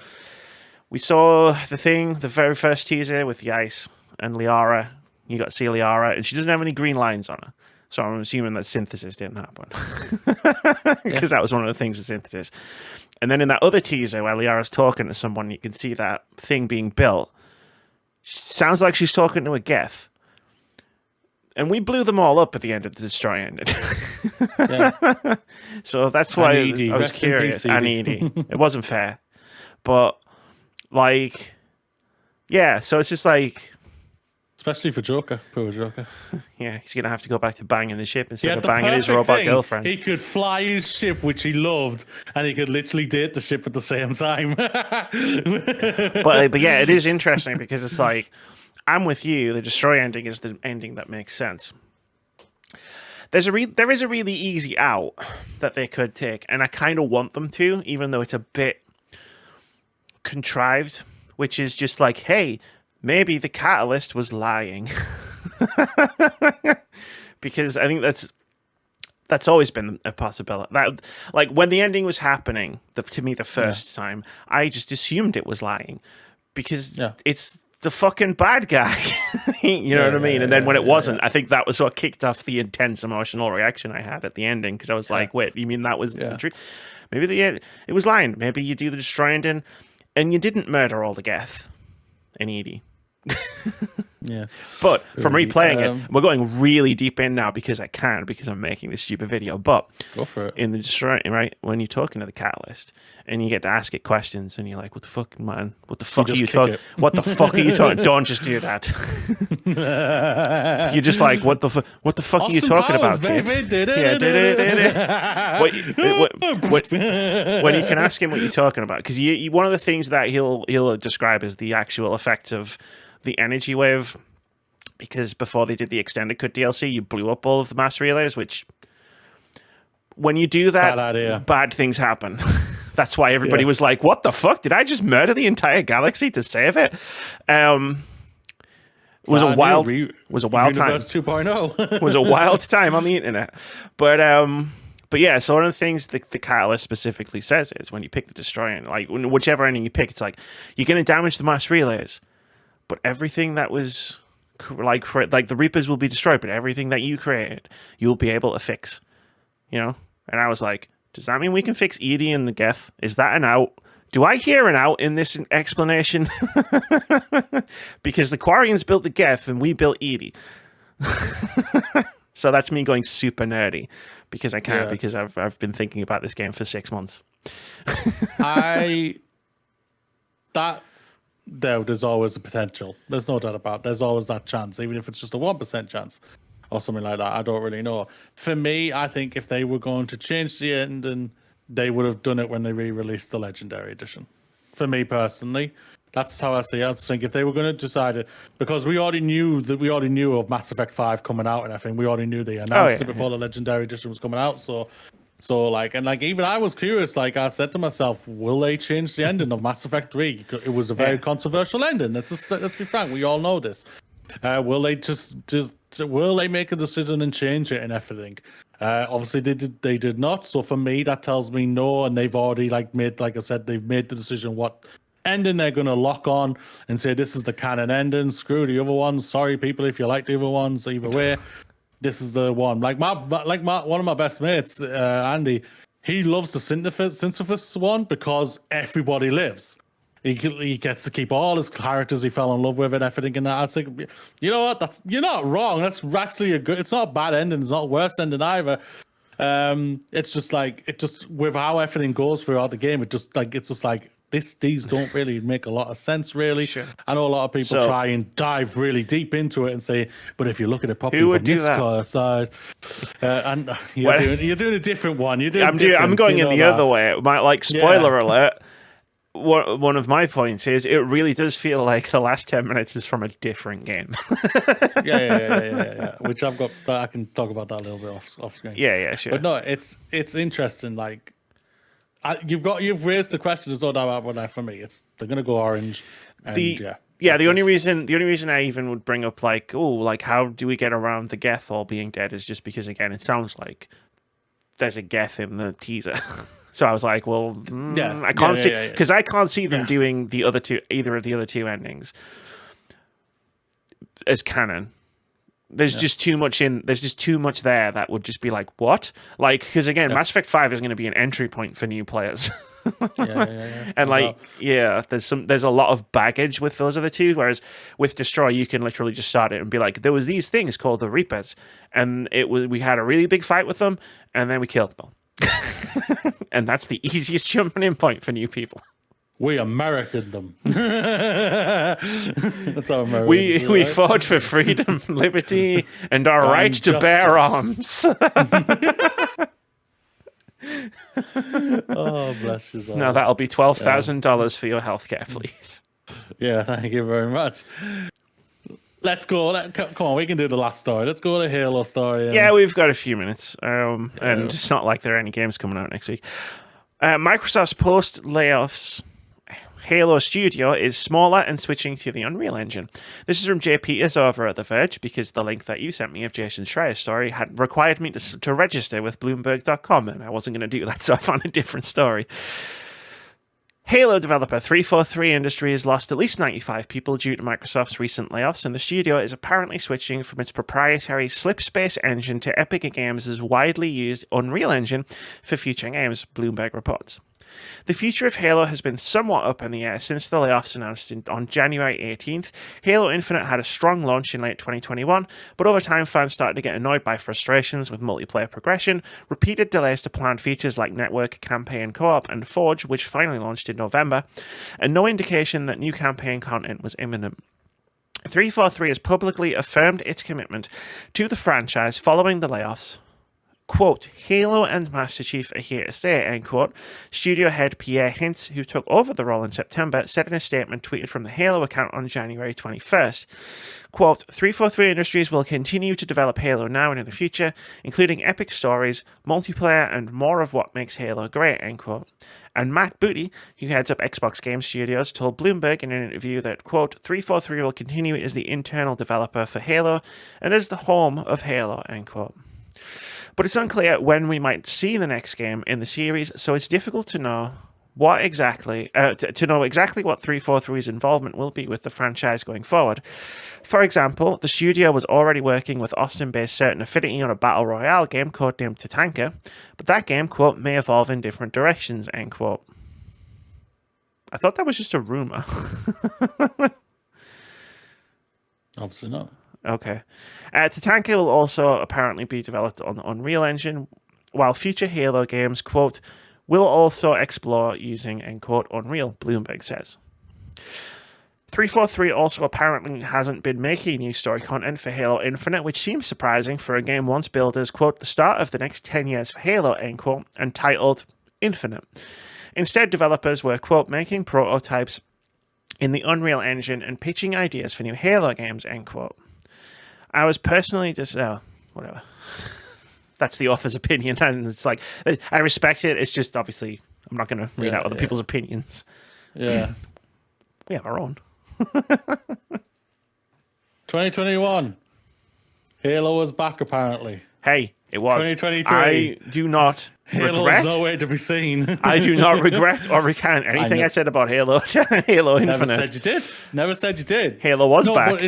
Speaker 1: we saw the very first teaser with the ice and Liara. You got to see Liara, and she doesn't have any green lines on her. So I'm assuming that synthesis didn't happen. Because that was one of the things with synthesis. And then in that other teaser where Liara's talking to someone, you can see that thing being built. Sounds like she's talking to a Geth. And we blew them all up at the end of the Destroy ending. So that's why I was curious. And Edie. It wasn't fair. But, like, yeah, so it's just like...
Speaker 2: Especially for Joker, poor Joker.
Speaker 1: Yeah, he's going to have to go back to banging the ship instead of banging his robot girlfriend.
Speaker 2: He could fly his ship, which he loved, and he could literally date the ship at the same time.
Speaker 1: but yeah, it is interesting because it's like, I'm with you, the Destroy ending is the ending that makes sense. There is a really easy out that they could take, and I kind of want them to, even though it's a bit contrived, which is just like, hey, maybe the catalyst was lying. Because I think that's always been a possibility. That, like, when the ending was happening, to me the first time, I just assumed it was lying. Because it's the fucking bad guy. You know what I mean? And then when it wasn't, I think that was what kicked off the intense emotional reaction I had at the ending. Because I was like, wait, you mean that was the truth? Maybe it was lying. Maybe you do the Destroy ending and you didn't murder all the Geth and Edie. But from replaying it, we're going really deep in now because I'm making this stupid video. But
Speaker 2: go for it.
Speaker 1: In the Destroy, right, when you're talking to the catalyst and you get to ask it questions and you're like, what the fuck, man, what the fuck are you talking? What the fuck are you talking? Don't just do that. You're just like, what the fuck are you talking about, kid? When you can ask him what you're talking about, because one of the things that he'll describe is the actual effects of the energy wave, because before they did the extended cut DLC, you blew up all of the mass relays, which when you do that, bad things happen. That's why everybody was like, what the fuck? Did I just murder the entire galaxy to save it? Was a wild time.
Speaker 2: Universe 2.0
Speaker 1: was a wild time on the internet. But yeah, so one of the things the catalyst specifically says is when you pick the Destroyer, like whichever ending you pick, it's like you're going to damage the mass relays. But everything that was like the Reapers will be destroyed, but everything that you created, you'll be able to fix, you know? And I was like, does that mean we can fix Edie and the Geth? Is that an out? Do I hear an out in this explanation? Because the Quarians built the Geth and we built Edie. So that's me going super nerdy because I can't, because I've been thinking about this game for 6 months.
Speaker 2: There's always a potential. There's no doubt about it. There's always that chance, even if it's just a 1% chance or something like that. I don't really know. For me, I think if they were going to change the ending, they would have done it when they re-released the Legendary Edition. For me personally, that's how I see it. I think if they were going to decide it, because we already knew of Mass Effect 5 coming out and everything. We already knew they announced it before the Legendary Edition was coming out. So So like, and like, even I was curious. Like, I said to myself, will they change the ending of Mass Effect 3? It was a very controversial ending. Let's be frank. We all know this. Will they just will they make a decision and change it and everything? Obviously they did not. So for me, that tells me no. And they've already like I said, they've made the decision what ending they're going to lock on and say this is the canon ending. Screw the other ones. Sorry, people, if you like the other ones. Either way, this is the one. Like one of my best mates, Andy. He loves the Sisyphus one because everybody lives. He gets to keep all his characters he fell in love with and everything. And I think, you know what? You're not wrong. That's actually a good. It's not a bad ending. It's not a worse ending either. It's just like with how everything goes throughout the game. It's just like these don't really make a lot of sense. Really,
Speaker 1: sure.
Speaker 2: I know a lot of people try and dive really deep into it and say, but if you look at it properly from this side, and you're doing a different one.
Speaker 1: I'm going in the other way. Spoiler alert. One of my points is it really does feel like the last 10 minutes is from a different game.
Speaker 2: yeah. Which I've got, but I can talk about that a little bit off screen.
Speaker 1: Yeah, sure.
Speaker 2: But no, it's interesting. Like, you've raised the question. There's no doubt about that for me. They're gonna go orange. And, the
Speaker 1: only reason I even would bring up how do we get around the Geth all being dead is just because, again, it sounds like there's a Geth in the teaser. So I was like, well, I can't see, because I can't see them doing either of the other two endings as canon. There's just too much there that would just be like, what? Like, because again, Mass Effect 5 is going to be an entry point for new players. And there's a lot of baggage with those other two, whereas with Destroy, you can literally just start it and be like, there was these things called the Reapers, and we had a really big fight with them, and then we killed them. And that's the easiest jumping in point for new people.
Speaker 2: We American them. That's how American.
Speaker 1: We fought for freedom, liberty, and our right to bear arms.
Speaker 2: Oh, bless you.
Speaker 1: Now that'll be $12,000 for your healthcare, please.
Speaker 2: Yeah, thank you very much. Let's go. Come on, we can do the last story. Let's go to the Halo story.
Speaker 1: Yeah, we've got a few minutes. And it's not like there are any games coming out next week. Microsoft's post-layoffs Halo Studio is smaller and switching to the Unreal Engine. This is from Jay Peters over at The Verge, because the link that you sent me of Jason Schreier's story had required me to register with Bloomberg.com, and I wasn't going to do that, so I found a different story. Halo developer 343 Industries lost at least 95 people due to Microsoft's recent layoffs, and the studio is apparently switching from its proprietary Slipspace engine to Epic Games' widely used Unreal Engine for future games, Bloomberg reports. The future of Halo has been somewhat up in the air since the layoffs announced on January 18th. Halo Infinite had a strong launch in late 2021, but over time fans started to get annoyed by frustrations with multiplayer progression, repeated delays to planned features like Network, Campaign Co-op, and Forge, which finally launched in November, and no indication that new campaign content was imminent. 343 has publicly affirmed its commitment to the franchise following the layoffs. Quote, Halo and Master Chief are here to stay, end quote. Studio head Pierre Hintz, who took over the role in September, said in a statement tweeted from the Halo account on January 21st. Quote, 343 Industries will continue to develop Halo now and in the future, including epic stories, multiplayer, and more of what makes Halo great, end quote. And Matt Booty, who heads up Xbox Game Studios, told Bloomberg in an interview that, quote, 343 will continue as the internal developer for Halo and as the home of Halo, end quote. But it's unclear when we might see the next game in the series, so it's difficult to know what exactly what 343's involvement will be with the franchise going forward. For example, the studio was already working with Austin-based Certain Affinity on a battle royale game codenamed Tatanka, but that game, quote, may evolve in different directions, end quote. I thought that was just a rumor.
Speaker 2: Obviously not.
Speaker 1: Okay. Tatanka will also apparently be developed on the Unreal Engine, while future Halo games, quote, will also explore using, end quote, Unreal, Bloomberg says. 343 also apparently hasn't been making new story content for Halo Infinite, which seems surprising for a game once billed as, quote, the start of the next 10 years for Halo, end quote, and titled Infinite. Instead, developers were, quote, making prototypes in the Unreal Engine and pitching ideas for new Halo games, end quote. I was personally whatever. that's the author's opinion, and it's like I respect it. It's just obviously I'm not going to read out other people's opinions.
Speaker 2: Yeah,
Speaker 1: we have our own.
Speaker 2: 2021, Halo is back apparently.
Speaker 1: Hey, it was
Speaker 2: 2023.
Speaker 1: I do not
Speaker 2: Halo's
Speaker 1: regret.
Speaker 2: nowhere to be seen.
Speaker 1: I do not regret or recant anything I said about Halo. Halo Infinite.
Speaker 2: Never said you did. Never said you did.
Speaker 1: Halo was back.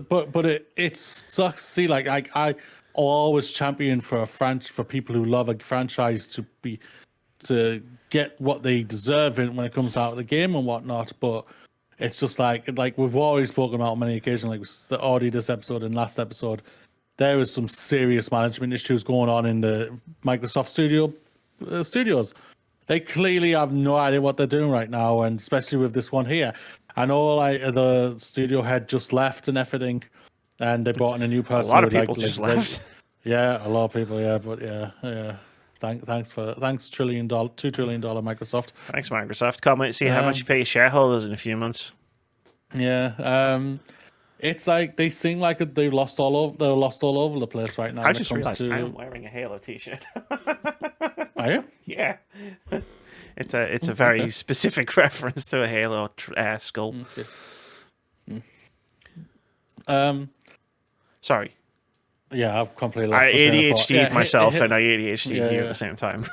Speaker 2: But it sucks. See, like I always champion for for people who love a franchise to get what they deserve when it comes out of the game and whatnot. But it's just like we've already spoken about on many occasions, like already this episode and last episode. There is some serious management issues going on in the Microsoft studios. They clearly have no idea what they're doing right now, and especially with this one here. I know the studio head just left and everything, and they brought in a new person.
Speaker 1: A lot of people just left.
Speaker 2: Yeah, a lot of people. Yeah, but yeah. Thanks $2 trillion Microsoft.
Speaker 1: Thanks, Microsoft. Can't wait to see how much you pay your shareholders in a few months.
Speaker 2: Yeah. It's like they seem like they're lost all over the place right now.
Speaker 1: I just realized I'm wearing a Halo t-shirt.
Speaker 2: Are you?
Speaker 1: Yeah. It's a very specific reference to a Halo skull.
Speaker 2: Okay.
Speaker 1: Sorry.
Speaker 2: Yeah, I've completely lost
Speaker 1: I ADHD'd myself and I ADHD'd you at the same time.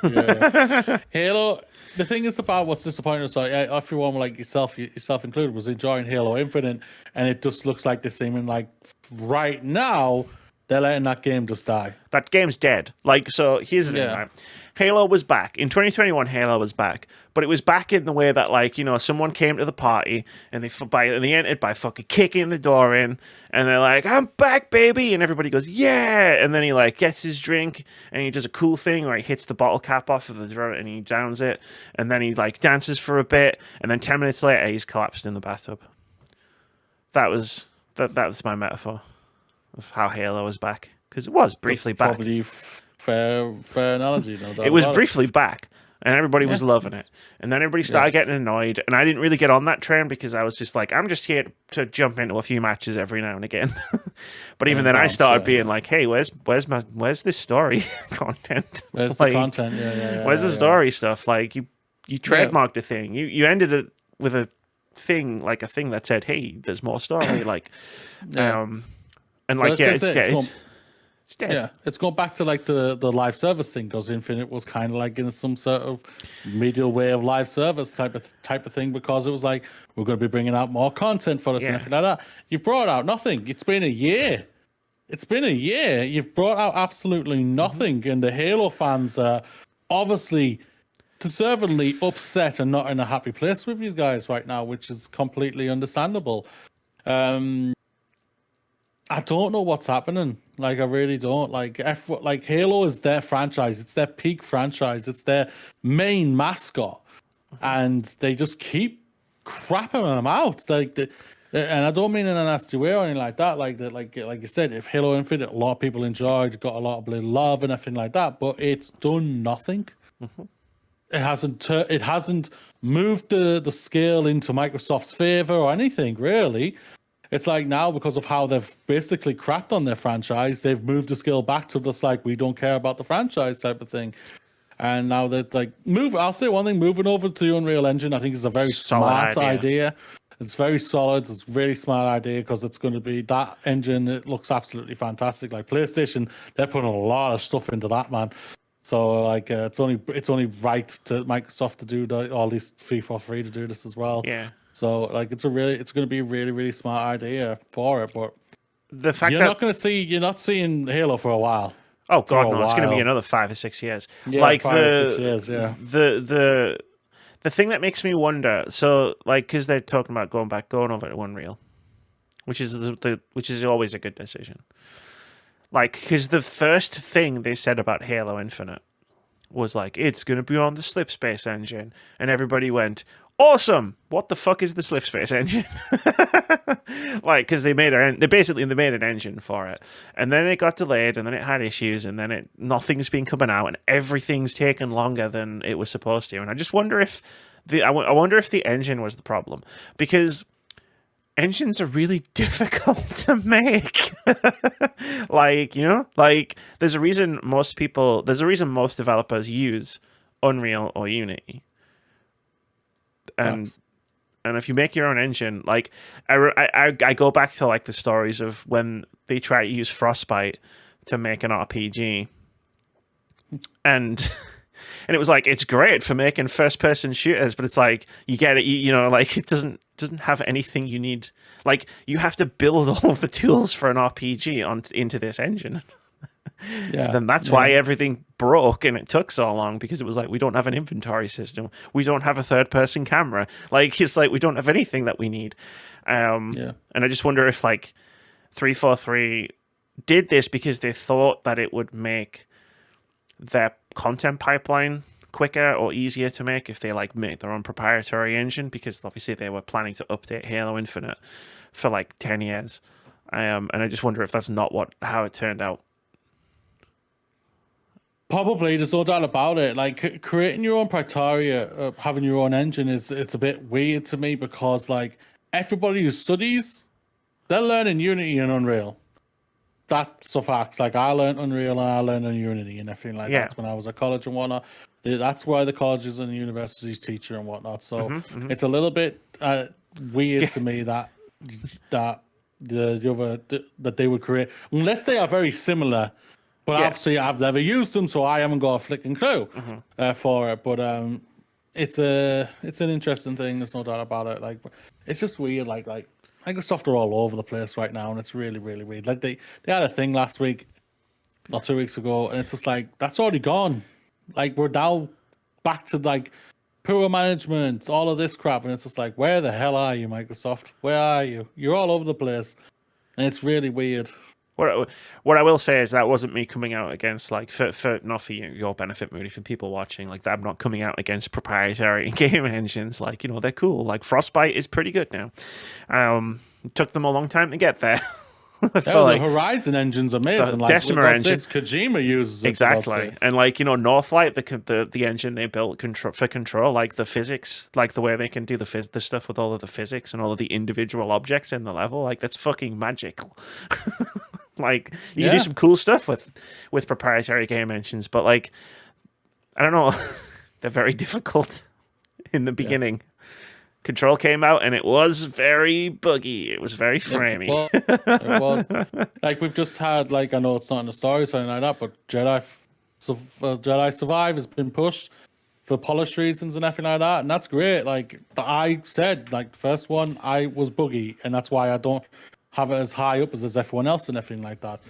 Speaker 2: Halo. The thing is about what's disappointing is everyone like yourself included was enjoying Halo Infinite, and it just looks like they're seeming like right now they're letting that game just die.
Speaker 1: That game's dead. So here's the thing, right? Halo was back. In 2021, Halo was back. But it was back in the way that, someone came to the party and they entered by fucking kicking the door in. And they're like, I'm back, baby. And everybody goes, yeah. And then he, gets his drink and he does a cool thing where he hits the bottle cap off of the drawer and he downs it. And then he, dances for a bit. And then 10 minutes later, he's collapsed in the bathtub. That was my metaphor of how Halo was back. Because it was briefly back.
Speaker 2: Probably fair analogy. No doubt
Speaker 1: it was briefly back, and everybody was loving it. And then everybody started getting annoyed, and I didn't really get on that train because I was just like, I'm just here to jump into a few matches every now and again. But even then, I started being like, hey, where's this story content?
Speaker 2: Where's the content? Yeah.
Speaker 1: Where's the story stuff? You trademarked a thing. You ended it with a thing that said, hey, there's more story. It's dead.
Speaker 2: Yeah, it's going back to the live service thing, because Infinite was kind of like in some sort of medial way of live service type of thing, because it was like, we're going to be bringing out more content for us and everything like that. You've brought out nothing. It's been a year. You've brought out absolutely nothing, and the Halo fans are obviously deservedly upset and not in a happy place with you guys right now, which is completely understandable. I don't know what's happening. I really don't. Halo is their franchise. It's their peak franchise. It's their main mascot, and they just keep crapping them out. And I don't mean in a nasty way or anything like that. Like you said, if Halo Infinite, a lot of people enjoyed, got a lot of love and everything like that, but it's done nothing. Mm-hmm. It hasn't moved the scale into Microsoft's favor or anything really. It's like now, because of how they've basically crapped on their franchise, they've moved the scale back to just we don't care about the franchise type of thing. And now they're I'll say one thing, moving over to the Unreal Engine, I think is a very smart idea. It's very solid. It's a really smart idea, because it's going to be that engine. It looks absolutely fantastic. PlayStation, they're putting a lot of stuff into that, man. So it's only right to Microsoft to do all these free for free to do this as well.
Speaker 1: Yeah.
Speaker 2: So it's going to be a really, really smart idea for it, but
Speaker 1: the fact
Speaker 2: you're not seeing Halo for a while.
Speaker 1: Oh God, no! It's going to be another 5 or 6 years.
Speaker 2: Yeah, 5 or 6 years. Yeah.
Speaker 1: The thing that makes me wonder, so because they're talking about going over to Unreal, which is always a good decision. Because the first thing they said about Halo Infinite was it's going to be on the Slipspace engine, and everybody went, awesome! What the fuck is the Slipspace engine? Because they made an engine for it, and then it got delayed, and then it had issues, and then nothing's been coming out, and everything's taken longer than it was supposed to. And I just wonder if the engine was the problem, because engines are really difficult to make. Like, there's a reason most developers use Unreal or Unity. And if you make your own engine, like I go back to like the stories of when they try to use Frostbite to make an RPG, and it was like, it's great for making first person shooters, but it's like you get it, like it doesn't have anything you need. Like, you have to build all of the tools for an RPG into this engine.
Speaker 2: Yeah.
Speaker 1: Then that's why everything broke and it took so long, because it was like, we don't have an inventory system. We don't have a third person camera. Like, it's like, we don't have anything that we need. And I just wonder if like 343 did this because they thought that it would make their content pipeline quicker or easier to make if they like make their own proprietary engine, because obviously they were planning to update Halo Infinite for like 10 years. And I just wonder if that's not how it turned out.
Speaker 2: Probably, there's no doubt about it. Like, creating your own criteria, having your own engine it's a bit weird to me, because like everybody who studies, they're learning Unity and Unreal. That's a fact. Like, I learned Unreal and I learned on Unity and everything like that when I was at college and whatnot. That's why the colleges and the universities teach you and whatnot. So it's a little bit weird to me that that they would create, unless they are very similar. But obviously, I've never used them, so I haven't got a flicking clue for it. But it's an interesting thing. There's no doubt about it. Like, it's just weird. Like Microsoft are all over the place right now, and it's really, really weird. Like, they had a thing last week or 2 weeks ago, and it's just like, that's already gone. Like, we're now back to like poor management, all of this crap, and it's just like, where the hell are you, Microsoft? Where are you? You're all over the place, and it's really weird.
Speaker 1: What I will say is that wasn't me coming out against, like, for not for your benefit, Moody, for people watching, like, I'm not coming out against proprietary game engines. Like, they're cool. Like, Frostbite is pretty good now. It took them a long time to get there.
Speaker 2: The Horizon engine's amazing.
Speaker 1: The Decima engine,
Speaker 2: Kojima uses it,
Speaker 1: exactly, and like Northlight, the engine they built for Control, like the physics, like the way they can do the stuff with all of the physics and all of the individual objects in the level, like that's fucking magical. Like, you can do some cool stuff with proprietary game engines, but like, I don't know, they're very difficult in the beginning. Control came out and it was very buggy. It was very framey.
Speaker 2: It was. Like, we've just had, like, I know it's not in the story or something like that, but Jedi Survive has been pushed for polish reasons and everything like that, and that's great. Like, I said, like, the first one, I was buggy, and that's why I don't have it as high up as everyone else and everything like that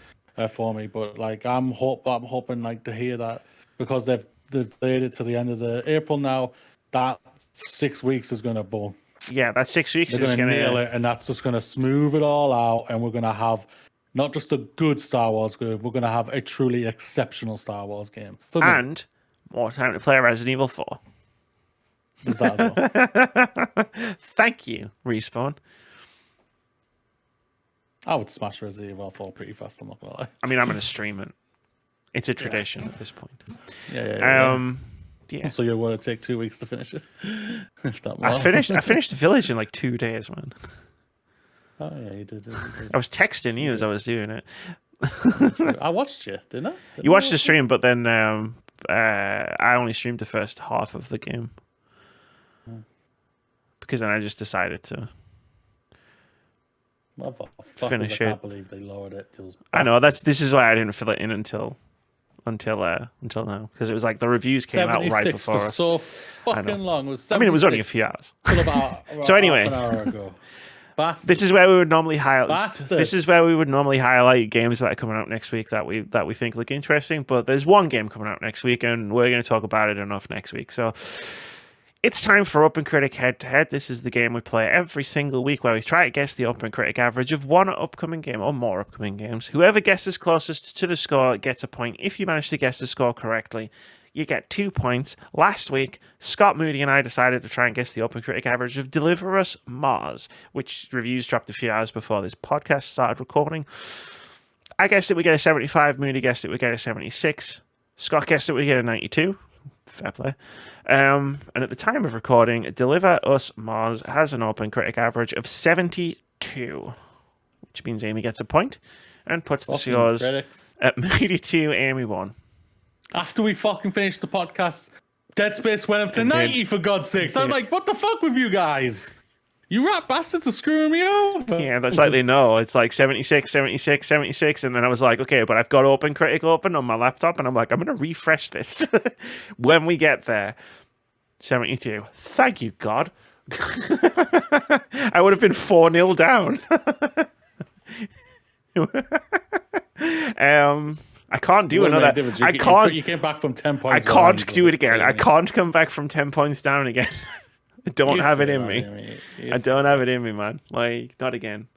Speaker 2: for me. But like, I'm hoping like to hear that, because they've delayed it to the end of the April now. That 6 weeks is gonna boom.
Speaker 1: Yeah, that 6 weeks is gonna
Speaker 2: nail it, and that's just gonna smooth it all out, and we're gonna have not just a good Star Wars game, we're gonna have a truly exceptional Star Wars game.
Speaker 1: And more time to play Resident Evil 4.
Speaker 2: Does that as well.
Speaker 1: Thank you, Respawn.
Speaker 2: I would smash Resident Evil 4 pretty fast, I'm not gonna lie.
Speaker 1: I mean, I'm gonna stream it. It's a tradition at this point.
Speaker 2: Yeah. So you're going to take 2 weeks to finish it?
Speaker 1: I finished Village in like 2 days, man.
Speaker 2: Oh yeah, you did.
Speaker 1: I was texting you as I was doing it.
Speaker 2: I watched you, didn't I?
Speaker 1: You watched the stream, but then I only streamed the first half of the game. Because then I just decided to finish it.
Speaker 2: I can't believe they lowered it.
Speaker 1: I know, this is why I didn't fill it in until now, because it was like the reviews came out right before us.
Speaker 2: So fucking long. It was
Speaker 1: it was only a few hours.
Speaker 2: About
Speaker 1: so anyway,
Speaker 2: an hour ago.
Speaker 1: This is where we would normally highlight. This is where we would normally highlight games that are coming out next week that we think look interesting. But there's one game coming out next week, and we're going to talk about it enough next week. So it's time for OpenCritic Head-To-Head. This is the game we play every single week, where we try to guess the OpenCritic average of one upcoming game or more upcoming games. Whoever guesses closest to the score gets a point. If you manage to guess the score correctly, you get 2 points. Last week, Scott, Moody, and I decided to try and guess the OpenCritic average of Deliver Us Mars, which reviews dropped a few hours before this podcast started recording. I guessed it we get a 75. Moody guessed it we get a 76. Scott guessed it we get a 92. Fair play. And at the time of recording, Deliver Us Mars has an OpenCritic average of 72%. 2, which means Amy gets a point and puts the
Speaker 2: Fucking
Speaker 1: scores
Speaker 2: critics.
Speaker 1: at Moody 2, Amy 1.
Speaker 2: After we fucking finished the podcast, Dead Space went up to
Speaker 1: It did.
Speaker 2: 90 for God's sakes. I was
Speaker 1: did.
Speaker 2: like, what the fuck with you guys? You rat bastards are screwing me over.
Speaker 1: Yeah, that's like they know. It's like 76, 76, 76. And then I was like, okay, but I've got OpenCritic open on my laptop. And I'm like, I'm going to refresh this when we get there. 72. Thank you, God. I would have been 4-0 down. I can't do another. I can't.
Speaker 2: You came back from 10 points.
Speaker 1: I can't do it again. I can't come back from 10 points down again. I don't have it in me. I don't have it in me, man. Like, not again.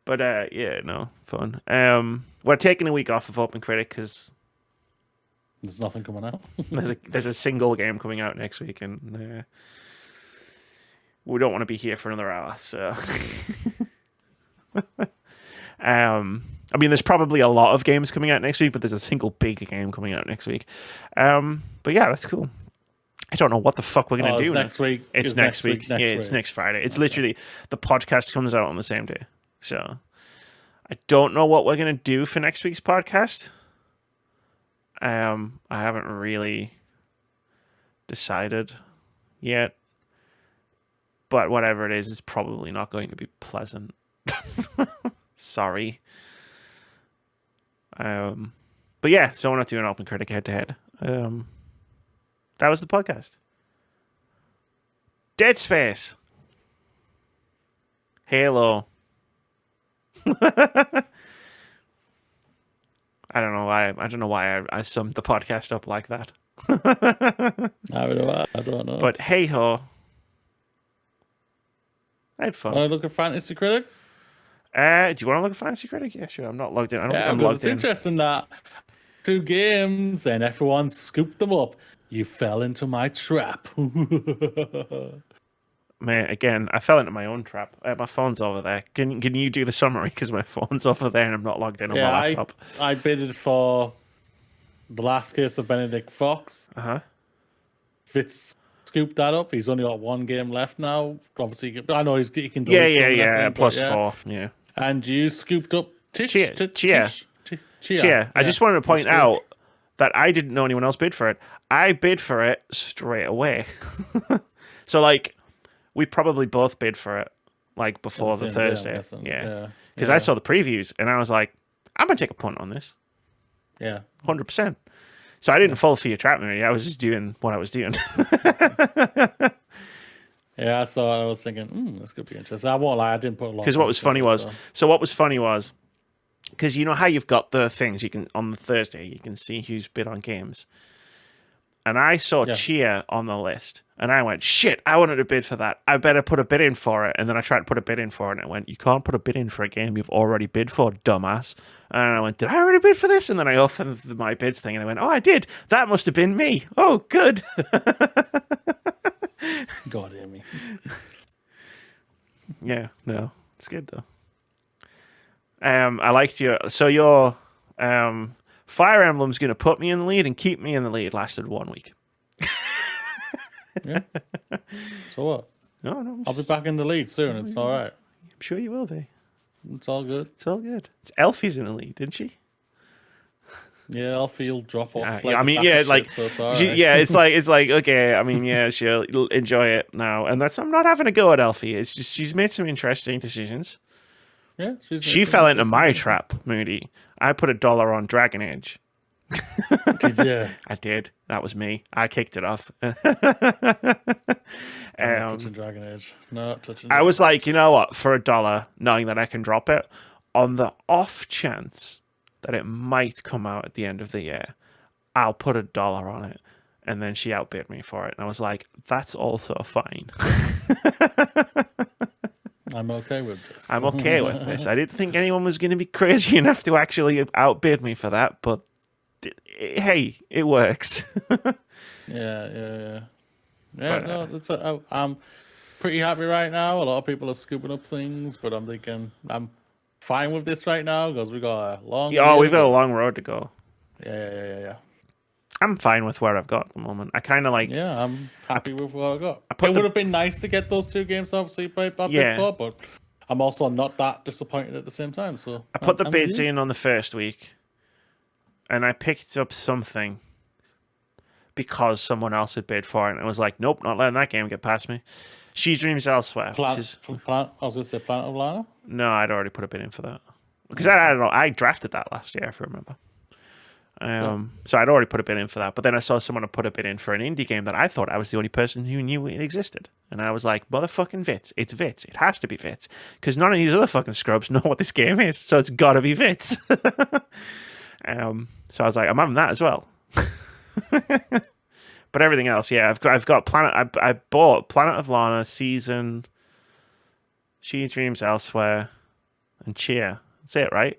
Speaker 1: But yeah, no, fun. We're taking a week off of OpenCritic because
Speaker 2: there's nothing coming out.
Speaker 1: there's a single game coming out next week, and we don't want to be here for another hour. So, I mean, there's probably a lot of games coming out next week, but there's a single big game coming out next week. But yeah, that's cool. I don't know what the fuck we're going to do
Speaker 2: next week.
Speaker 1: It's next week. Yeah, it's next Friday. It's literally, the podcast comes out on the same day. So I don't know what we're going to do for next week's podcast. I haven't really decided yet. But whatever it is, it's probably not going to be pleasant. Sorry. But yeah, so we're not doing OpenCritic Head-To-Head. That was the podcast. Dead Space. Halo. I don't know why I summed the podcast up like that.
Speaker 2: I don't know.
Speaker 1: But hey ho. I had fun.
Speaker 2: Want to look at Fantasy Critic?
Speaker 1: Do you want to look at Fantasy Critic? Yeah, sure. I'm not logged in. I don't think I'm logged
Speaker 2: it's
Speaker 1: in.
Speaker 2: interesting that 2 games and everyone scooped them up. You fell into my trap.
Speaker 1: Man, again, I fell into my own trap. My phone's over there. Can you do the summary? Because my phone's over there and I'm not logged in on my laptop.
Speaker 2: I bidded for The Last Case of Benedict Fox. Fitz scooped that up. He's only got 1 game left now. Obviously, I know he can do it.
Speaker 1: Yeah. Plus 4. Yeah.
Speaker 2: And you scooped up
Speaker 1: Chia.
Speaker 2: Yeah.
Speaker 1: I just wanted to point out that I didn't know anyone else bid for it. I bid for it straight away. So, like, we probably both bid for it, like, before the Thursday. Yeah. Because I saw the previews, and I was like, I'm going to take a punt on this.
Speaker 2: Yeah.
Speaker 1: 100%. So I didn't fall for your trap, Moody. I was just doing what I was doing.
Speaker 2: Yeah, so I was thinking, this could be interesting. I won't lie, I didn't put a lot.
Speaker 1: Because what was funny was, because you know how you've got the things, you can, on the Thursday, you can see who's bid on games. And I saw Chia on the list, and I went, shit, I wanted to bid for that. I better put a bid in for it. And then I tried to put a bid in for it, and it went, you can't put a bid in for a game you've already bid for, dumbass. And I went, did I already bid for this? And then I opened my bids thing, and I went, oh, I did. That must have been me. Oh, good.
Speaker 2: God hear me.
Speaker 1: Yeah, no, it's good though. I liked your Fire Emblem's going to put me in the lead and keep me in the lead. Lasted 1 week.
Speaker 2: Yeah. So what?
Speaker 1: No,
Speaker 2: I'll be back in the lead soon. It's all right.
Speaker 1: I'm sure you will be.
Speaker 2: It's all good.
Speaker 1: It's all good. It's Elfie's in the lead, didn't she?
Speaker 2: Yeah, Elfie'll drop off.
Speaker 1: I mean, yeah, like,
Speaker 2: so it's all right.
Speaker 1: yeah, it's like, okay. I mean, yeah, she'll enjoy it now, and I'm not having a go at Elfie. It's just she's made some interesting decisions.
Speaker 2: Yeah,
Speaker 1: she fell into my trap, Moody. I put $1 on Dragon Age.
Speaker 2: Did you?
Speaker 1: I did. That was me. I kicked it off.
Speaker 2: Touching Dragon Age. No, touching.
Speaker 1: I was like, you know what? For $1, knowing that I can drop it, on the off chance that it might come out at the end of the year, I'll put $1 on it. And then she outbid me for it. And I was like, that's also fine.
Speaker 2: I'm okay with this.
Speaker 1: I'm okay with this. I didn't think anyone was going to be crazy enough to actually outbid me for that, but hey, it works.
Speaker 2: Yeah. No, I'm pretty happy right now. A lot of people are scooping up things, but I'm thinking I'm fine with this right now because we got a long.
Speaker 1: We've got a long road to go.
Speaker 2: Yeah.
Speaker 1: I'm fine with where I've got at the moment. I kind of like.
Speaker 2: Yeah, I'm happy with what I got. It would have been nice to get those 2 games obviously by before, but I'm also not that disappointed at the same time. So
Speaker 1: I put the
Speaker 2: I'm
Speaker 1: bids
Speaker 2: with you.
Speaker 1: in on the first week, and I picked up something because someone else had bid for it, and I was like, nope, not letting that game get past me. She Dreams Elsewhere. Which is,
Speaker 2: I was going to say Planet of Lana.
Speaker 1: no, I'd already put a bid in for that. Because I don't know, I drafted that last year, if I remember. So I'd already put a bid in for that, but then I saw someone put a bid in for an indie game that I thought I was the only person who knew it existed. And I was like, motherfucking Vits. It's Vits. It has to be Vits. Because none of these other fucking scrubs know what this game is, so it's gotta be Vits. So I was like, I'm having that as well. But everything else, yeah, I've got Planet. I bought Planet of Lana, Season, She Dreams Elsewhere, and Cheer. That's it, right?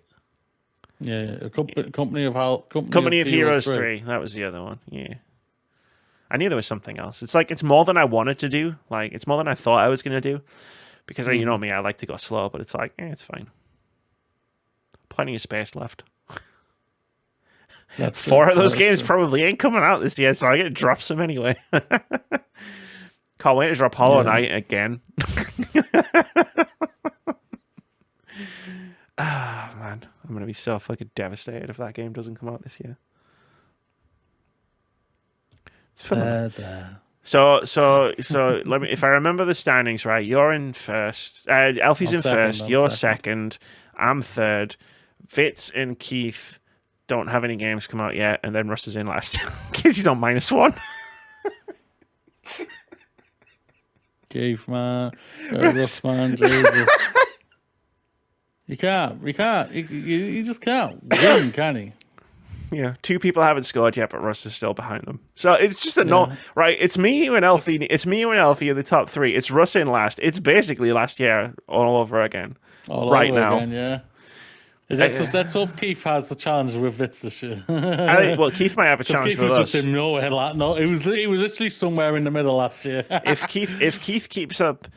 Speaker 2: Yeah. Company of
Speaker 1: Heroes 3. That was the other one. Yeah. I knew there was something else. It's more than I wanted to do. Like, it's more than I thought I was going to do. Because, you know me, I like to go slow, but it's like, it's fine. Plenty of space left.
Speaker 2: That's
Speaker 1: 4 of those
Speaker 2: that's
Speaker 1: games
Speaker 2: true.
Speaker 1: probably ain't coming out this year, so I get to drop some anyway. Can't wait to drop Hollow Knight again. Man, I'm going to be so fucking devastated if that game doesn't come out this year. It's fun. So let me, if I remember the standings right, you're in first. Elfie's in first. You're second. I'm third. Fitz and Keith don't have any games come out yet, and then Russ is in last because he's on -1.
Speaker 2: Keith, man. Russ, man. Jesus. You just can't win, can you?
Speaker 1: Yeah, 2 people haven't scored yet, but Russ is still behind them. So it's just right. It's me, you, and Elfie. It's me, you, and Elfie are the top 3. It's Russ in last. It's basically last year all over again. Now.
Speaker 2: Again, yeah. Let's hope Keith has the challenge with Vitz this year.
Speaker 1: Well, Keith might have a challenge with us.
Speaker 2: Just in nowhere, he was literally somewhere in the middle last year.
Speaker 1: if Keith keeps up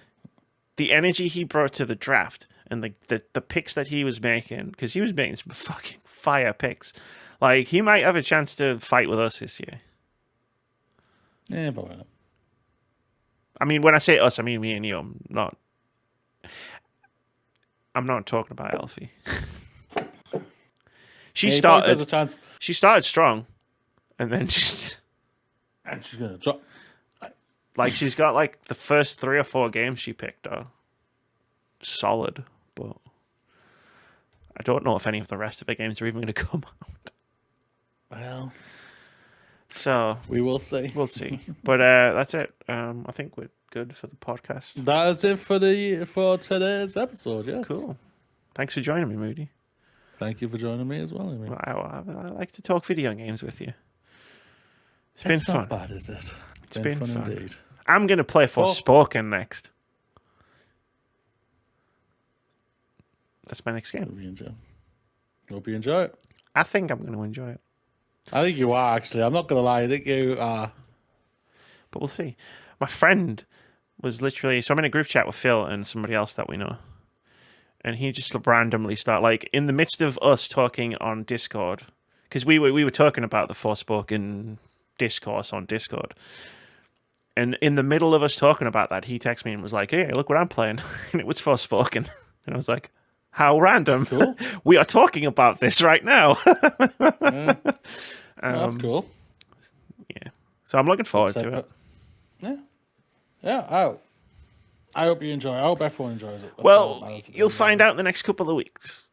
Speaker 1: the energy he brought to the draft and the picks that he was making, because he was making some fucking fire picks, like, he might have a chance to fight with us this year.
Speaker 2: Yeah, but why not?
Speaker 1: I mean, when I say us, I mean me and you. I'm not talking about Elfie. She started strong, and then she's
Speaker 2: gonna drop.
Speaker 1: Like, she's got like the first 3 or 4 games she picked are solid, but I don't know if any of the rest of the games are even going to come out.
Speaker 2: Well,
Speaker 1: so
Speaker 2: we will see.
Speaker 1: We'll see. But that's it. I think we're good for the podcast.
Speaker 2: That is it for today's episode. Yes.
Speaker 1: Cool. Thanks for joining me, Moody.
Speaker 2: Thank you for joining me as well.
Speaker 1: I like to talk video games with you. It's been fun.
Speaker 2: Not bad, is it?
Speaker 1: It's been fun
Speaker 2: indeed.
Speaker 1: I'm going to play Forspoken next. That's my next game.
Speaker 2: Hope you enjoy it.
Speaker 1: I think I'm going to enjoy it.
Speaker 2: I think you are, actually. I'm not going to lie. I think you are.
Speaker 1: But we'll see. My friend was literally... So I'm in a group chat with Phil and somebody else that we know. And he just randomly started... Like, in the midst of us talking on Discord... Because we were talking about the Forspoken discourse on Discord. And in the middle of us talking about that, he texted me and was like, hey, look what I'm playing. And it was Forspoken. And I was like... How random. Cool. We are talking about this right now.
Speaker 2: That's cool.
Speaker 1: Yeah. So I'm looking forward to it.
Speaker 2: Yeah. Yeah. I hope you enjoy it. I hope everyone enjoys it.
Speaker 1: You'll find out in the next couple of weeks,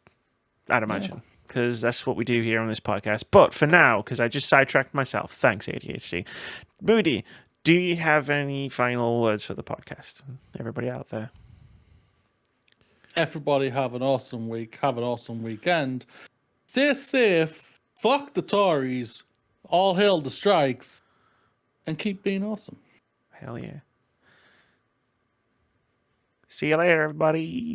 Speaker 1: I'd imagine, because that's what we do here on this podcast. But for now, because I just sidetracked myself, thanks, ADHD. Moody, do you have any final words for the podcast? Everybody out there.
Speaker 2: Everybody have an awesome week. Have an awesome weekend. Stay safe. Fuck the Tories. All hail the strikes. And keep being awesome.
Speaker 1: Hell yeah. See you later, everybody.